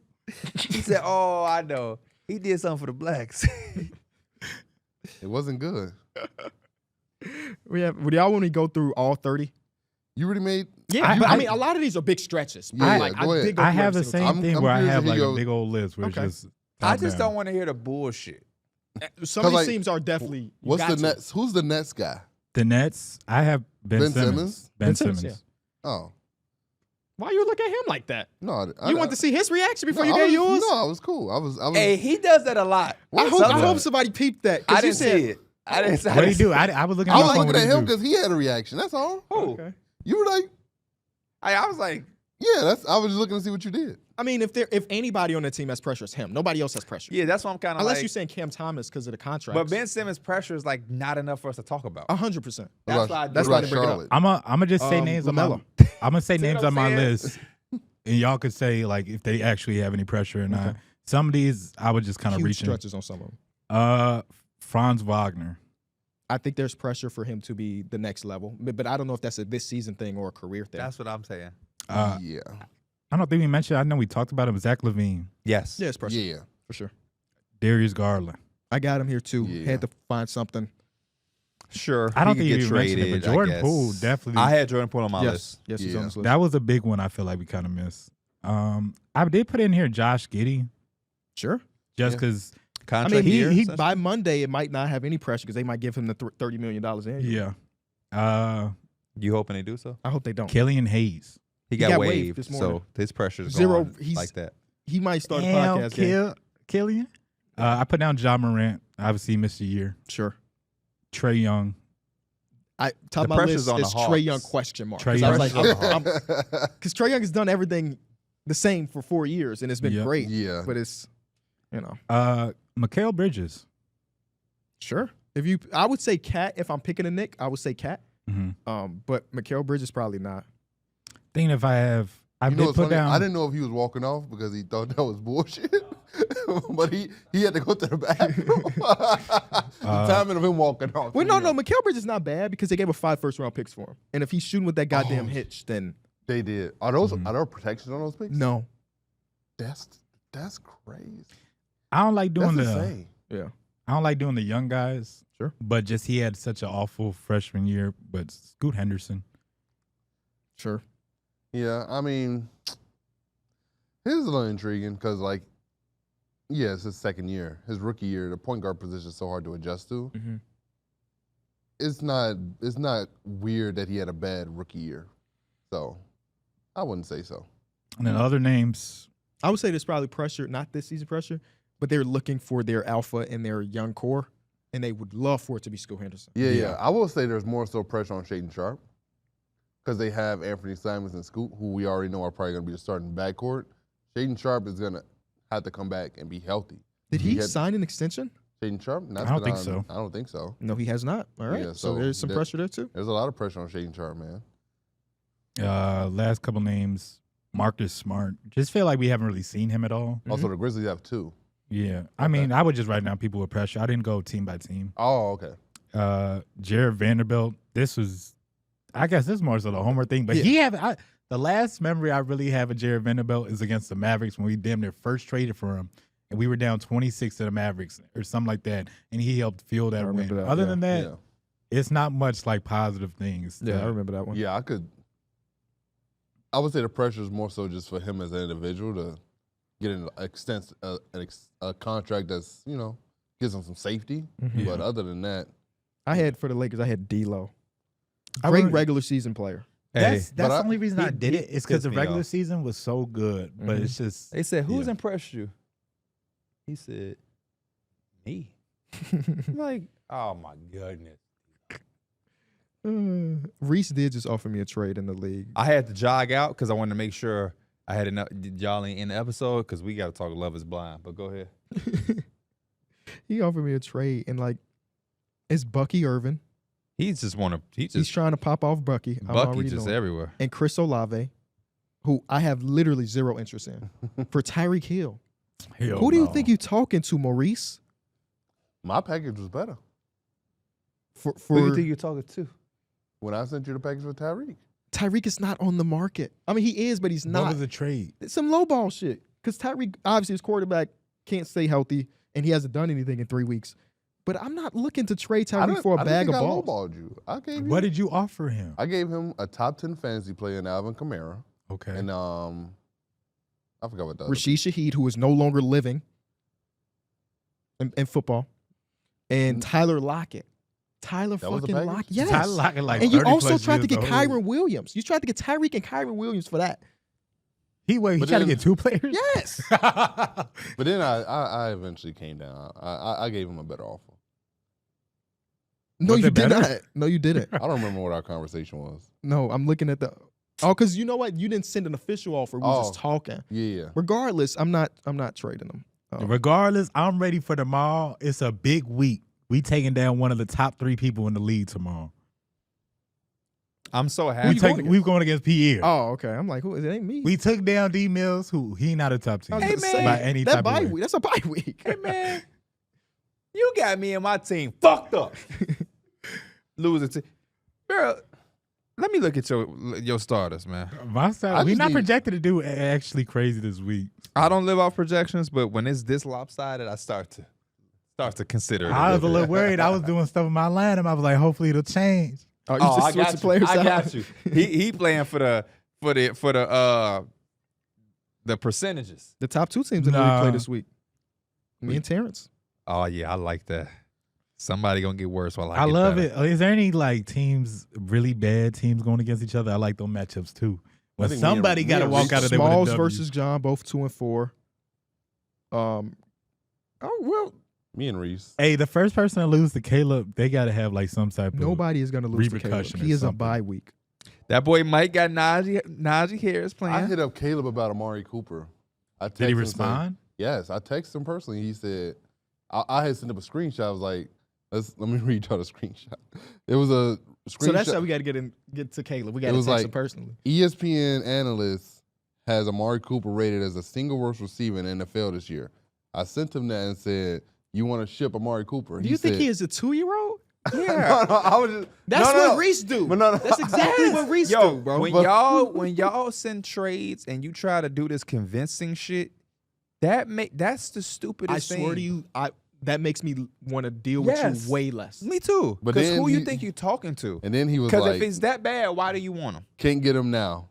He said, oh, I know. He did something for the blacks. It wasn't good. Would y'all want to go through all 30? You already made. Yeah, but I mean, a lot of these are big stretches. But Yeah, like, go ahead. did go I through have the every single same I'm- thing I'm where I curious have if like he a goes- big old list where Okay. it's just. I top just down. don't want to hear the bullshit. time. Some of these like, teams are definitely. you What's got the to. Nets? Who's the Nets guy? The Nets. I have Ben Ben Simmons. Simmons? Ben Ben Simmons, Simmons. Oh Why you look at him like that? no! You want to see his reaction before you I get was- yours? No, I was cool. I was. Hey, he does that a lot. I hope Sometimes. somebody peeped that. 'cause I you didn't said, see it. I didn't. What do you do? I was looking at I my was phone. looking What at do you him do? because he had a reaction. That's all. Who? Okay. You were like, I was like, yeah. That's. I was just looking to see what you did. I mean, if anybody on the team has pressure, it's him. Nobody else has pressure. yeah, that's what I'm kind of Unless like. you're saying Cam Thomas because of the contract. But Ben Simmons' pressure is like not enough for us to talk about. 100%. That's why I That's what why I about didn't bring it up. Charlotte? I'm gonna just say names on my. LaMelo. I'm gonna say names what on I'm my saying? list, and y'all could say like if they actually have any pressure or not. Okay. Some of these I would just kind of Huge reach in. stretches on some of them. Franz Wagner. I think there's pressure for him to be the next level, but I don't know if that's a this season thing or a career thing. That's what I'm saying. Yeah. I don't think we mentioned. I know we talked about him. Zach LaVine, Yes. yeah, it's pressure Yeah. for sure. Darius Garland. I got him here too. Yeah. Had to find something. Sure. I don't he think could you get even mentioned it, traded, but I Jordan guess. Poole definitely. I had Jordan Poole on my yes, list. yes, he's Yeah. on this list. That was a big one. I feel like we kind of missed. I did put in here Josh Giddey Sure. just Yeah. because. I Contract mean, year. he by Monday it might not have any pressure because they might give him the $30 million in. Yeah. You hoping they do so? I hope they don't. Killian Hayes. He got got waived waived, this so morning. his pressure's Zero, gone he's- like that. He might start a podcast game. Killian. I put down Ja Morant. Obviously, missed a year. Sure. Trey Young. Top of my pressure's list on the is Hawks. Trey Young question mark. Trae Because Young. because Trey Young has done everything the same for 4 years, and it's been Yep. great. Yeah. But it's, Mikal Bridges. sure. I would say Cat. If I'm picking a Nick, I would say Cat. Mm-hmm. But Mikal Bridges probably not. Thinking if I have, I You know did what's put funny? down. I didn't know if he was walking off because he thought that was bullshit. But he had to go to the bathroom. The timing of him walking off. Well, no, Mikal Bridges is not bad because they gave 5 first-round picks for him, and if he's shooting with that goddamn hitch, then They did. Are there protections on those picks? no. That's crazy. I don't like doing That's the. insane. Yeah. I don't like doing the young guys. Sure. But just he had such an awful freshman year. But Scoot Henderson. Sure. Yeah, I mean, here's a little intriguing because, like, yeah, it's his second year. His rookie year, the point guard position is so hard to adjust to. Mm-hmm. It's not weird that he had a bad rookie year. So, I wouldn't say so. And then other names. I would say there's probably pressure, not this season pressure, but they're looking for their alpha in their young core, and they would love for it to be Scoot Henderson. Yeah. I will say there's more so pressure on Shaedon Sharp because they have Anthony Simons and Scoot, who we already know are probably going to be the starting backcourt. Shaedon Sharp is going to have to come back and be healthy. Did he sign an extension? Shaedon Sharp? I don't think so. I don't think so. No, he has not. All right. Yeah, so there's some pressure there, too. There's a lot of pressure on Shaedon Sharp, man. Last couple names. Marcus Smart. Just feel like we haven't really seen him at all. Also, the Grizzlies have 2. Yeah. I mean, I would just write down people with pressure. I didn't go team by team. Oh, okay. Jared Vanderbilt. I guess this is more so the homer thing, but the last memory I really have of Jared Vanderbilt is against the Mavericks when we damn near first traded for him, and we were down 26 to the Mavericks or something like that, and he helped fuel that win. remember that, Other yeah. than that, it's not much like positive things. Yeah, I remember that one. Yeah, I would say the pressure is more so just for him as an individual to get a contract that's, gives him some safety. Mhm. But other than that, For the Lakers, I had D'Lo. I Great would- regular season player. That's but the only reason I did it. It's because pissed the me regular off. season was so good, but Mhm. it's just They said, "Who's Yeah. impressed you?" He said, "Me." I'm like, oh my goodness. Reese did just offer me a trade in the league. I had to jog out because I wanted to make sure I had enough y'all in the episode because we got to talk Love Is Blind. But go ahead. He offered me a trade, and it's Bucky Irvin. He's He's trying to pop off Bucky. I'm Bucky already just knowing. everywhere. And Chris Olave, who I have literally zero interest in, for Tyreek Hill. hell Who do you no. think you're talking to, Maurice? my package was better. For Who do you think you're talking to? When I sent you the package for Tyreek. Tyreek is not on the market. I mean, he is, but he's What not. was the trade? It's some low ball shit. Because Tyreek, obviously, his quarterback can't stay healthy, and he hasn't done anything in 3 weeks. But I'm not looking to trade Tyreek for a bag of balls. I lowballed you. What did you offer him? I gave him a top 10 fantasy player in Alvin Kamara. Okay. And I forgot what the other Rashid Shaheed, who is no longer living in football, and Tyler Lockett. Tyler That was the fucking package? Lockett. Yes. Tyler Lockett, like And you 30 also plus tried to years get old. Kyron Williams. You tried to get Tyreek and Kyron Williams for that. He But tried to then- get 2 players? Yes. But then I eventually came down. I gave him a better offer. No, Was you it did better? not. No, you didn't. I don't remember what our conversation was. No, I'm looking at the. Oh, because you know what? You didn't send an official offer. We were just Oh. talking. Yeah. Regardless, I'm not trading them. Regardless, I'm ready for tomorrow. It's a big week. We taking down one of the top 3 people in the league tomorrow. I'm so happy. We're going against Pierre. Oh, okay. I'm like, who? It ain't me. We took down D Mills, who he not a top team. I was Hey, gonna man. say, By any that type of bye way. week. That's a bye week. Hey man, you got me and my team fucked up. Losing to, girl. Let me look at your starters, man. My style, I we just not need- projected to do actually crazy this week. I don't live off projections, but when it's this lopsided, I start to consider it. I was a bit. little worried. I was doing stuff in my lineup. I was like, hopefully it'll change. Oh, you Oh, just I switch got the you. players I out? got you. He playing for the percentages. The top 2 teams in the league play this week. Me and Terrence. Oh yeah, I like that. Somebody gonna get worse while I I get love better. it. Is there any teams, really bad teams going against each other? I like those matchups too. When think me and- somebody me got to and walk Reese- out of there with a Smalls W. versus John, both 2 and 4. Oh well, Me and Reese. Hey, the first person to lose to Caleb, they got to have like some type of nobody is going to lose to Caleb. repercussion or He is a something. bye week. That boy Mike got Najee Harris playing. I hit up Caleb about Amari Cooper. I Did he texted him saying- respond? Yes, I texted him personally. He said, I had sent him a screenshot. I was like, let me read y'all the screenshot. It was a screenshot. So that's how we got to get to Caleb. We got to was text like- him personally. ESPN analyst has Amari Cooper rated as a single worst receiver in the NFL this year. I sent him that and said, you want to ship Amari Cooper? Do you think said, he is a 2-year-old? Yeah. no, I was just, That's no, what Reese do. But no. That's exactly what Reese Yo, do, bro. when y'all send trades and you try to do this convincing shit, that's the stupidest I thing. swear to you, that makes me want to deal with Yes. you way less. Me too. But Because then who you he- think you talking to? And then he was Because like, if it's that bad, why do you want him? can't get him now.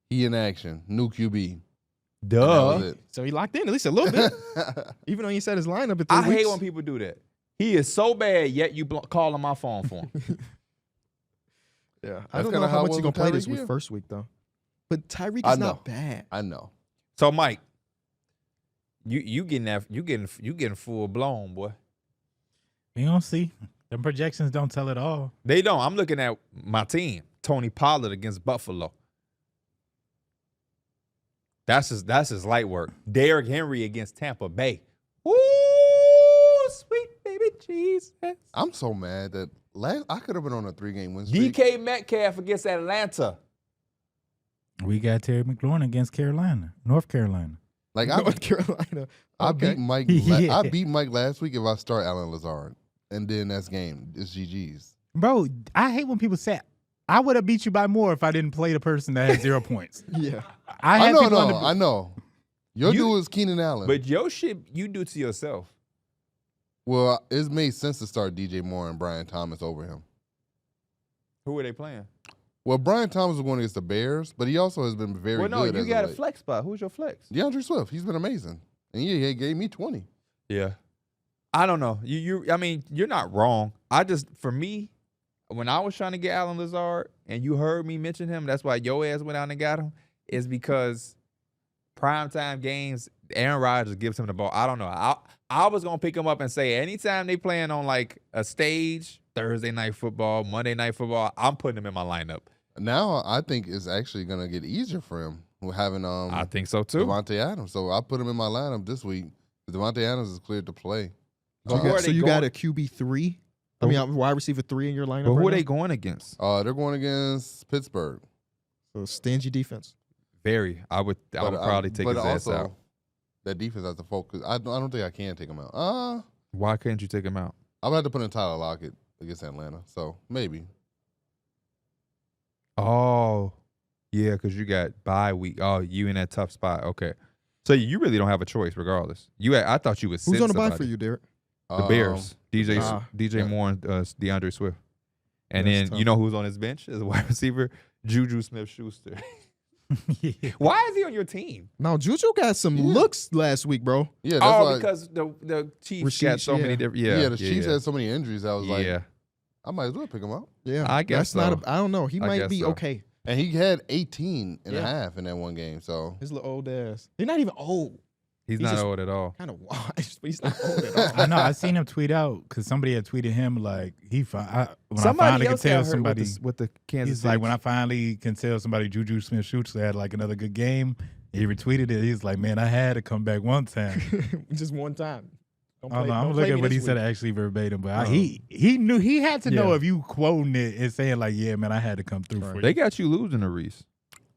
He in action. New QB. And that was it. So he locked in at least a little bit, even though he set his lineup at 3 I weeks. hate when people do that. He is so bad, yet you calling my phone for him. Yeah, I That's don't kinda know how how it much was he's gonna with play this Tyreek week Hill. first week though. But Tyreek I is know. not bad. I know. So Mike, you getting full blown, boy. We don't see. Them projections don't tell it all. They don't. I'm looking at my team. Tony Pollard against Buffalo. That's his light work. Derrick Henry against Tampa Bay. Ooh, sweet baby Jesus. I'm so mad that I could have been on a 3-game win streak. DK Metcalf against Atlanta. We got Terry McLaurin against North Carolina. Like I North Carolina. I Okay. beat Mike. Yeah. I beat Mike last week if I start Alan Lazard, and then that's game. It's GG's. Bro, I hate when people say, I would have beat you by more if I didn't play the person that had 0 points. Yeah. I I had know. people on No, the- I know. Your You- dude is Keenan Allen. But your shit you do to yourself. well, it made sense to start DJ Moore and Brian Thomas over him. Who are they playing? Well, Brian Thomas was going against the Bears, but he also has been very Well, no, good. you as got a of late. flex spot. Who's your flex? DeAndre Swift. He's been amazing, and he gave me 20. Yeah. I don't know. I mean, you're not wrong. For me, when I was trying to get Alan Lazard and you heard me mention him, that's why your ass went out and got him, is because primetime games, Aaron Rodgers gives him the ball. I don't know. I was going to pick him up and say anytime they playing on like a stage, Thursday night football, Monday night football, I'm putting him in my lineup. Now I think it's actually going to get easier for him with having I think so too. Devontae Adams. So I put him in my lineup this week. Devontae Adams is cleared to play. So you Who are got, they you got a going- QB3? I mean, a wide receiver 3 in your lineup. But who right are they now? going against? They're going against Pittsburgh. So stingy defense. Very. I would probably take but his ass also, out. That defense has to focus. I don't think I can take him out. Why couldn't you take him out? I'm gonna have to put in Tyler Lockett against Atlanta. So maybe. Oh, yeah, because you got bye week. Oh, you in that tough spot. Okay. So you really don't have a choice regardless. I thought you would sit Who's on the bye somebody. for you, Derek? The Bears. DJ yeah. Moore and DeAndre Swift. And That's then tough. you know who's on his bench as a wide receiver? Juju Smith-Schuster. Why is he on your team? Now, Juju got some looks last week, bro. Yeah, that's why. Because the Chiefs got Rashid, so many yeah. different. Yeah, the Chiefs had so many injuries. I was like, Yeah. I might as well pick him up. Yeah, I guess that's not. so. I don't know. He I might guess be so. okay. And he had 18 and a Yeah. half in that one game. So His little old ass. He's not even old. He's He not just- old at all. Kind of washed, but he's not old at all. I know. I seen him tweet out because somebody had tweeted him like when I Somebody finally else could got tell hurt somebody. with the Kansas He's like, City when I finally can tell somebody Juju Smith-Schuster had like another good game, he retweeted it. He's like, man, I had to come back one time. Just one time. Don't I don't know. don't I'm play looking me at what he this said week. actually verbatim, but he knew he had to know Yeah. if you quoting it and saying like, yeah, man, I had to come through for They you. got you losing to Reese.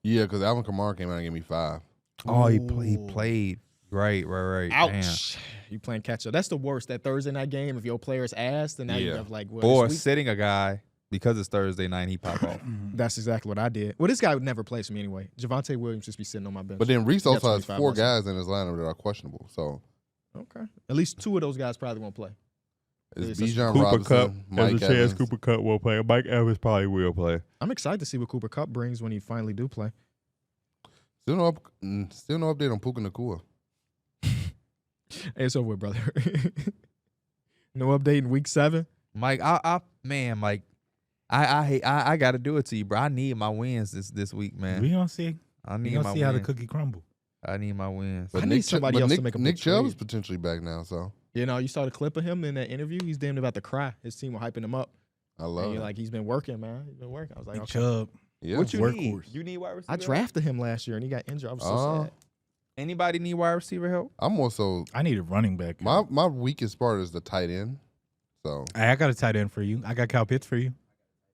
yeah, because Alvin Kamara came out and gave me 5. Oh, he Ooh. played. Right. Ouch. You playing catch up. That's the worst. That Thursday night game, if your player's ass, then now you Yeah. have like, what, Or this week? sitting a guy because it's Thursday night and he pop off. That's exactly what I did. Well, this guy would never play for me anyway. Javonte Williams just be sitting on my bench. But then Reese He got also has 25 4 also. guys in his lineup that are questionable. So Okay. At least 2 of those guys probably won't play. it's Yeah, Bijan Cooper Robinson, Kupp. Mike Evans. Kupp will play. Mike Evans probably will play. I'm excited to see what Cooper Kupp brings when he finally do play. Still no update on Puka Nacua. Hey, it's over with, brother. No update in week 7. Mike, I got to do it to you, bro. I need my wins this week, man. We gonna see. I We need gonna my see how the wins. cookie crumble. I need my wins. I need somebody else to make a big Nick Chubb is trade. potentially back now, so You know, you saw the clip of him in that interview. He's damn about to cry. His team were hyping him up. I love And it. you're like, he's been working, man. He's been working. I was like, Nick okay. Chubb. Yeah. What you Workhorse. need? You need wide receiver. I drafted him last year and he got injured. I was so Oh. sad. Anybody need wide receiver help? I'm also I need a running back. my weakest part is the tight end. So I got a tight end for you. I got Kyle Pitts for you.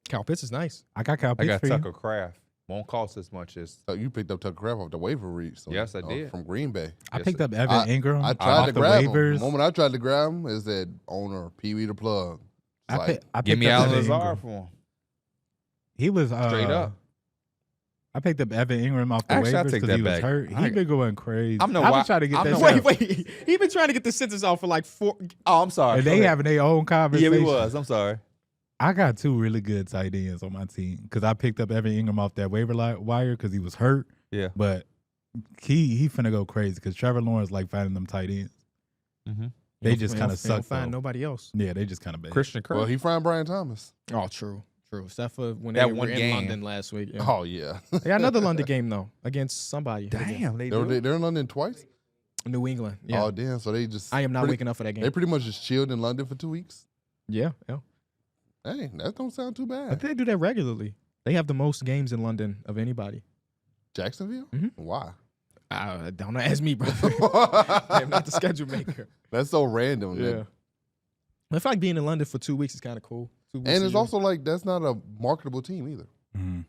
Kyle Pitts is nice. I got Kyle I Pitts got for Tucker you. Kraft. Won't cost as much as. you picked up Tucker Kraft off the waiver reach. So, Yes, I did. From Green Bay. I Yes, picked sir. up Evan Ingram. I off tried to the grab him. waivers. The moment I tried to grab him, is that owner Pee Wee the plug. It's like, I Give picked me up Alan Evan Lazard Ingram. for him. He was Straight up. I picked up Evan Ingram off the Actually, I'll waivers take because that he was back. hurt. I- He been going crazy. I'm no I've wi- been trying to get I'm that. no shit. Wait. He been trying to get the sentence off for like 4. Oh, I'm sorry. And they having their own Yeah, conversation. we was. I'm sorry. I got 2 really good tight ends on my team because I picked up Evan Ingram off that waiver wire because he was hurt. Yeah. But he finna go crazy because Trevor Lawrence like finding them tight ends. Mm-hmm. They just kind of They don't suck. find though. nobody else. Yeah, they just kind of bad. Christian Kirk. well, he found Brian Thomas. Oh, true. Except for when That they one were in game. London last week. Yeah. Oh yeah. They got another London game though against somebody. Damn, they they're, do. they're in London twice. New England. Yeah. Oh damn. So they just. I am not pretty- waking up for that game. They pretty much just chilled in London for 2 weeks. Yeah. Hey, that don't sound too I bad. think they do that regularly. They have the most games in London of anybody. Jacksonville? Mhm. Why? Don't ask me, bro. I'm not the schedule maker. That's so random. Yeah. I feel like being in London for 2 weeks is kind of cool. 2 weeks And a it's year. also like that's not a marketable team either. Mhm.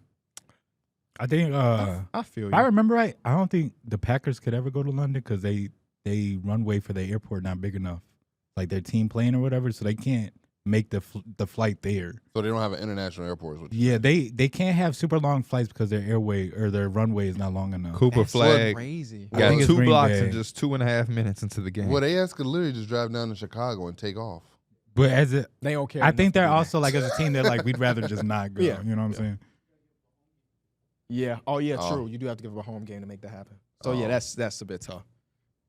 I think I feel if you. I remember right, I don't think the Packers could ever go to London because they runway for the airport not big enough, like their team plane or whatever, so they can't make the flight there. So they don't have an international airport. Is what you Yeah, they can't have super long flights because their airway or their runway is not long enough. Cooper That's Flag crazy. I got think it's 2 Green blocks Bay. in just 2.5 minutes into the game. Well, they could literally just drive down to Chicago and take off. But as a, They don't care. I enough think to they're do that. also like as a team, they're like we'd rather just not go. Yeah. You know what I'm saying? Yeah. Oh yeah, Oh. true. You do have to give up a home game to make that happen. So Oh. yeah, that's a bit tough.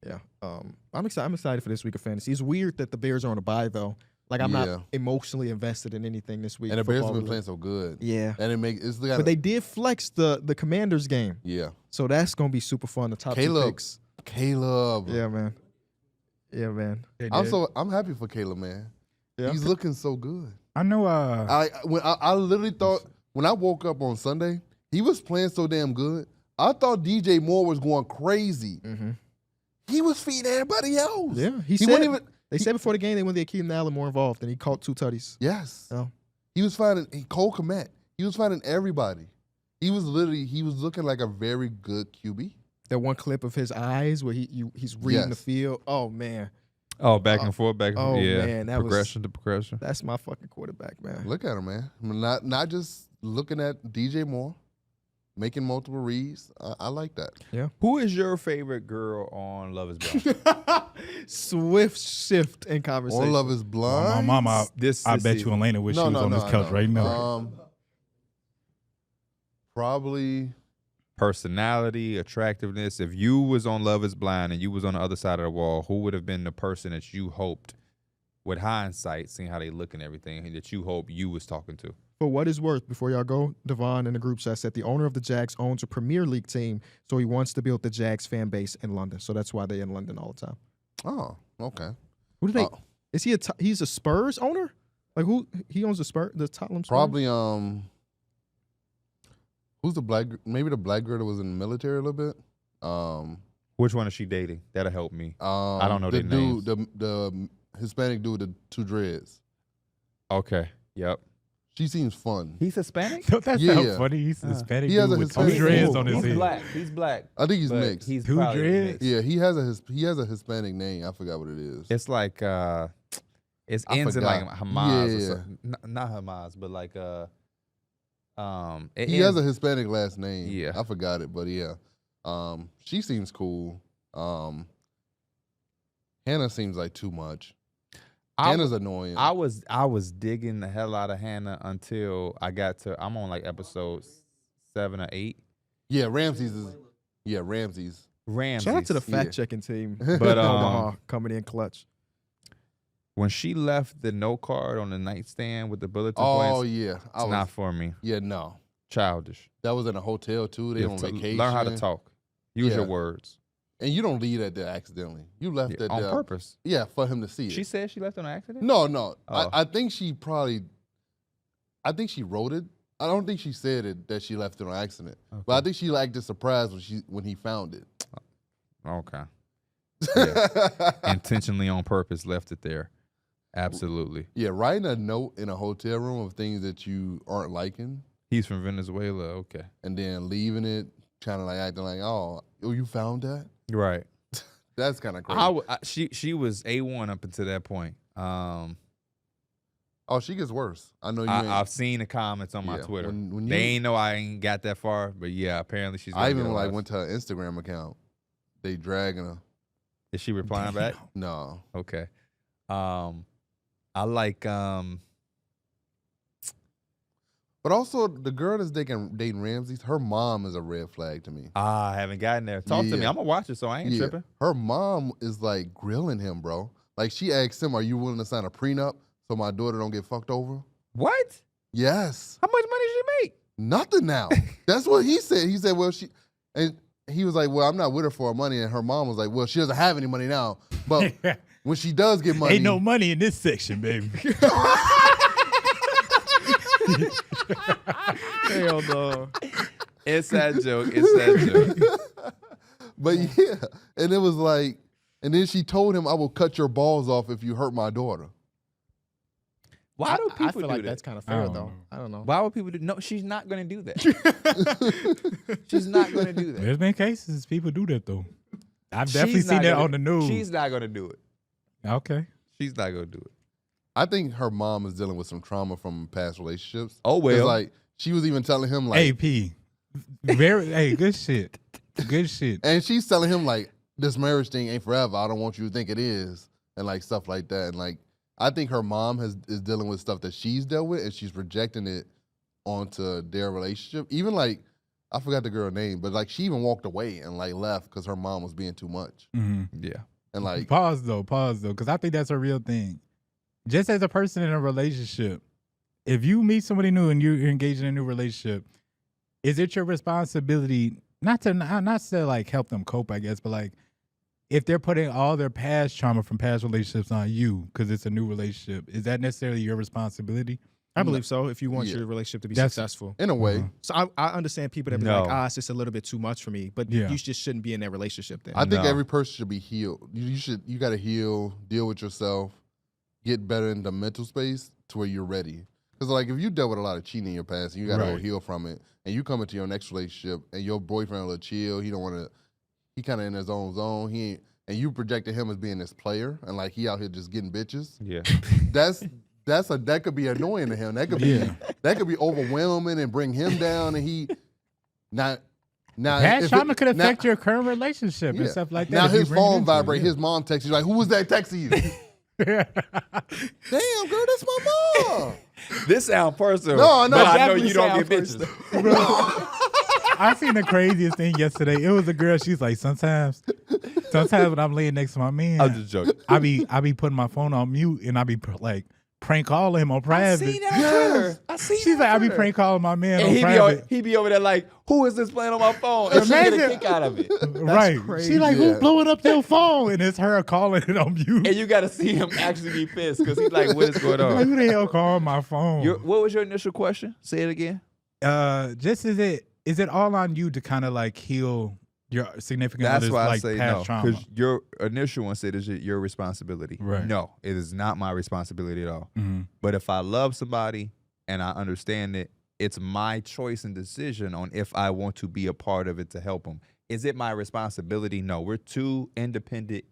Yeah. I'm excited. I'm excited for this week of fantasy. It's weird that the Bears are on a bye though. Like I'm Yeah. not emotionally invested in anything this week. And the Bears have football been playing so good. Yeah. And it's But they did flex the Commanders game, yeah. so that's gonna be super fun. The top 2 Caleb. picks. Caleb. Yeah, man. Yeah, man. I'm happy for Caleb, man. Yeah. He's looking so good. I know. I literally thought when I woke up on Sunday, he was playing so damn good. I thought DJ Moore was going crazy. Mm-hmm. He was feeding everybody else. Yeah, He said wasn't even. they said before the game they wanted Akeem Allen more involved, and he caught 2 tutties. Yes. Oh. He was finding Cole Kmet. He was finding everybody. He was looking like a very good QB. That one clip of his eyes where he's reading the Yes. field. Oh man, Oh, back and forth, back and forth. oh, Yeah. man, that was- progression to progression. that's my fucking quarterback, man. Look at him, man. Not just looking at DJ Moore, making multiple reads. I like that. Who is your favorite girl on Love Is Blind? Swift shift in conversation. All Love Is my Blind. mama, This I this bet season. you Elena wish No, she was no, on no, this I couch know. right now. Probably. Personality, attractiveness. If you was on Love Is Blind and you was on the other side of the wall, who would have been the person that you hoped, with hindsight, seeing how they look and everything, that you hope you was talking to? For what it's worth, before y'all go, Devon in the group chat said the owner of the Jags owns a Premier League team, so he wants to build the Jags fan base in London. So that's why they're in London all the time. Oh, okay. Who do they? Oh. Is he he's a Spurs owner? Like who? He owns the Tottenham Spurs? Probably who's the black? Maybe the black girl that was in the military a little bit. Which one is she dating? That'll help me. I don't know the their dude, names. the Hispanic dude with the 2 dreads. Okay. Yep. She seems fun. He's Hispanic? Don't that Yeah. sound funny? He's Hispanic He has dude a with Hispanic- 2 dreads on his He's head. black. He's black. I think he's but mixed. He's Two probably dreads? mixed. Yeah, he has a Hispanic name. I forgot what it is. It's like it's I ends in like forgot. Hamas or Yeah. something. Not Hamas, but like it He has ends- a Hispanic last name. Yeah. I forgot it, but yeah. She seems cool. Hannah seems like too much. Hannah's annoying. I was digging the hell out of Hannah until I got to I'm on like episode 7 or 8. yeah, Ramsey's is. Yeah, Ramsey's. Ramsey. Shout out to the Yeah. fact checking team. But Omaha coming in clutch. when she left the note card on the nightstand with the bulletin Oh points, yeah, it's not for me. Yeah, no. Childish. That was in a hotel too. They You on have to vacation. learn how to talk. Use your Yeah. words. And you don't leave that there accidentally. You left that on there purpose. Yeah, for him to see it. She said she left on accident? No. Oh. I think she wrote it. I don't think she said it that she left it on accident. Okay. But I think she acted surprised when he found it. Okay. Yeah. Intentionally on purpose left it there. Absolutely. Yeah, writing a note in a hotel room of things that you aren't liking. He's from Venezuela. Okay. And then leaving it, kind of like acting like, oh, you found that? Right. That's kind of crazy. She was A1 up until that point. Oh, she gets worse. I know you. I've seen the comments on my Twitter. When they ain't know I ain't got that far, but yeah, apparently she's. I even went to her Instagram account. They dragging her. Is she replying back? No. Okay. I like. But also the girl that's dating Ramsey, her mom is a red flag to me. I haven't gotten there. Talk to me. I'm gonna watch it, so I ain't tripping. Her mom is like grilling him, bro. Like she asked him, "Are you willing to sign a prenup so my daughter don't get fucked over?" What? Yes. How much money did she make? Nothing now. That's what he said. He said, "Well, and he was like, well, I'm not with her for her money," and her mom was like, "Well, she doesn't have any money now, but when she does get money, ain't no money in this section, baby." Hell no. It's that joke. It's that joke. But yeah, and it was like, and then she told him, "I will cut your balls off if you hurt my daughter." Why do people I feel do like that? that's kind of fair, though. I don't know. Why would people do? No, she's not going to do that. She's not going to do that. There's been cases people do that though. I've definitely seen that on the news. She's not going to do it. Okay. She's not going to do it. I think her mom is dealing with some trauma from past relationships. Oh, well. 'Cause, like, she was even telling him, like, AP. Hey, good shit. Good shit. and she's telling him, like, this marriage thing ain't forever. I don't want you to think it is, and like stuff like that. And like, I think her mom is dealing with stuff that she's dealt with, and she's projecting it onto their relationship. Even like, I forgot the girl's name, but like she even walked away and like left because her mom was being too much. Mm-hmm. Yeah, and like pause though, because I think that's a real thing. Just as a person in a relationship, if you meet somebody new and you're engaged in a new relationship, is it your responsibility not to like help them cope, I guess, but like if they're putting all their past trauma from past relationships on you because it's a new relationship, is that necessarily your responsibility? I believe so. If you want your relationship to be successful, in a way. So I understand people that be like, it's just a little bit too much for me, but you just shouldn't be in that relationship. Then I think every person should be healed. You got to heal, deal with yourself, get better in the mental space to where you're ready. Because like if you dealt with a lot of cheating in your past and you got to go heal from it, and you come into your next relationship and your boyfriend a little chill, he don't want to. He kind of in his own zone. He ain't, and you projected him as being this player, and like he out here just getting bitches. Yeah, that could be annoying to him. That could be overwhelming and bring him down. And he now past trauma could affect your current relationship and stuff like that. Now his phone vibrate. His mom texts you like, "Who was that texting you?" Damn, girl, that's my mom. This sound personal. No, but I know you don't get bitches. I seen the craziest thing yesterday. It was a girl. She's like, sometimes when I'm laying next to my man, I'm just joking. I be putting my phone on mute and I be like prank calling him on private. I seen that on Twitter. I seen She's like, I be prank calling my man on he private. He be over there like, who is this playing on my phone? And she get a kick out of it. Right. Crazy. She like, who's blowing up your phone? And it's her calling it on mute. And you got to see him actually be pissed because he's like, what is going Like, on? who the hell called my phone? What was your initial question? Say it again. Just is it all on you to kind of like heal your significant That's other's why I like say past no, trauma? because your initial one said it's your responsibility. Right. No, it is not my responsibility at all. Mm-hmm. But if I love somebody and I understand it, it's my choice and decision on if I want to be a part of it to help them. Is it my responsibility? No, we're two independent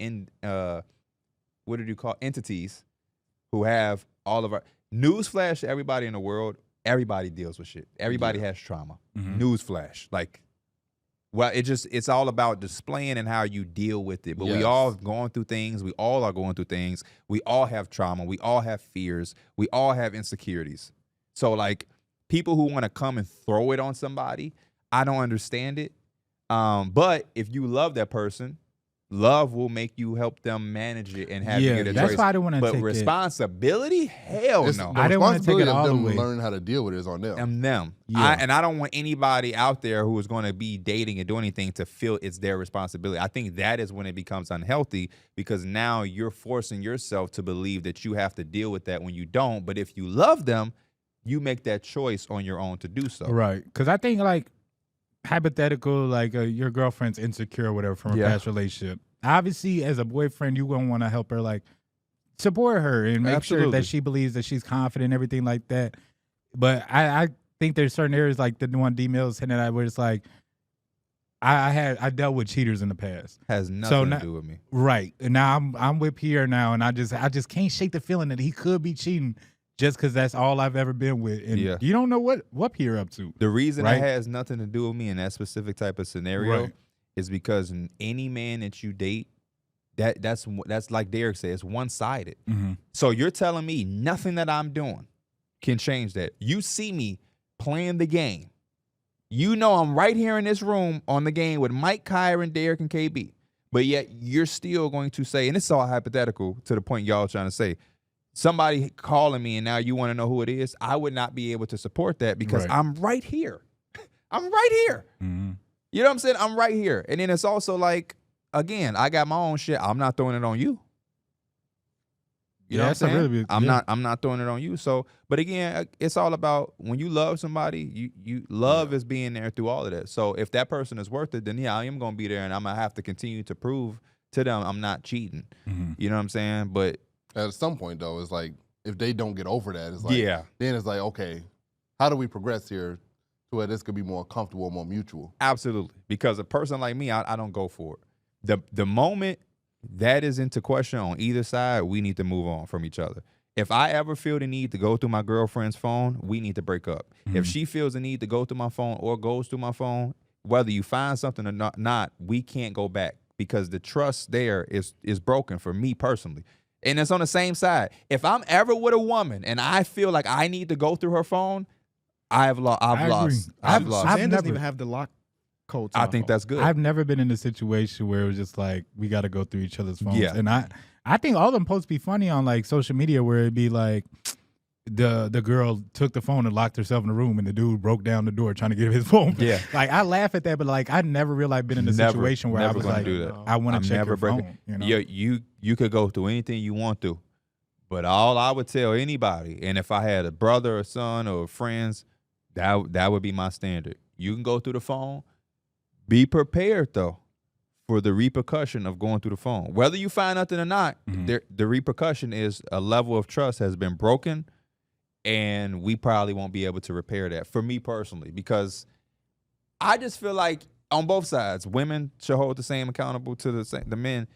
entities who have all of our newsflash to everybody in the world. Everybody deals with shit. Everybody has trauma. Mm-hmm. Newsflash. Like, well, it's all about displaying and how you deal with it. But we all going through things. We all are going through things. We all have trauma. We all have fears. We all have insecurities. So, like, people who want to come and throw it on somebody, I don't understand it. But if you love that person Love will make you help them manage it and have you get a that's choice. why I didn't want to But take responsibility, hell It's- no. The I didn't wanna take it responsibility of all the them way. learning how to deal with it is on them. Them. Yeah. And I don't want anybody out there who is going to be dating and doing anything to feel it's their responsibility. I think that is when it becomes unhealthy because now you're forcing yourself to believe that you have to deal with that when you don't. But if you love them, you make that choice on your own to do so. Right. Because I think, like, hypothetical, like your girlfriend's insecure or whatever from a Yeah. past relationship. Obviously, as a boyfriend, you wouldn't want to help her, like, support her and make sure Absolutely. that she believes that she's confident and everything like that. But I think there's certain areas, like the one D-Mills hitting at where it's like, I dealt with cheaters in the past. Has nothing now- to do with me. Right. And now I'm with Pierre now, and I just can't shake the feeling that he could be cheating just because that's all I've ever been with. And Yeah. you don't know what Pierre up to. The reason Right. it has nothing to do with me in that specific type of scenario Right. is because any man that you date, that's like Darrick said, it's one-sided. Mm-hmm. So you're telling me nothing that I'm doing can change that. You see me playing the game. You know I'm right here in this room on the game with Mike, Kyron, Darrick, and KB. But yet you're still going to say, and it's all hypothetical to the point y'all trying to say, somebody calling me and now you want to know who it is, I would not be able to support that because Right. I'm right here. I'm right here. Mm-hmm. You know what I'm saying? I'm right here. And then it's also like, again, I got my own shit. I'm not throwing it on you. You know what I'm that's a saying? really big- I'm yeah. not throwing it on you. So, but again, it's all about when you love somebody, you love is being there through all of that. So if that person is worth it, then yeah, I am gonna be there and I'm gonna have to continue to prove to them I'm not cheating. Mm-hmm. You know what I'm saying? But At some point, though, it's like if they don't get over that, it's like yeah, then it's like, okay, how do we progress here to where this could be more comfortable, more mutual? absolutely. Because a person like me, I don't go for it. The moment that is into question on either side, we need to move on from each other. If I ever feel the need to go through my girlfriend's phone, we need to break up. If she feels the need to go through my phone or goes through my phone, whether you find something or not, we can't go back because the trust there is broken for me personally. And it's on the same side. If I'm ever with a woman and I feel like I need to go through her phone, I've lost. agree. I've I've lost. Man doesn't never- even have the lock code. To I my think phone. that's good. I've never been in a situation where it was just like we got to go through each other's phones. Yeah. And I think all them posts be funny on like social media where it'd be like the girl took the phone and locked herself in the room and the dude broke down the door trying to get his phone. Yeah. Like I laugh at that, but like I never really been in a situation where I never was gonna like, do that. I want I'm to check never your breaking- phone. You know? Yeah, you could go through anything you want to, but all I would tell anybody, and if I had a brother or son or friends, that would be my standard. You can go through the phone. Be prepared though for the repercussion of going through the phone. Whether you find nothing or not, the repercussion is a level of trust has been broken, and we probably won't be able to repair that. For me personally, because I just feel like on both sides, women should hold the same accountable to the men.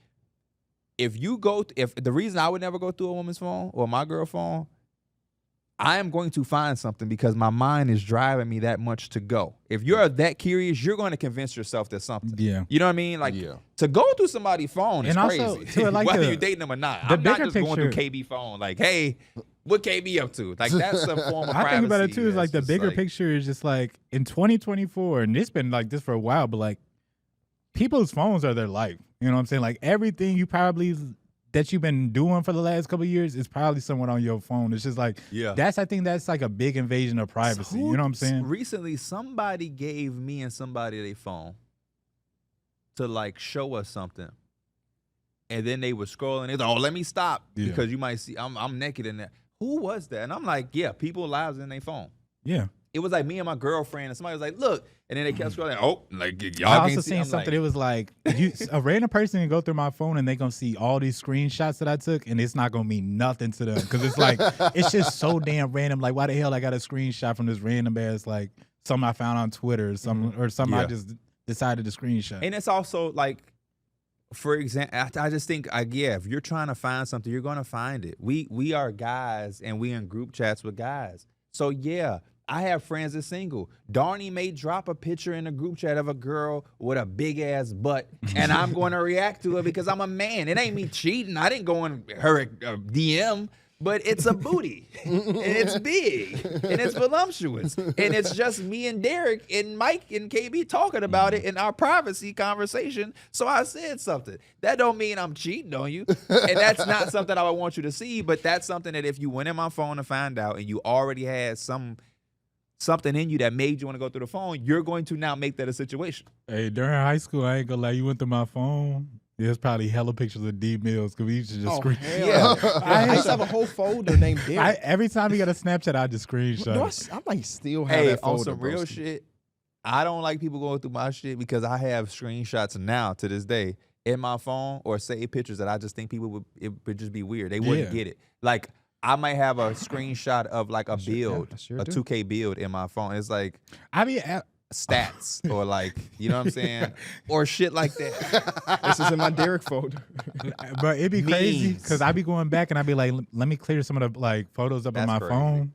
If the reason I would never go through a woman's phone or my girl phone, I am going to find something because my mind is driving me that much to go. If you're that curious, you're going to convince yourself there's something. Yeah. You know what I mean? Like Yeah. to go through somebody's phone is And also, crazy. to, like, Whether the- you're dating them or not. the I'm not bigger just going through picture- KB phone. Like, hey, what KB up to? Like that's a form of privacy. I think about it too. Is like the that's just bigger like- picture is just like in 2024, and it's been like this for a while. But like people's phones are their life. You know what I'm saying? Like everything you probably that you've been doing for the last couple of years is probably someone on your phone. It's just like Yeah. I think that's like a big invasion of privacy. You know what I'm saying? Recently, somebody gave me and somebody their phone to like show us something. And then they were scrolling. They thought, oh, let me stop Yeah. because you might see I'm naked in there. Who was that? And I'm like, yeah, people lives in their phone. Yeah. It was like me and my girlfriend, and somebody was like, look. And then they kept scrolling. Oh, like y'all I can't also see. seen I'm something. like, It was like a random person can go through my phone and they gonna see all these screenshots that I took, and it's not gonna mean nothing to them because it's like it's just so damn random. Like, why the hell I got a screenshot from this random ass like something I found on Twitter or something I Yeah. just decided to screenshot. And it's also like, for example, I just think, if you're trying to find something, you're gonna find it. We are guys, and we in group chats with guys. So yeah, I have friends that's single. Darnie may drop a picture in a group chat of a girl with a big ass butt, and I'm going to react to it because I'm a man. It ain't me cheating. I didn't go in her DM. but it's a booty, and it's big, and it's voluptuous, and it's just me and Darrick and Mike and KB talking about it in our privacy conversation. So I said something. That don't mean I'm cheating on you, and that's not something I would want you to see. But that's something that if you went in my phone to find out, and you already had something in you that made you want to go through the phone, you're going to now make that a situation. Hey, during high school, I ain't gonna lie, you went through my phone. There's probably hella pictures of D Mills because we used to just screen. Yeah. I used to have a whole folder named Darrick. Every time we got a Snapchat, I just screenshot. No, it. I might still have that folder. On some real shit, I don't like people going through my shit because I have screenshots now to this day in my phone or save pictures that I just think it would just be weird. They wouldn't get it. Like, I might have a screenshot of like a build, a 2K build in my phone. It's like, I mean, stats or like, you know what I'm saying? Or shit like that. This is in my Darrick folder. But it'd be crazy because I'd be going back and I'd be like, let me clear some of the like photos up on my phone.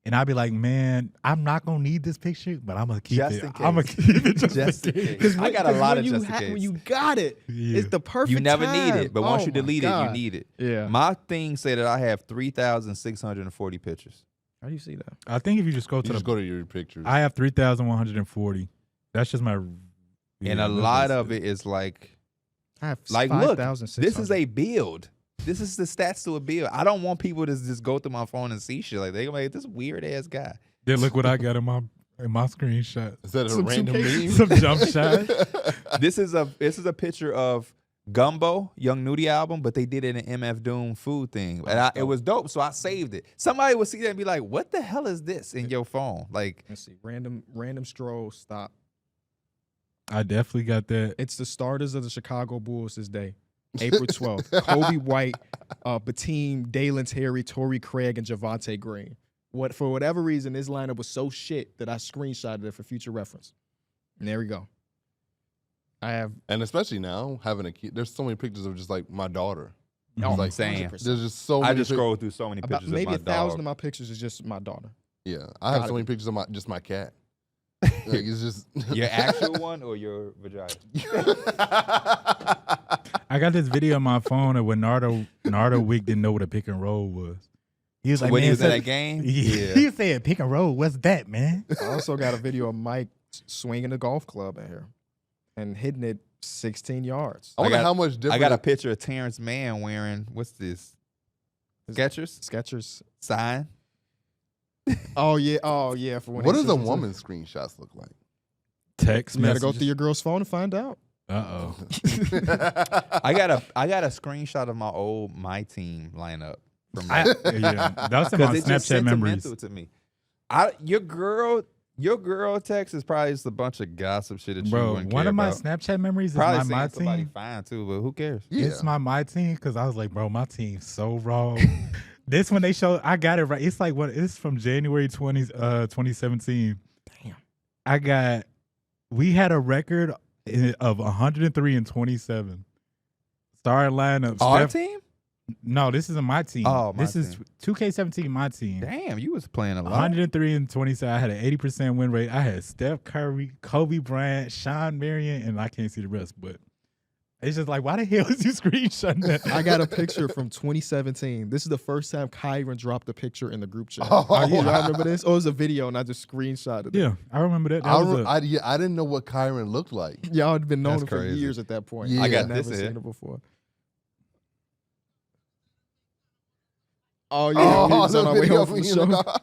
And I'd be like, man, I'm not gonna need this picture, but I'm gonna keep it. I'm gonna keep it just in case. Because I got a lot of when just in case. When you got it, it's the perfect You never time. need it, but once you delete it, you need it. Yeah. My thing say that I have 3,640 pictures. How do you see that? I think if you just go to go to your pictures. I have 3,140. That's just my. And a lot of it is like, I have look, 5,600. this is a build. This is the stats to a build. I don't want people to just go through my phone and see shit like they gonna be like, this weird ass guy. Then look what I got in my screenshot. Is that a Some random 2K meme? Some jump shot. This is a picture of Gumbo, Young Nudie album, but they did it in MF Doom food thing. And it was dope, so I saved it. Somebody would see that and be like, what the hell is this in your phone? Like, Let's see. Random stroll. Stop. I definitely got that. It's the starters of the Chicago Bulls this day. April 12th. Kobe White, Bateem, Dalen Terry, Torrey Craig, and Javonte Green. For whatever reason, this lineup was so shit that I screenshotted it for future reference. And there we go. I have, and especially now having a kid, there's so many pictures of just like my daughter. I'm saying, 100%. There's just so many. I just scroll through so many pictures maybe of my 1,000 dog. of my pictures is just my daughter. Yeah, I have so many pictures of my cat. Like, it's just Your actual one or your vagina? I got this video on my phone of when Nardo Wick didn't know what a pick and roll was. He was like, when man, he was in that game? Yeah. He said, pick and roll, what's that, man? I also got a video of Mike swinging a golf club in here and hitting it 16 yards. I wonder how much different. I got a picture of Terrence Mann wearing, what's this? Skechers. Sign? Oh yeah. For when What they does a send it to- woman's screenshots look like? Text You gotta message. go through your girl's phone and find out. Uh-oh. I got a screenshot of my old My Team lineup from Yeah, that's in my it's just Snapchat memories. sentimental to me. Your girl text is probably just a bunch of gossip shit that you Bro, wouldn't one care of my about. Snapchat memories is Probably my seeing somebody team. fine too, but who cares? Yeah. It's my team because I was like, bro, my team's so wrong. This when they show, I got it right. It's like it's from January 2017. Damn. We had a record of 103 and 27. Starting lineup. Our team? No, this isn't my team. Oh, my this is 2K17, my team. Damn, you was playing a lot. 103 and 27. I had an 80% win rate. I had Steph Curry, Kobe Bryant, Sean Marion, and I can't see the rest, but it's just like, why the hell is you screenshotting that? I got a picture from 2017. This is the first time Kyron dropped a picture in the group chat. Oh, Y'all remember this? Oh, it was a video, and I just screenshotted it. Yeah, I remember that. I didn't know what Kyron looked like. Y'all had been known That's him for crazy. years at that point. Yeah. I got never this seen here. it before. Oh yeah, Oh, we was on the our way video home from of the me show. in the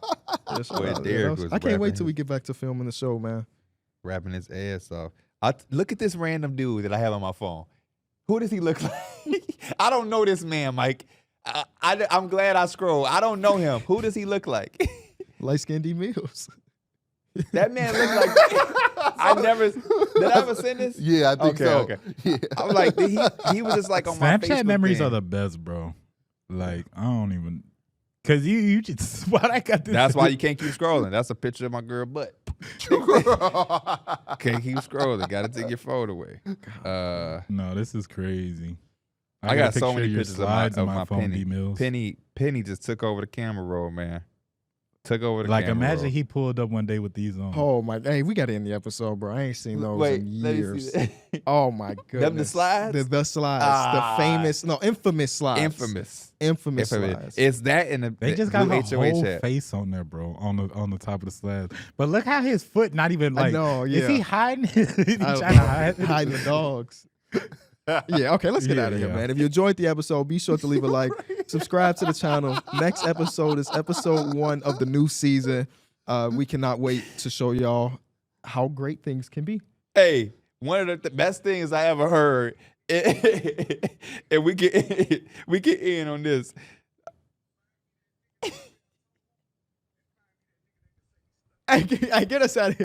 Yeah, shout Where out. Darrick That was I can't wait rapping till we get back to filming the show, man. Rapping his ass off. Look at this random dude that I have on my phone. Who does he look like? I don't know this man, Mike. I'm glad I scrolled. I don't know him. Who does he look like? Light skinned D Mills. That man looked like did I ever send this? Yeah, I think so. Okay. Yeah. I'm like, he was just like on my Snapchat Facebook memories thing. are the best, bro. Like, I don't even. Because you just. Why I got this? That's why you can't keep scrolling. That's a picture of my girl butt. Can't keep scrolling. Got to take your phone away. No, this is crazy. I got a so picture many your pictures of slides my on my phone, Penny. D Mills. Penny just took over the camera roll, man. Took over the Like, camera imagine roll. he pulled up one day with these on. Oh my! Hey, we got to end the episode, bro. I ain't seen those in let me years. see that. Oh my goodness! Them the slides? The slides, Ah. the famous, infamous slides. Infamous slides. It's that in the They just got blue a HOH whole hat. face on there, bro, on the top of the slabs. But look how his foot not even I like. know, Is he yeah. hiding? Is he I- trying to hide? hiding the dogs. Yeah, okay, let's get Yeah, out of here, yeah. man. If you enjoyed the episode, be sure to leave a like, subscribe to the channel. Next episode is episode 1 of the new season. We cannot wait to show y'all how great things can be. Hey, one of the best things I ever heard, and we get in on this. I get us out of here.